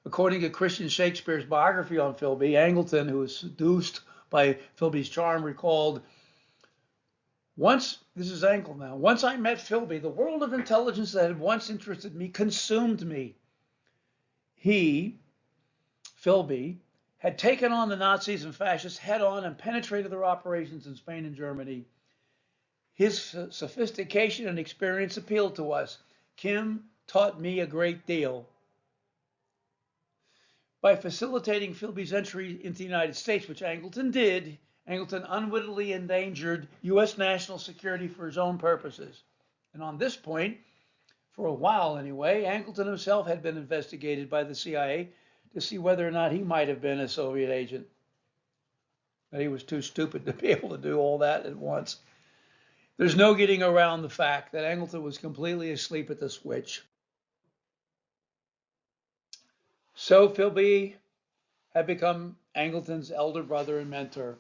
According to Christian Shakespeare's biography on Philby, Angleton, who was seduced by Philby's charm, recalled, This is Engel now, once I met Philby, the world of intelligence that had once interested me consumed me. He, Philby, had taken on the Nazis and fascists head on and penetrated their operations in Spain and Germany. His sophistication and experience appealed to us. Kim taught me a great deal. By facilitating Philby's entry into the United States, which Angleton did, Angleton unwittingly endangered U.S. national security for his own purposes. And on this point, for a while anyway, Angleton himself had been investigated by the CIA to see whether or not he might have been a Soviet agent. But he was too stupid to be able to do all that at once. There's no getting around the fact that Angleton was completely asleep at the switch. So Philby had become Angleton's elder brother and mentor.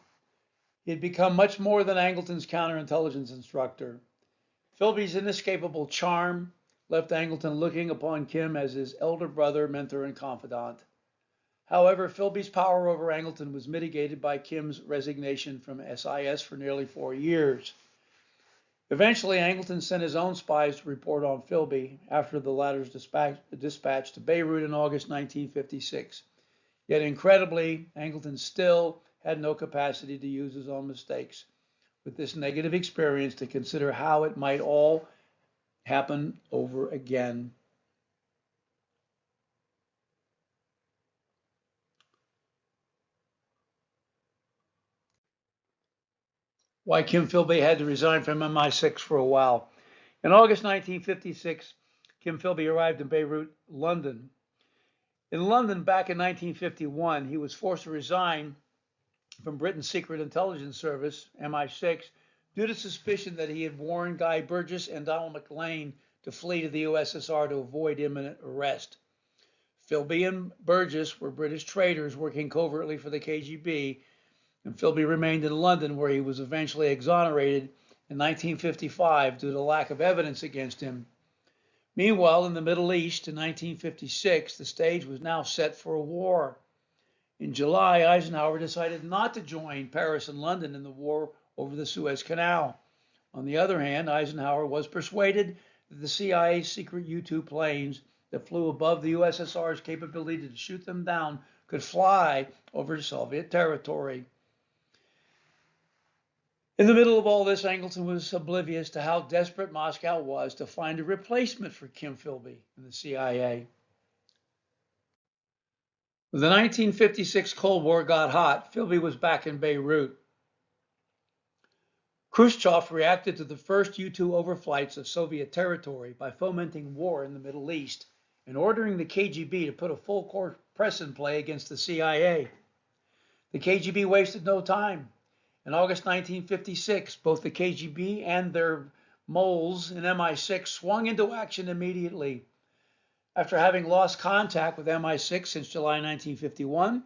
He had become much more than Angleton's counterintelligence instructor. Philby's inescapable charm left Angleton looking upon Kim as his elder brother, mentor, and confidant. However, Philby's power over Angleton was mitigated by Kim's resignation from SIS for nearly 4 years. Eventually, Angleton sent his own spies to report on Philby after the latter's dispatch to Beirut in August 1956. Yet incredibly, Angleton still had no capacity to use his own mistakes with this negative experience to consider how it might all happen over again. Why Kim Philby had to resign from MI6 for a while. In August 1956, Kim Philby arrived in Beirut, London. In London, back in 1951, he was forced to resign from Britain's Secret Intelligence Service, MI6, due to suspicion that he had warned Guy Burgess and Donald MacLean to flee to the USSR to avoid imminent arrest. Philby and Burgess were British traitors working covertly for the KGB, and Philby remained in London, where he was eventually exonerated in 1955 due to lack of evidence against him. Meanwhile, in the Middle East, in 1956, the stage was now set for a war. In July, Eisenhower decided not to join Paris and London in the war over the Suez Canal. On the other hand, Eisenhower was persuaded that the CIA's secret U-2 planes that flew above the USSR's capability to shoot them down could fly over Soviet territory. In the middle of all this, Angleton was oblivious to how desperate Moscow was to find a replacement for Kim Philby in the CIA. When the 1956 Cold War got hot, Philby was back in Beirut. Khrushchev reacted to the first U-2 overflights of Soviet territory by fomenting war in the Middle East and ordering the KGB to put a full-court press in play against the CIA. The KGB wasted no time. In August 1956, both the KGB and their moles in MI6 swung into action immediately. After having lost contact with MI6 since July 1951,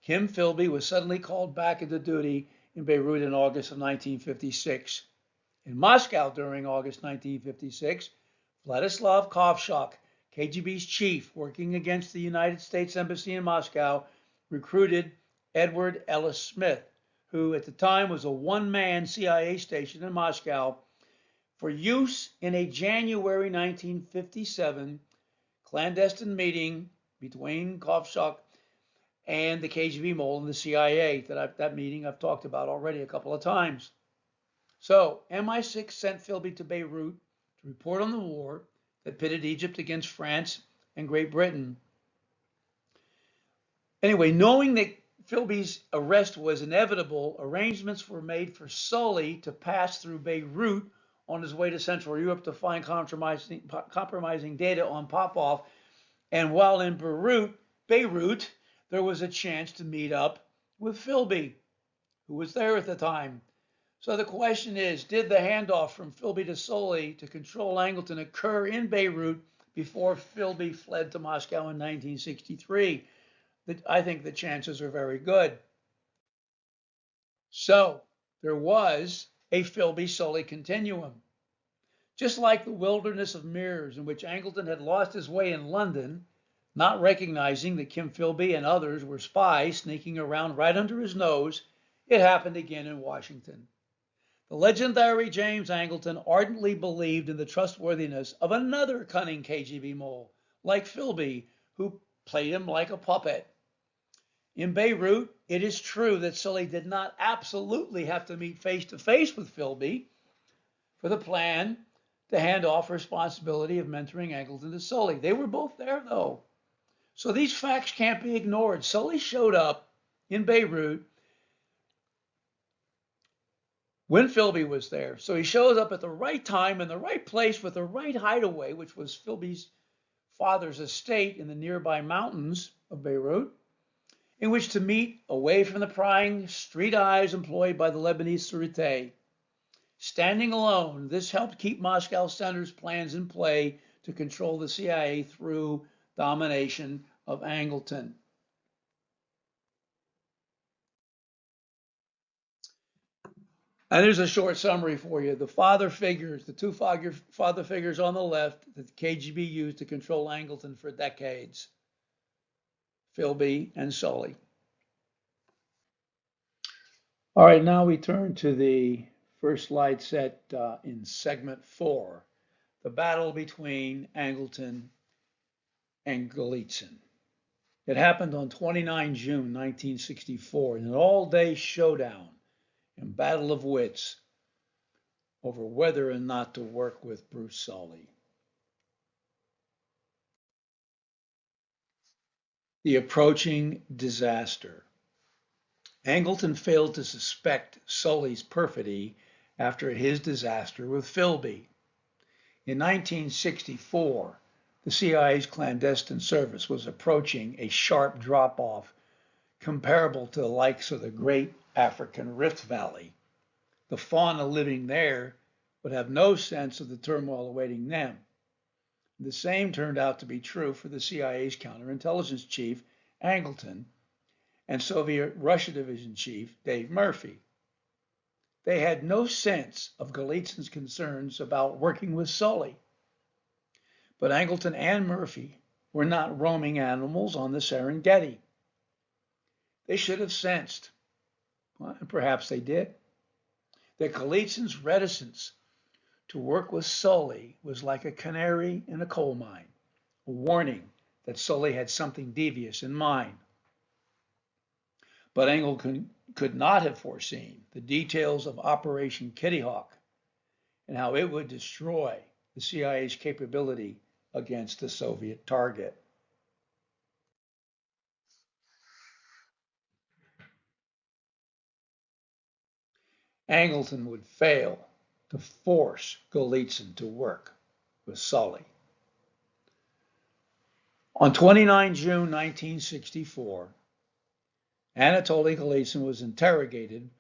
Kim Philby was suddenly called back into duty in Beirut in August of 1956. In Moscow during August 1956, Vladislav Kovshok, KGB's chief working against the United States Embassy in Moscow, recruited Edward Ellis Smith, who at the time was a one-man CIA station in Moscow, for use in a January 1957 clandestine meeting between Kovshok and the KGB mole and the CIA. That meeting I've talked about already a couple of times. So MI6 sent Philby to Beirut to report on the war that pitted Egypt against France and Great Britain. Anyway, knowing that Philby's arrest was inevitable, arrangements were made for Sully to pass through Beirut on his way to Central Europe to find compromising data on Popov. And while in Beirut, there was a chance to meet up with Philby, who was there at the time. So the question is, did the handoff from Philby to Sully to control Angleton occur in Beirut before Philby fled to Moscow in 1963? I think the chances are very good. So there was a Philby-Sully continuum. Just like the wilderness of mirrors in which Angleton had lost his way in London, not recognizing that Kim Philby and others were spies sneaking around right under his nose, it happened again in Washington. The legendary James Angleton ardently believed in the trustworthiness of another cunning KGB mole, like Philby, who played him like a puppet. In Beirut, it is true that Sully did not absolutely have to meet face to face with Philby for the plan to hand off responsibility of mentoring Angleton to Sully. They were both there, though. So these facts can't be ignored. Sully showed up in Beirut when Philby was there. So he shows up at the right time in the right place with the right hideaway, which was Philby's father's estate in the nearby mountains of Beirut, in which to meet away from the prying street eyes employed by the Lebanese Sûreté. Standing alone, this helped keep Moscow Center's plans in play to control the CIA through domination of Angleton. And there's a short summary for you. The two father figures on the left that the KGB used to control Angleton for decades, Philby and Sully. All right, now we turn to the first slide set in segment 4, the battle between Angleton and Golitsyn. It happened on 29 June 1964 in an all-day showdown and battle of wits over whether or not to work with Bruce Sully. The approaching disaster. Angleton failed to suspect Sully's perfidy after his disaster with Philby. In 1964, the CIA's clandestine service was approaching a sharp drop-off comparable to the likes of the Great African Rift Valley. The fauna living there would have no sense of the turmoil awaiting them. The same turned out to be true for the CIA's counterintelligence chief, Angleton, and Soviet Russia Division Chief, Dave Murphy. They had no sense of Golitsyn's concerns about working with Sully. But Angleton and Murphy were not roaming animals on the Serengeti. They should have sensed, well, and perhaps they did, that Golitsyn's reticence to work with Sully was like a canary in a coal mine, a warning that Sully had something devious in mind. But Angleton could not have foreseen the details of Operation Kitty Hawk and how it would destroy the CIA's capability against the Soviet target. Angleton would fail to force Golitsyn to work with Sully. On 29 June 1964, Anatoly Golitsyn was interrogated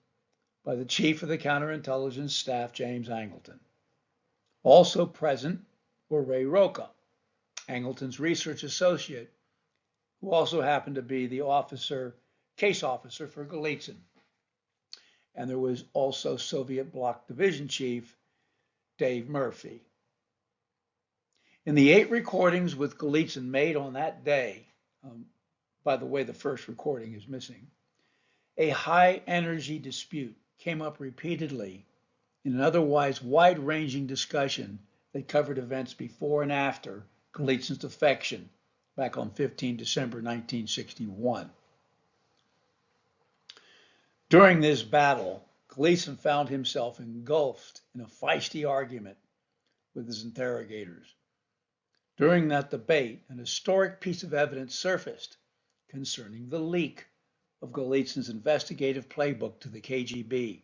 by the chief of the counterintelligence staff, James Angleton. Also present were Ray Roca, Angleton's research associate, who also happened to be the case officer for Golitsyn. And there was also Soviet Bloc Division Chief Dave Murphy. In the 8 recordings with Golitsyn made on that day, by the way, the first recording is missing, a high-energy dispute came up repeatedly in an otherwise wide-ranging discussion that covered events before and after Golitsyn's defection back on 15 December 1961. During this battle, Golitsyn found himself engulfed in a feisty argument with his interrogators. During that debate, an historic piece of evidence surfaced concerning the leak of Golitsyn's investigative playbook to the KGB.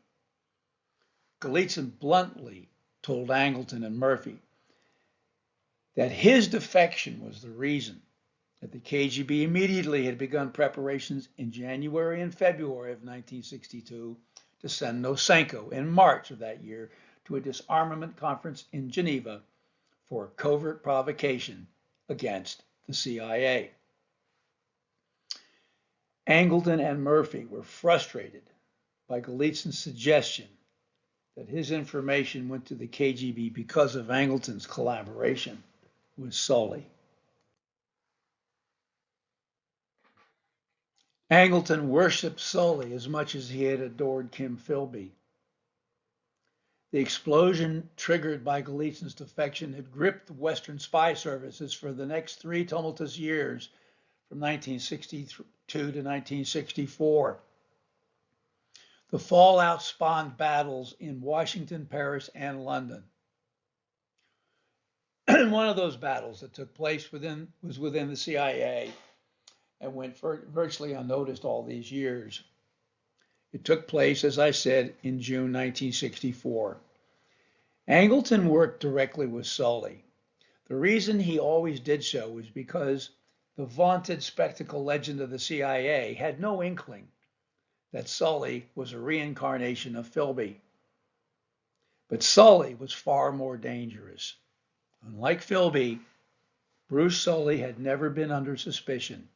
Golitsyn bluntly told Angleton and Murphy that his defection was the reason that the KGB immediately had begun preparations in January and February of 1962 to send Nosenko in March of that year to a disarmament conference in Geneva for a covert provocation against the CIA. Angleton and Murphy were frustrated by Golitsyn's suggestion that his information went to the KGB because of Angleton's collaboration with Sully. Angleton worshipped Sully as much as he had adored Kim Philby. The explosion triggered by Golitsyn's defection had gripped the Western spy services for the next 3 tumultuous years from 1962 to 1964. The fallout spawned battles in Washington, Paris, and London. One of those battles that took place was within the CIA and went virtually unnoticed all these years. It took place, as I said, in June 1964. Angleton worked directly with Sully. The reason he always did so was because the vaunted spectacle legend of the CIA had no inkling that Sully was a reincarnation of Philby. But Sully was far more dangerous. Unlike Philby, Bruce Sully had never been under suspicion.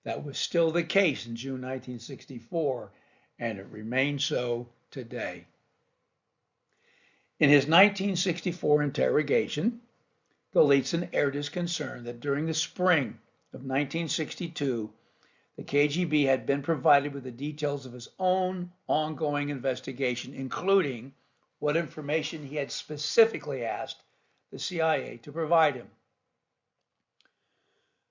That was still the case in June 1964, and it remains so today. In his 1964 interrogation, Golitsyn aired his concern that during the spring of 1962, the KGB had been provided with the details of his own ongoing investigation, including what information he had specifically asked the CIA to provide him.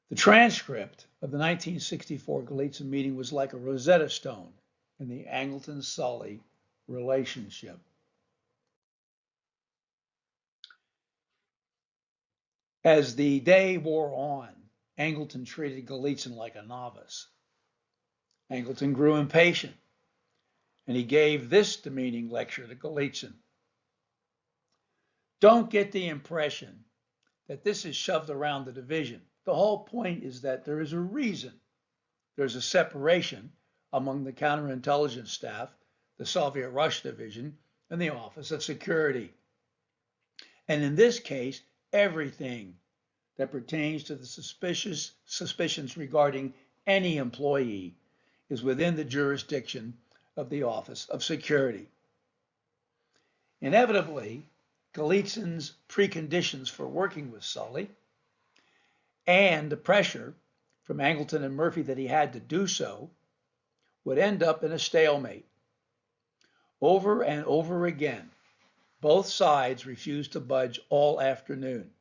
The transcript of the 1964 Golitsyn meeting was like a Rosetta Stone in the Angleton-Sully relationship. As the day wore on, Angleton treated Golitsyn like a novice. Angleton grew impatient, and he gave this demeaning lecture to Golitsyn. Don't get the impression that this is shoved around the division. The whole point is that there is a reason. There's a separation among the counterintelligence staff, the Soviet Russia Division, and the Office of Security. And in this case, everything that pertains to the suspicions regarding any employee is within the jurisdiction of the Office of Security. Inevitably, Golitsyn's preconditions for working with Sully and the pressure from Angleton and Murphy that he had to do so would end up in a stalemate. Over and over again, both sides refused to budge all afternoon.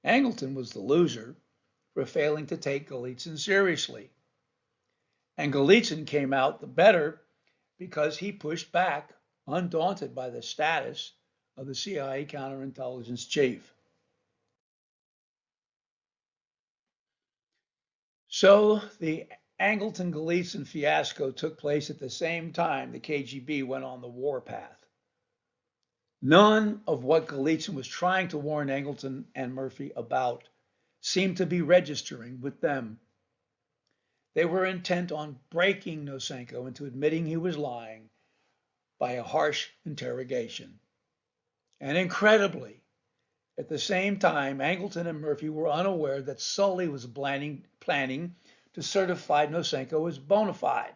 Angleton was the loser for failing to take Golitsyn seriously. And Golitsyn came out the better because he pushed back, undaunted by the status of the CIA counterintelligence chief. So the Angleton-Golitsyn fiasco took place at the same time the KGB went on the warpath. None of what Golitsyn was trying to warn Angleton and Murphy about seemed to be registering with them. They were intent on breaking Nosenko into admitting he was lying by a harsh interrogation. And incredibly, at the same time, Angleton and Murphy were unaware that Sully was planning to certify Nosenko as bona fide.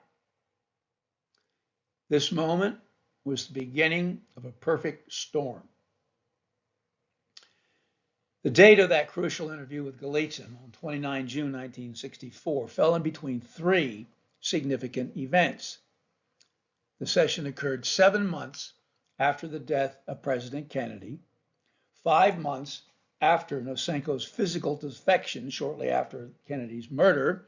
This moment was the beginning of a perfect storm. The date of that crucial interview with Golitsyn on 29 June 1964 fell in between 3 significant events. The session occurred 7 months after the death of President Kennedy, 5 months after Nosenko's physical defection shortly after Kennedy's murder,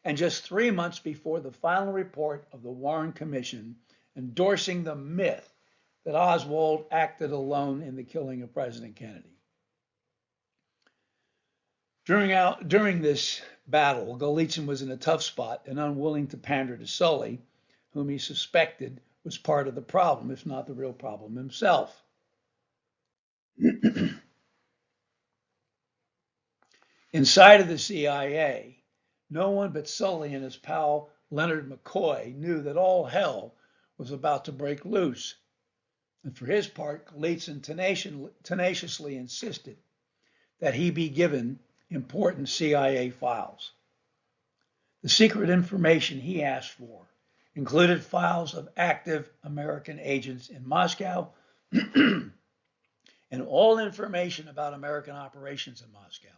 and just 3 months before the final report of the Warren Commission endorsing the myth that Oswald acted alone in the killing of President Kennedy. During this battle, Golitsyn was in a tough spot and unwilling to pander to Sully, whom he suspected was part of the problem, if not the real problem himself. Inside of the CIA, no one but Sully and his pal Leonard McCoy knew that all hell was about to break loose. And for his part, Golitsyn tenaciously insisted that he be given important CIA files. The secret information he asked for included files of active American agents in Moscow and all information about American operations in Moscow.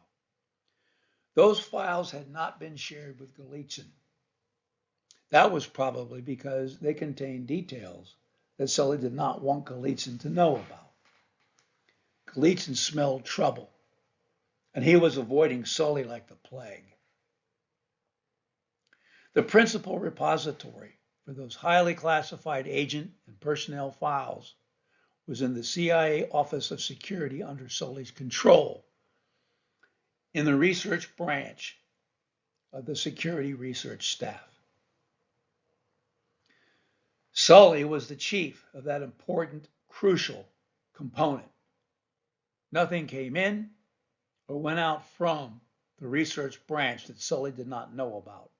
Those files had not been shared with Golitsyn. That was probably because they contained details that Sully did not want Golitsyn to know about. Golitsyn smelled trouble, and he was avoiding Sully like the plague. The principal repository for those highly classified agent and personnel files was in the CIA Office of Security under Sully's control, in the research branch of the Security Research Staff. Sully was the chief of that important, crucial component. Nothing came in or went out from the research branch that Sully did not know about.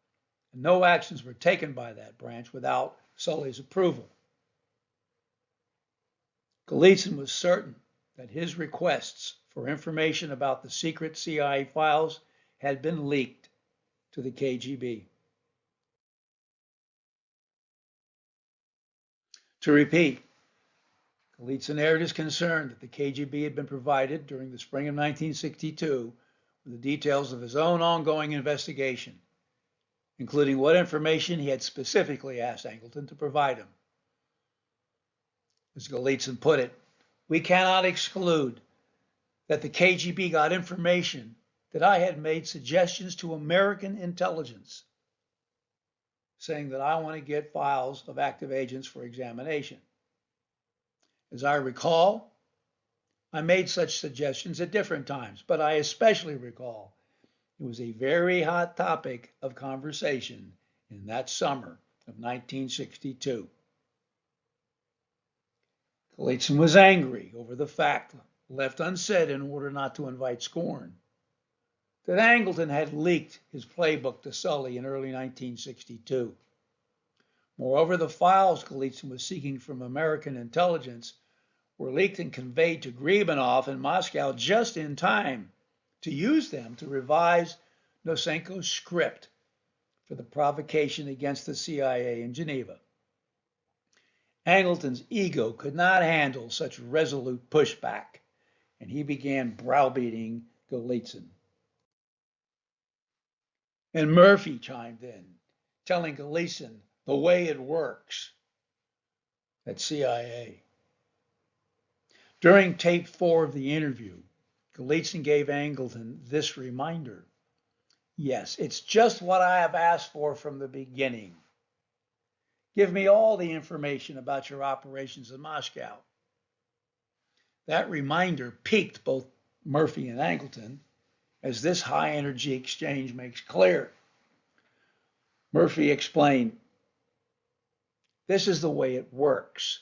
And no actions were taken by that branch without Sully's approval. Golitsyn was certain that his requests for information about the secret CIA files had been leaked to the KGB. To repeat, Golitsyn aired his concern that the KGB had been provided during the spring of 1962 with the details of his own ongoing investigation, including what information he had specifically asked Angleton to provide him. As Golitsyn put it, we cannot exclude that the KGB got information that I had made suggestions to American intelligence, saying that I want to get files of active agents for examination. As I recall, I made such suggestions at different times, but I especially recall it was a very hot topic of conversation in that summer of 1962. Golitsyn was angry over the fact, left unsaid in order not to invite scorn, that Angleton had leaked his playbook to Sully in early 1962. Moreover, the files Golitsyn was seeking from American intelligence were leaked and conveyed to Gribanov in Moscow just in time to use them to revise Nosenko's script for the provocation against the CIA in Geneva. Angleton's ego could not handle such resolute pushback, and he began browbeating Golitsyn. And Murphy chimed in, telling Golitsyn the way it works at CIA. During tape 4 of the interview, Golitsyn gave Angleton this reminder. Yes, it's just what I have asked for from the beginning. Give me all the information about your operations in Moscow. That reminder piqued both Murphy and Angleton, as this high-energy exchange makes clear. Murphy explained, this is the way it works.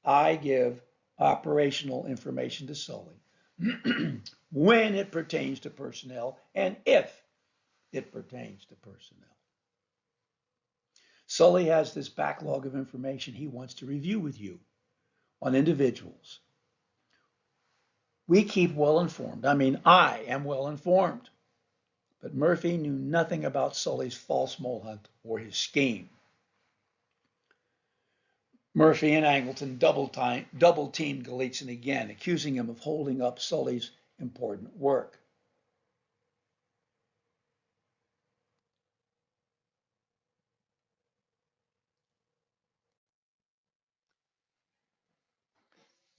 I give operational information to Sully when it pertains to personnel and if it pertains to personnel. Sully has this backlog of information he wants to review with you on individuals. We keep well informed. I am well informed. But Murphy knew nothing about Sully's false mole hunt or his scheme. Murphy and Angleton double-teamed Golitsyn again, accusing him of holding up Sully's important work.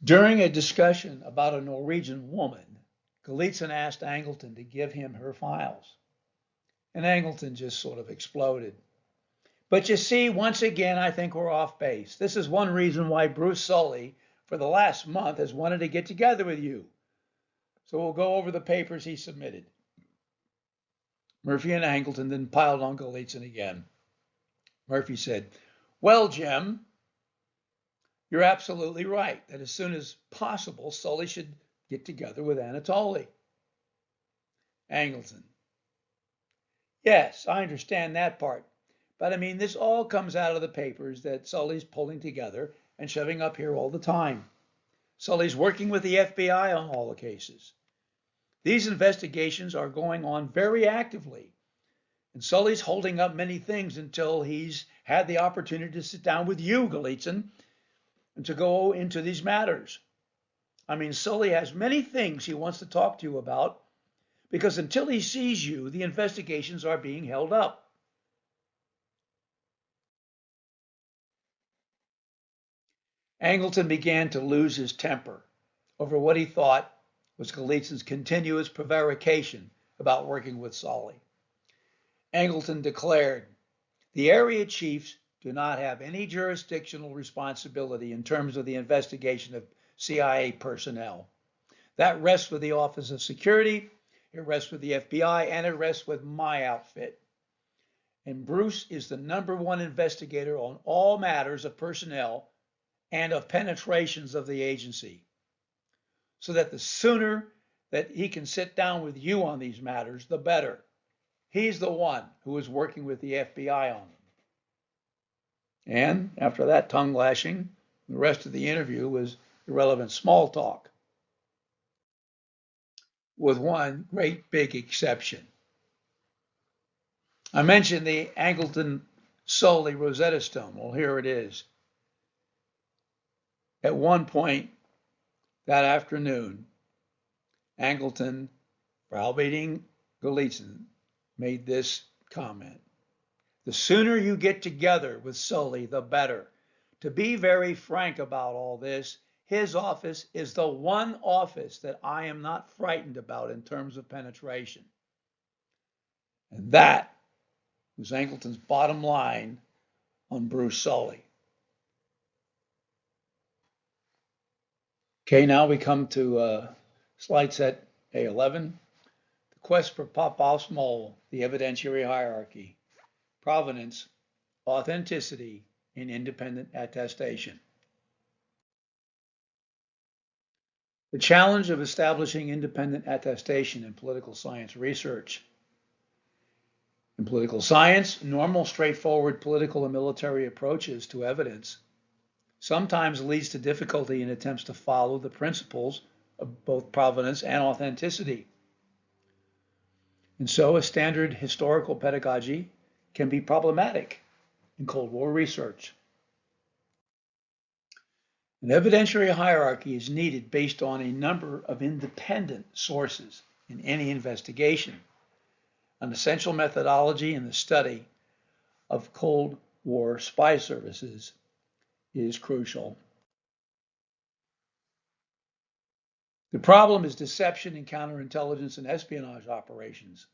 During a discussion about a Norwegian woman, Golitsyn asked Angleton to give him her files. And Angleton just sort of exploded. But you see, once again, I think we're off base. This is one reason why Bruce Sully, for the last month, has wanted to get together with you. So we'll go over the papers he submitted. Murphy and Angleton then piled on Golitsyn again. Murphy said, well, Jim, you're absolutely right that as soon as possible, Sully should get together with Anatoly. Angleton, yes, I understand that part. But this all comes out of the papers that Sully's pulling together and shoving up here all the time. Sully's working with the FBI on all the cases. These investigations are going on very actively. And Sully's holding up many things until he's had the opportunity to sit down with you, Golitsyn, and to go into these matters. Sully has many things he wants to talk to you about because until he sees you, the investigations are being held up. Angleton began to lose his temper over what he thought was Golitsyn's continuous prevarication about working with Solly. Angleton declared, "The area chiefs do not have any jurisdictional responsibility in terms of the investigation of CIA personnel. That rests with the Office of Security, it rests with the FBI, and it rests with my outfit. And Bruce is the #1 investigator on all matters of personnel and of penetrations of the agency. So that the sooner that he can sit down with you on these matters, the better. He's the one who is working with the FBI on them." And after that tongue lashing, the rest of the interview was irrelevant small talk, with one great big exception. I mentioned the Angleton-Solly Rosetta Stone. Well, here it is. At one point that afternoon, Angleton, browbeating Golitsyn, made this comment: "The sooner you get together with Solly, the better. To be very frank about all this, his office is the one office that I am not frightened about in terms of penetration." And that was Angleton's bottom line on Bruce Solly. Okay, now we come to slide set A11. The quest for Popov's mole, the evidentiary hierarchy, provenance, authenticity, and independent attestation. The challenge of establishing independent attestation in political science research. In political science, normal, straightforward political and military approaches to evidence sometimes leads to difficulty in attempts to follow the principles of both provenance and authenticity. And so a standard historical pedagogy can be problematic in Cold War research. An evidentiary hierarchy is needed based on a number of independent sources in any investigation. An essential methodology in the study of Cold War spy services is crucial. The problem is deception in counterintelligence and espionage operations.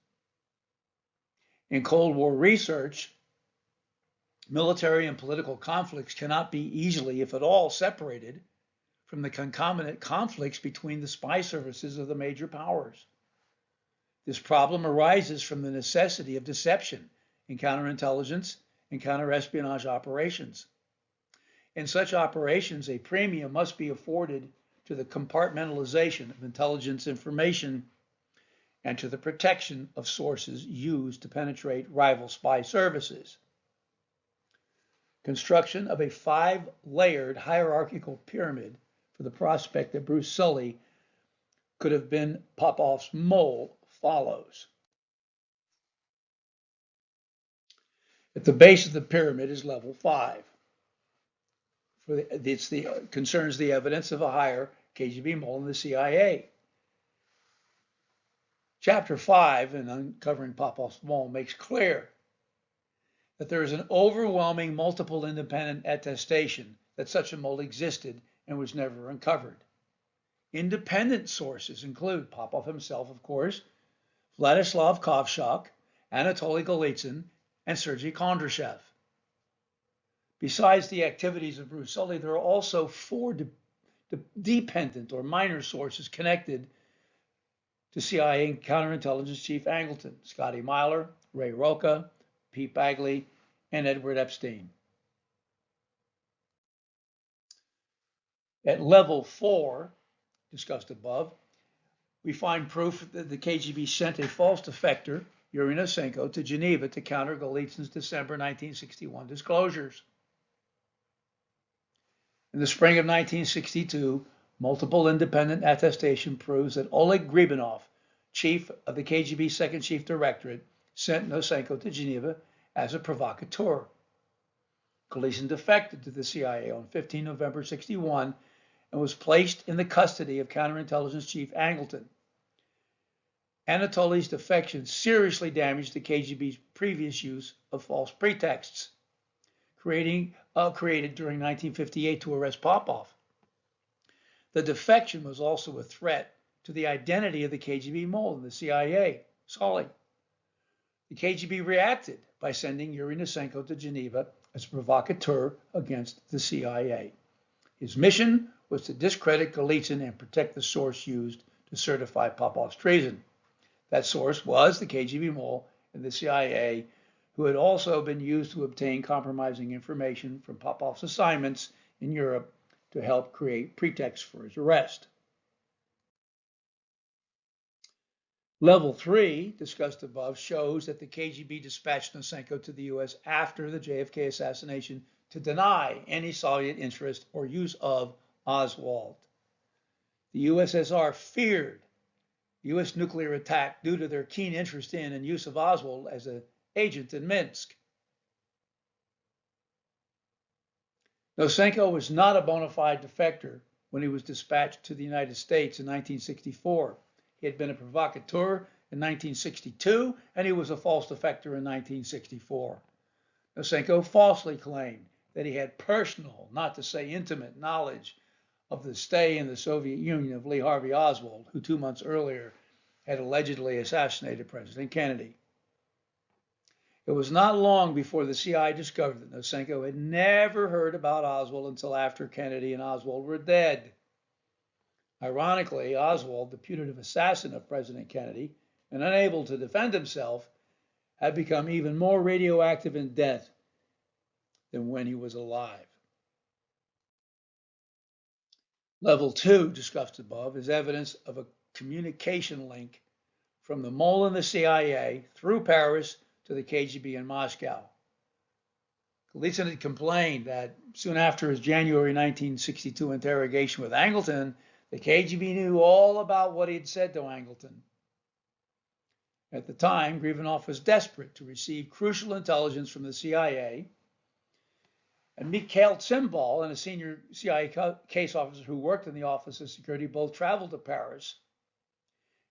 In Cold War research, military and political conflicts cannot be easily, if at all, separated from the concomitant conflicts between the spy services of the major powers. This problem arises from the necessity of deception in counterintelligence and counterespionage operations. In such operations, a premium must be afforded to the compartmentalization of intelligence information and to the protection of sources used to penetrate rival spy services. Construction of a 5-layered hierarchical pyramid for the prospect that Bruce Solly could have been Popov's mole follows. At the base of the pyramid is level 5. Concerns the evidence of a higher KGB mole in the CIA. Chapter 5, in Uncovering Popov's Mole, makes clear that there is an overwhelming multiple independent attestation that such a mole existed and was never uncovered. Independent sources include Popov himself, of course, Vladislav Kovshok, Anatoly Golitsyn, and Sergei Kondrashev. Besides the activities of Bruce Solly, there are also 4 dependent or minor sources connected to CIA counterintelligence chief Angleton: Scotty Myler, Ray Roca, Pete Bagley, and Edward Epstein. At level 4, discussed above, we find proof that the KGB sent a false defector, Yuri Nosenko, to Geneva to counter Golitsyn's December 1961 disclosures. In the spring of 1962, multiple independent attestation proves that Oleg Gribanov, chief of the KGB Second Chief Directorate, sent Nosenko to Geneva as a provocateur. Golitsyn defected to the CIA on 15 November 61 and was placed in the custody of counterintelligence chief Angleton. Anatoly's defection seriously damaged the KGB's previous use of false pretexts, creating created during 1958 to arrest Popov. The defection was also a threat to the identity of the KGB mole in the CIA, Solly. The KGB reacted by sending Yuri Nosenko to Geneva as a provocateur against the CIA. His mission was to discredit Golitsyn and protect the source used to certify Popov's treason. That source was the KGB mole in the CIA, who had also been used to obtain compromising information from Popov's assignments in Europe to help create pretexts for his arrest. Level 3, discussed above, shows that the KGB dispatched Nosenko to the U.S. after the JFK assassination to deny any Soviet interest or use of Oswald. The USSR feared U.S. nuclear attack due to their keen interest in and use of Oswald as an agent in Minsk. Nosenko was not a bona fide defector when he was dispatched to the United States in 1964. He had been a provocateur in 1962, and he was a false defector in 1964. Nosenko falsely claimed that he had personal, not to say intimate, knowledge of the stay in the Soviet Union of Lee Harvey Oswald, who 2 months earlier had allegedly assassinated President Kennedy. It was not long before the CIA discovered that Nosenko had never heard about Oswald until after Kennedy and Oswald were dead. Ironically, Oswald, the putative assassin of President Kennedy, and unable to defend himself, had become even more radioactive in death than when he was alive. Level 2, discussed above, is evidence of a communication link from the mole in the CIA through Paris to the KGB in Moscow. Golitsyn had complained that soon after his January 1962 interrogation with Angleton, the KGB knew all about what he had said to Angleton. At the time, Grievenoff was desperate to receive crucial intelligence from the CIA, and Mikhail Tsimbal and a senior CIA case officer who worked in the Office of Security both traveled to Paris.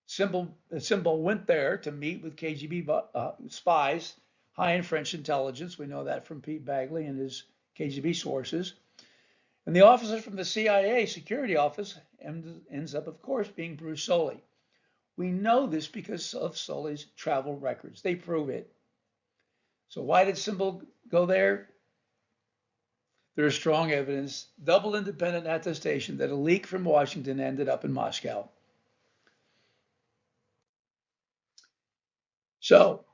Tsimbal went there to meet with KGB spies, high in French intelligence. We know that from Pete Bagley and his KGB sources. And the officer from the CIA security office ends up, of course, being Bruce Soley. We know this because of Soley's travel records. They prove it. So why did Tsimbal go there? There is strong evidence, double independent attestation, that a leak from Washington ended up in Moscow. So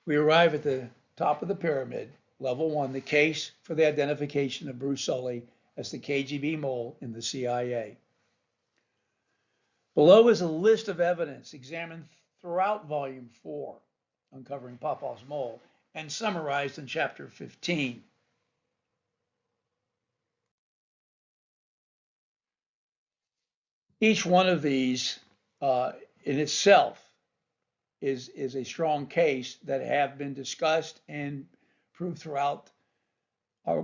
we arrive at the top of the pyramid, level 1, the case for the identification of Bruce Soley as the KGB mole in the CIA. Below is a list of evidence examined throughout Volume 4, Uncovering Popov's Mole, and summarized in Chapter 15. Each one of these in itself is a strong case that have been discussed and proved throughout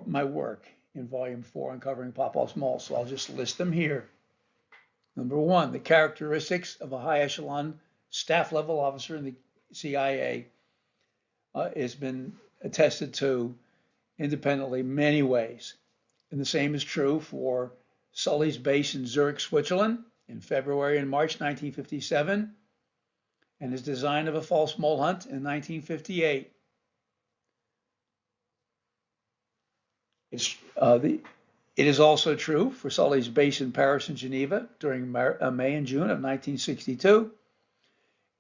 my work in Volume 4, Uncovering Popov's Mole. So I'll just list them here. Number 1, the characteristics of a high echelon staff level officer in the CIA has been attested to independently many ways. And the same is true for Sully's base in Zurich, Switzerland in February and March 1957, and his design of a false mole hunt in 1958. It is also true for Sully's base in Paris and Geneva during May and June of 1962,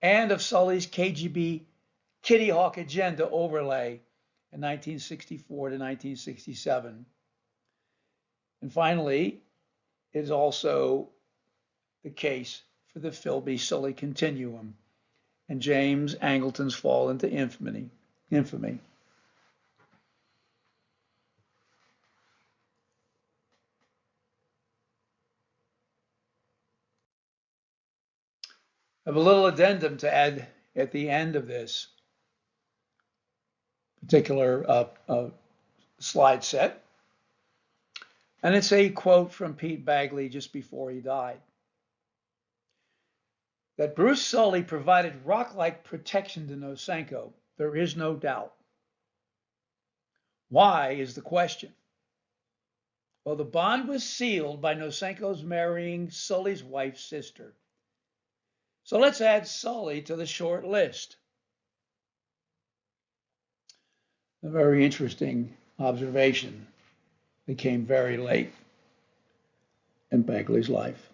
and of Sully's KGB Kitty Hawk agenda overlay in 1964 to 1967. And finally, it is also the case for the Philby-Sully continuum and James Angleton's fall into infamy. I have a little addendum to add at the end of this particular slide set. And it's a quote from Pete Bagley just before he died. That Bruce Sully provided rock-like protection to Nosenko, there is no doubt. Why is the question? Well, the bond was sealed by Nosenko's marrying Sully's wife's sister. So let's add Sully to the short list. A very interesting observation that came very late in Begley's life.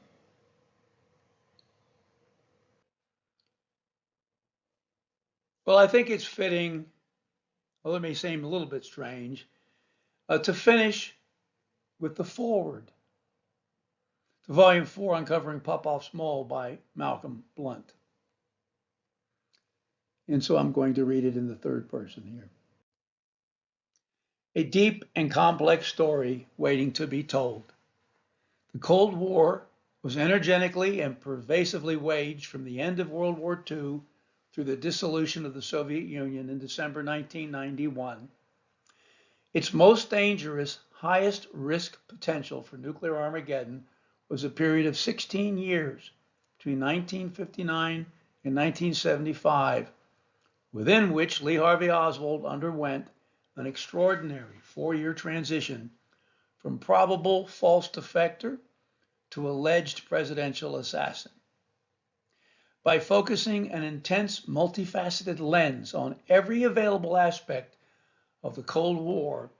Well, I think it's fitting, well, it may seem a little bit strange, to finish with the foreword to Volume 4, Uncovering Popov's Mole by Malcolm Blunt. And so I'm going to read it in the third person here. A deep and complex story waiting to be told. The Cold War was energetically and pervasively waged from the end of World War II through the dissolution of the Soviet Union in December 1991. Its most dangerous, highest risk potential for nuclear Armageddon was a period of 16 years between 1959 and 1975, within which Lee Harvey Oswald underwent an extraordinary 4-year transition from probable false defector to alleged presidential assassin. By focusing an intense, multifaceted lens on every available aspect of the Cold War,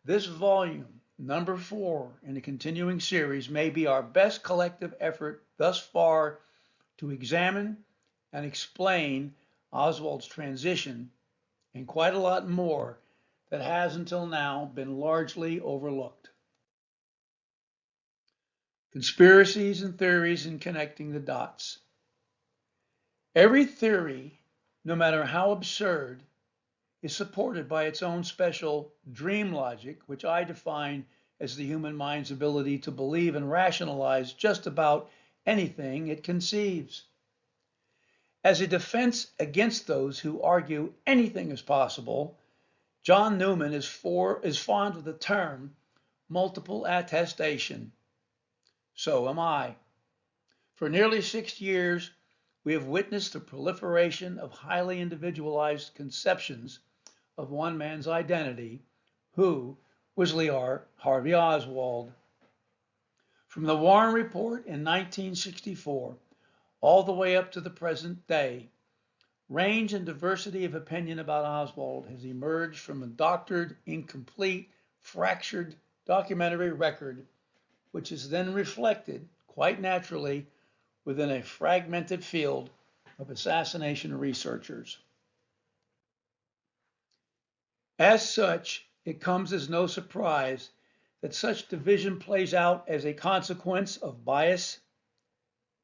this volume, number 4 in the continuing series, may be our best collective effort thus far to examine and explain Oswald's transition and quite a lot more that has until now been largely overlooked. Conspiracies and theories in connecting the dots. Every theory, no matter how absurd, is supported by its own special dream logic, which I define as the human mind's ability to believe and rationalize just about anything it conceives. As a defense against those who argue anything is possible, John Newman is fond of the term multiple attestation. So am I. For nearly 6 years, we have witnessed the proliferation of highly individualized conceptions of one man's identity, who was Lee Harvey Oswald. From the Warren Report in 1964 all the way up to the present day, range and diversity of opinion about Oswald has emerged from a doctored, incomplete, fractured documentary record, which is then reflected, quite naturally, within a fragmented field of assassination researchers. As such, it comes as no surprise that such division plays out as a consequence of bias,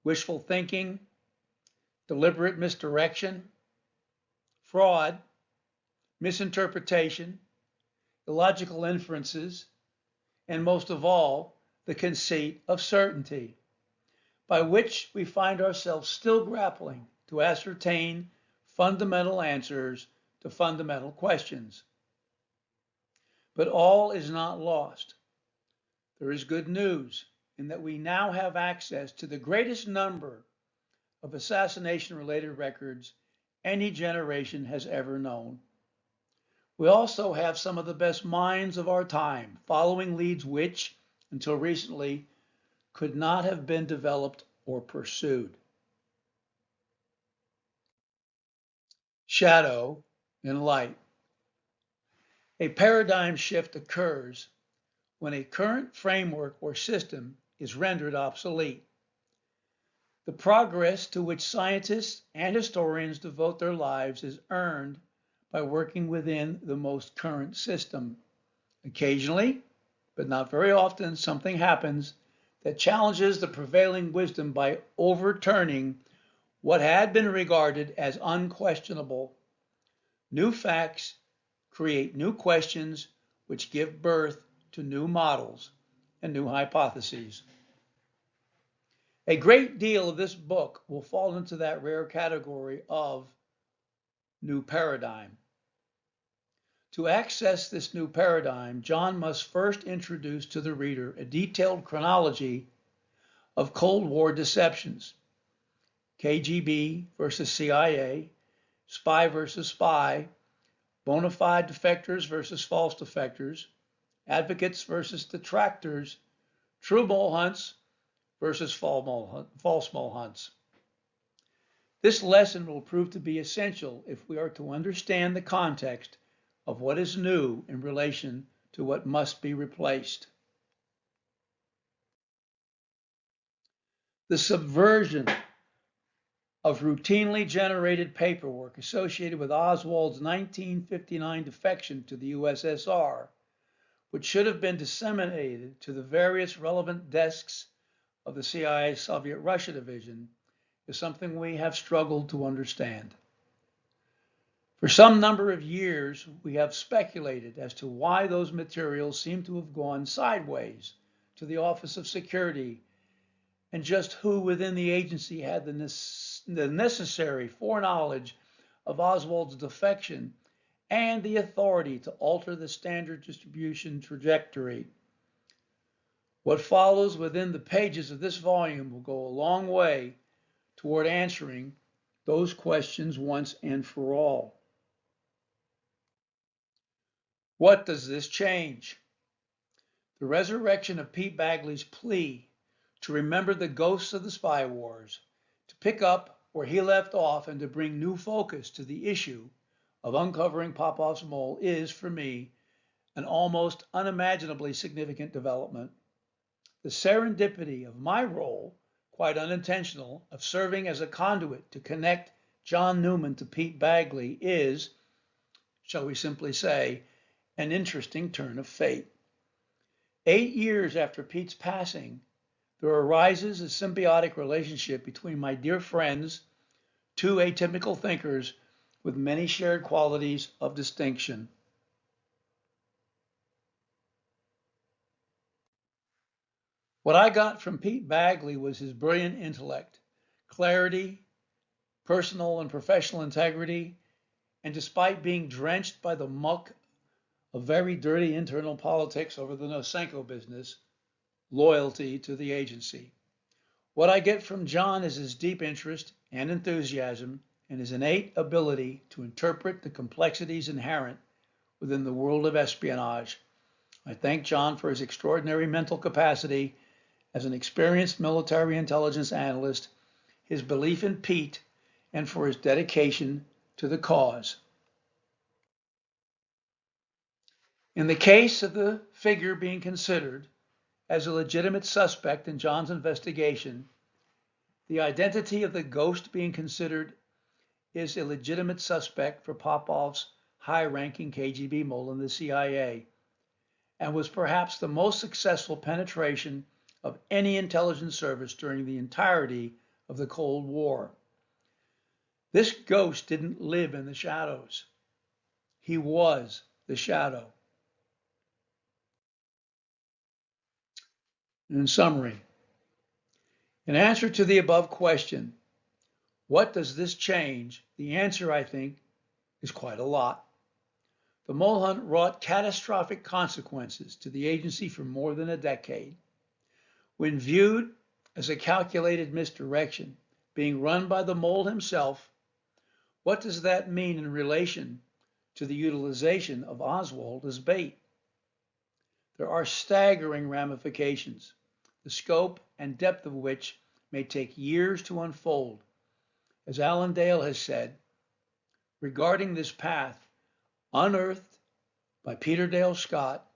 wishful thinking, deliberate misdirection, fraud, misinterpretation, illogical inferences, and most of all, the conceit of certainty, by which we find ourselves still grappling to ascertain fundamental answers to fundamental questions. But all is not lost. There is good news in that we now have access to the greatest number of assassination-related records any generation has ever known. We also have some of the best minds of our time following leads which, until recently, could not have been developed or pursued. Shadow and light. A paradigm shift occurs when a current framework or system is rendered obsolete. The progress to which scientists and historians devote their lives is earned by working within the most current system. Occasionally, but not very often, something happens that challenges the prevailing wisdom by overturning what had been regarded as unquestionable. New facts create new questions, which give birth to new models and new hypotheses. A great deal of this book will fall into that rare category of new paradigm. To access this new paradigm, John must first introduce to the reader a detailed chronology of Cold War deceptions, KGB versus CIA, spy versus spy, bona fide defectors versus false defectors, advocates versus detractors, true mole hunts versus false mole hunts. This lesson will prove to be essential if we are to understand the context of what is new in relation to what must be replaced. The subversion of routinely generated paperwork associated with Oswald's 1959 defection to the USSR, which should have been disseminated to the various relevant desks of the CIA Soviet Russia Division, is something we have struggled to understand. For some number of years, we have speculated as to why those materials seem to have gone sideways to the Office of Security, and just who within the agency had the necessary foreknowledge of Oswald's defection and the authority to alter the standard distribution trajectory. What follows within the pages of this volume will go a long way toward answering those questions once and for all. What does this change? The resurrection of Pete Bagley's plea to remember the ghosts of the spy wars, to pick up where he left off, and to bring new focus to the issue of uncovering Popov's mole is, for me, an almost unimaginably significant development. The serendipity of my role, quite unintentional, of serving as a conduit to connect John Newman to Pete Bagley is, shall we simply say, an interesting turn of fate. 8 years after Pete's passing, there arises a symbiotic relationship between my dear friends, two atypical thinkers with many shared qualities of distinction. What I got from Pete Bagley was his brilliant intellect, clarity, personal and professional integrity, and despite being drenched by the muck of very dirty internal politics over the Nosenko business, loyalty to the agency. What I get from John is his deep interest and enthusiasm and his innate ability to interpret the complexities inherent within the world of espionage. I thank John for his extraordinary mental capacity as an experienced military intelligence analyst, his belief in Pete, and for his dedication to the cause. In the case of the figure being considered as a legitimate suspect in John's investigation, the identity of the ghost being considered is a legitimate suspect for Popov's high-ranking KGB mole in the CIA, and was perhaps the most successful penetration of any intelligence service during the entirety of the Cold War. This ghost didn't live in the shadows. He was the shadow. In summary, in answer to the above question, what does this change? The answer, I think, is quite a lot. The mole hunt wrought catastrophic consequences to the agency for more than a decade. When viewed as a calculated misdirection being run by the mole himself, what does that mean in relation to the utilization of Oswald as bait? There are staggering ramifications, the scope and depth of which may take years to unfold. As Alan Dale has said, regarding this path, unearthed by Peter Dale Scott,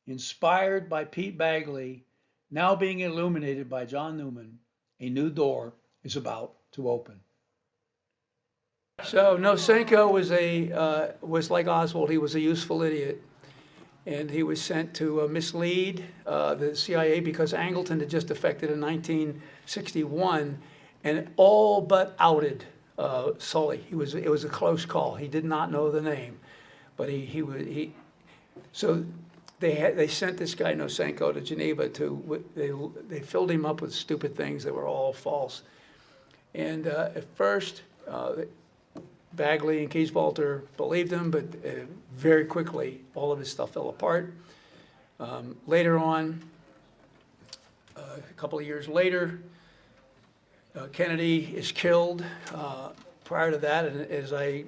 inspired by Pete Bagley, now being illuminated by John Newman, a new door is about to open. So Nosenko was like Oswald. He was a useful idiot, and he was sent to mislead the CIA because Angleton had just defected in 1961, and all but outed Sully. It was a close call. He did not know the name, but so they sent this guy Nosenko to Geneva they filled him up with stupid things that were all false, and at first. Bagley and Kieswalter believed him, but very quickly all of his stuff fell apart. Later on, a couple of years later, Kennedy is killed. Prior to that, and as I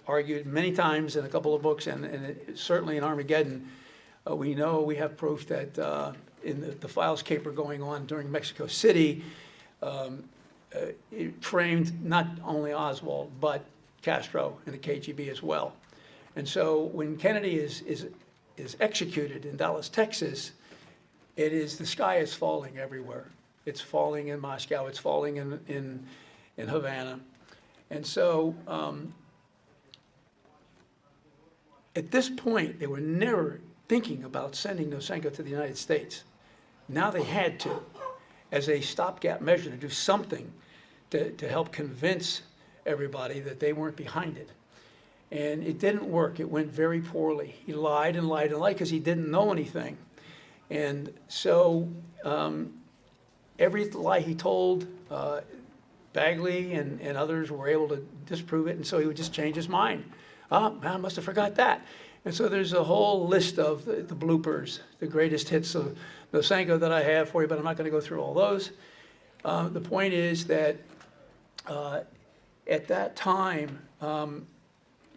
argued many times in a couple of books, and certainly in Armageddon, We know, we have proof that in the files caper going on during Mexico City, it framed not only Oswald, but Castro and the KGB as well. And so when Kennedy is executed in Dallas, Texas, the sky is falling everywhere. It's falling in Moscow, it's falling in Havana. And so at this point, they were never thinking about sending Nosenko to the United States. Now they had to, as a stopgap measure, to do something to help convince everybody that they weren't behind it. And it didn't work. It went very poorly. He lied and lied and lied because he didn't know anything. And so every lie he told, Bagley and others were able to disprove it, and so he would just change his mind. Oh, I must have forgot that. And so there's a whole list of the bloopers, the greatest hits of Nosenko that I have for you, but I'm not going to go through all those. The point is that at that time,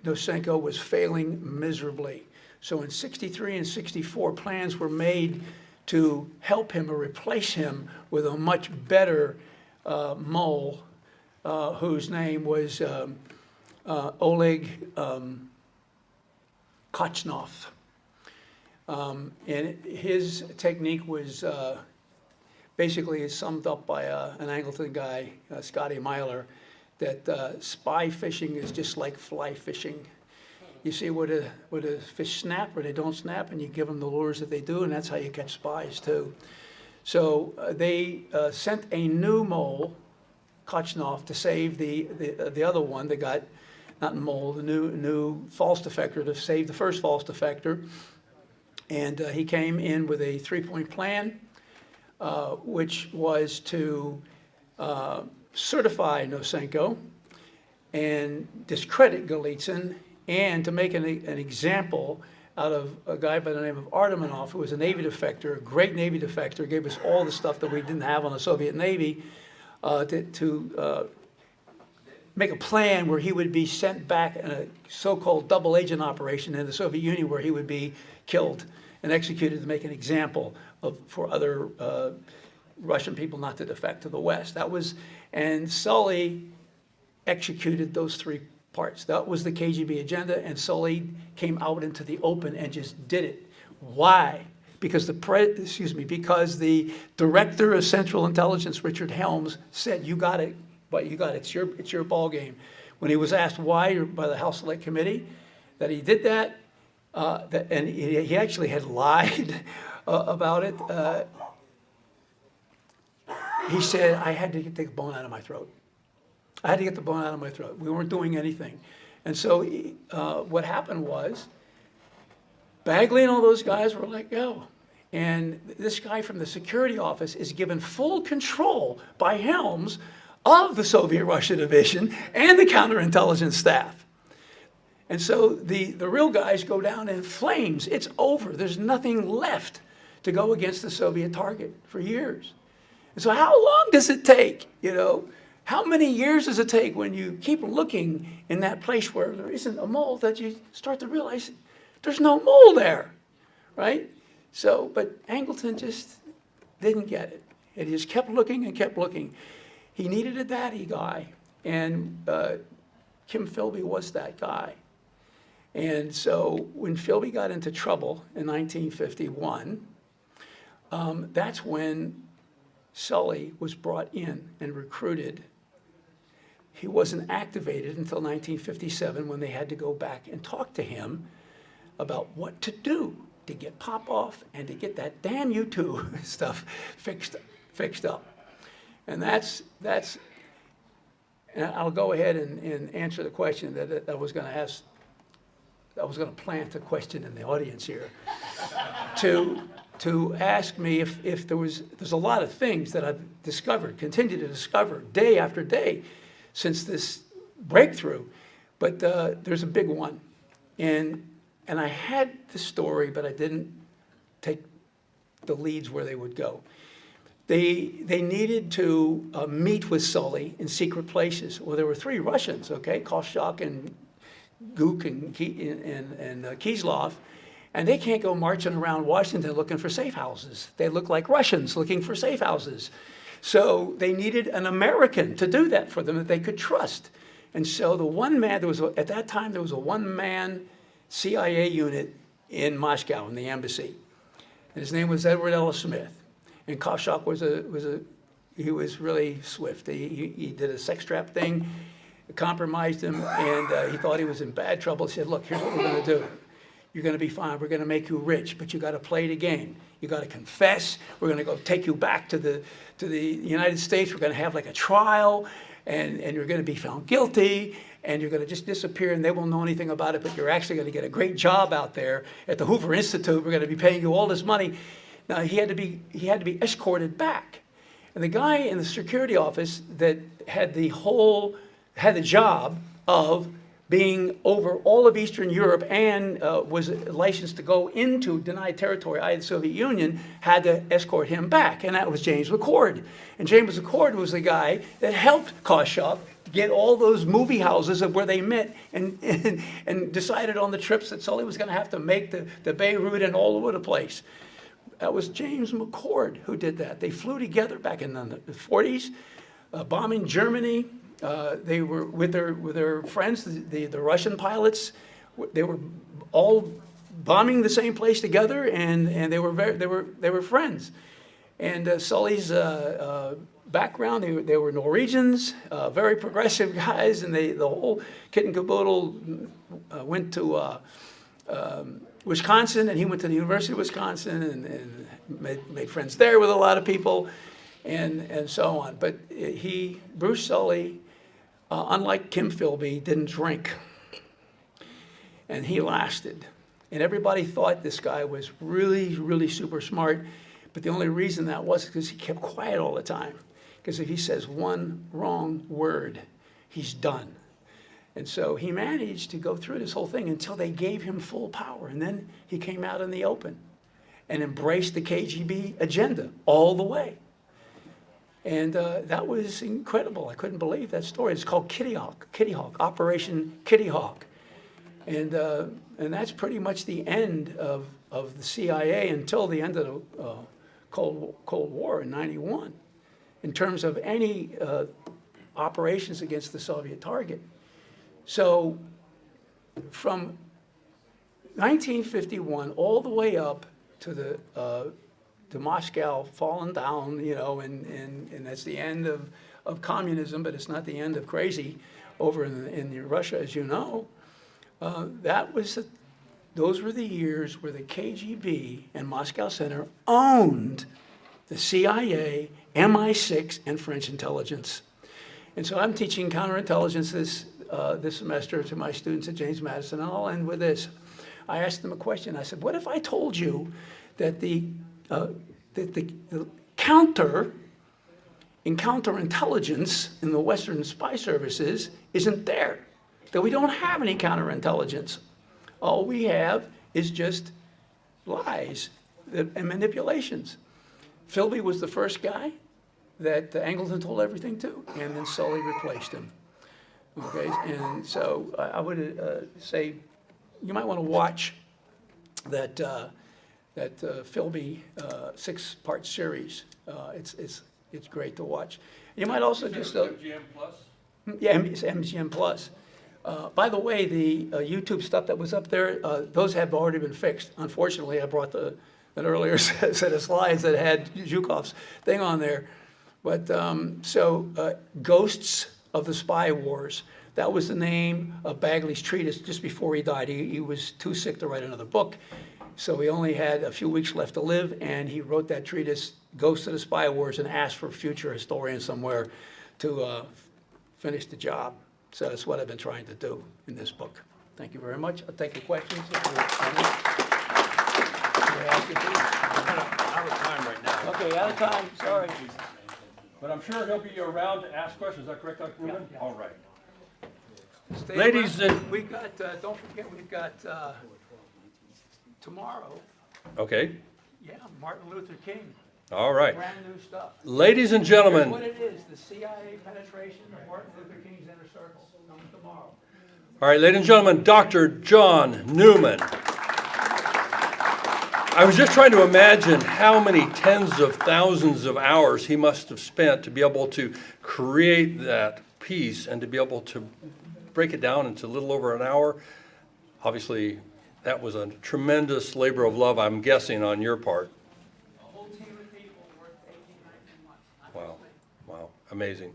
Nosenko was failing miserably. So in 63 and 64, plans were made to help him or replace him with a much better mole, whose name was Oleg Kochnov. And his technique was basically summed up by an Angleton guy, Scotty Myler, that spy fishing is just like fly fishing. You see where the fish snap or they don't snap, and you give them the lures that they do, and that's how you catch spies too. So they sent a new mole, Kochnov, to save the other one that got, not mole, the new false defector, to save the first false defector. And he came in with a 3-point plan, which was to certify Nosenko and discredit Golitsyn, and to make an example out of a guy by the name of Artemanov, who was a Navy defector, a great Navy defector, gave us all the stuff that we didn't have on the Soviet Navy, to make a plan where he would be sent back in a so-called double agent operation in the Soviet Union, where he would be killed and executed to make an example for other Russian people not to defect to the West. And Sully executed those 3 parts. That was the KGB agenda, and Sully came out into the open and just did it. Why? Because because the director of Central Intelligence, Richard Helms, said, "You got it, but you got it. It's your ball game." When he was asked why by the House Select Committee that he did that, and he actually had lied about it, he said, "I had to take the bone out of my throat. I had to get the bone out of my throat. We weren't doing anything." And so what happened was Bagley and all those guys were let go. And this guy from the security office is given full control by Helms of the Soviet Russia division and the counterintelligence staff. And so the real guys go down in flames. It's over. There's nothing left to go against the Soviet target for years. And so how long does it take, How many years does it take when you keep looking in that place where there isn't a mole that you start to realize there's no mole there, right? So, but Angleton just didn't get it. And he just kept looking and kept looking. He needed a daddy guy, and Kim Philby was that guy. And so when Philby got into trouble in 1951, that's when Sully was brought in and recruited. He wasn't activated until 1957, when they had to go back and talk to him about what to do to get Popov and to get that damn U2 stuff fixed up. And that's and I'll go ahead and answer the question that I was going to ask. I was going to plant a question in the audience here to ask me if there's a lot of things that I've discovered, continue to discover day after day since this breakthrough, but there's a big one. And I had the story, but I didn't take the leads where they would go. They needed to meet with Sully in secret places. Well, there were 3 Russians, okay, Kolchak and Guk and Kizlov, And they can't go marching around Washington looking for safe houses. They look like Russians looking for safe houses. So they needed an American to do that for them that they could trust. And so the one man, at that time, there was a one-man CIA unit in Moscow, in the embassy. And his name was Edward Ellis Smith. And Koshok he was really swift. He did a sex trap thing, compromised him, and he thought he was in bad trouble. He said, look, here's what we're going to do. You're going to be fine. We're going to make you rich, but you got to play the game. You got to confess. We're going to go take you back to the United States. We're going to have like a trial, and you're going to be found guilty, and you're going to just disappear, and they won't know anything about it, but you're actually going to get a great job out there at the Hoover Institute. We're going to be paying you all this money. Now, he had to be escorted back. And the guy in the security office that had the job of being over all of Eastern Europe and was licensed to go into denied territory, i.e. the Soviet Union, had to escort him back, and that was James McCord. And James McCord was the guy that helped Koshok get all those movie houses of where they met and decided on the trips that Sully was going to have to make to Beirut and all over the place. That was James McCord who did that. They flew together back in the 40s, bombing Germany. They were with their friends, the Russian pilots. They were all bombing the same place together, and they were friends. And Sully's background, they were Norwegians, very progressive guys, and the whole kit and caboodle went to Wisconsin, and he went to the University of Wisconsin and made friends there with a lot of people, and so on. But Bruce Sully, unlike Kim Philby, didn't drink. And he lasted. And everybody thought this guy was really, really super smart. But the only reason that was because he kept quiet all the time. Because if he says one wrong word, he's done. And so he managed to go through this whole thing until they gave him full power. And then he came out in the open and embraced the KGB agenda all the way. And that was incredible. I couldn't believe that story. It's called Kitty Hawk, Operation Kitty Hawk. And that's pretty much the end of the CIA until the end of the Cold War in '91, in terms of any operations against the Soviet target. So from 1951 all the way up to Moscow falling down, and that's the end of communism, but it's not the end of crazy over in Russia, as you know. Those were the years where the KGB and Moscow Center owned the CIA, MI6, and French intelligence. And so I'm teaching counterintelligence this semester to my students at James Madison, and I'll end with this. I asked them a question. I said, what if I told you that the counterintelligence in the Western spy services isn't there, that we don't have any counterintelligence? All we have is just lies and manipulations. Philby was the first guy that Angleton told everything to, and then Sully replaced him. Okay, and so I would say you might want to watch that Philby 6-part series. It's great to watch. You might also just MGM Plus. Yeah, it's MGM Plus. By the way, the YouTube stuff that was up there, those have already been fixed. Unfortunately, I brought an earlier set of slides that had Zhukov's thing on there. But Ghosts of the Spy Wars, that was the name of Bagley's treatise just before he died. He was too sick to write another book, so he only had a few weeks left to live, and he wrote that treatise, Ghosts of the Spy Wars, and asked for a future historian somewhere to finish the job. So that's what I've been trying to do in this book. Thank you very much. I'll take your questions. Out of time right now. Okay, out of time, sorry. But I'm sure he'll be around to ask questions. Is that correct, Dr. Newman? Yeah. All right. Stay Ladies around. and- We got, don't forget, we've got tomorrow, Okay. Martin Luther King, All right. brand new stuff. Ladies and Here's gentlemen, what it is, the CIA penetration of Martin Luther King's inner circle, coming tomorrow. all right, ladies and gentlemen, Dr. John Newman. I was just trying to imagine how many tens of thousands of hours he must have spent to be able to create that piece and to be able to break it down into a little over an hour. Obviously, that was a tremendous labor of love, I'm guessing, on your part. A whole team of people worked 18, 19 months. Wow, wow, amazing.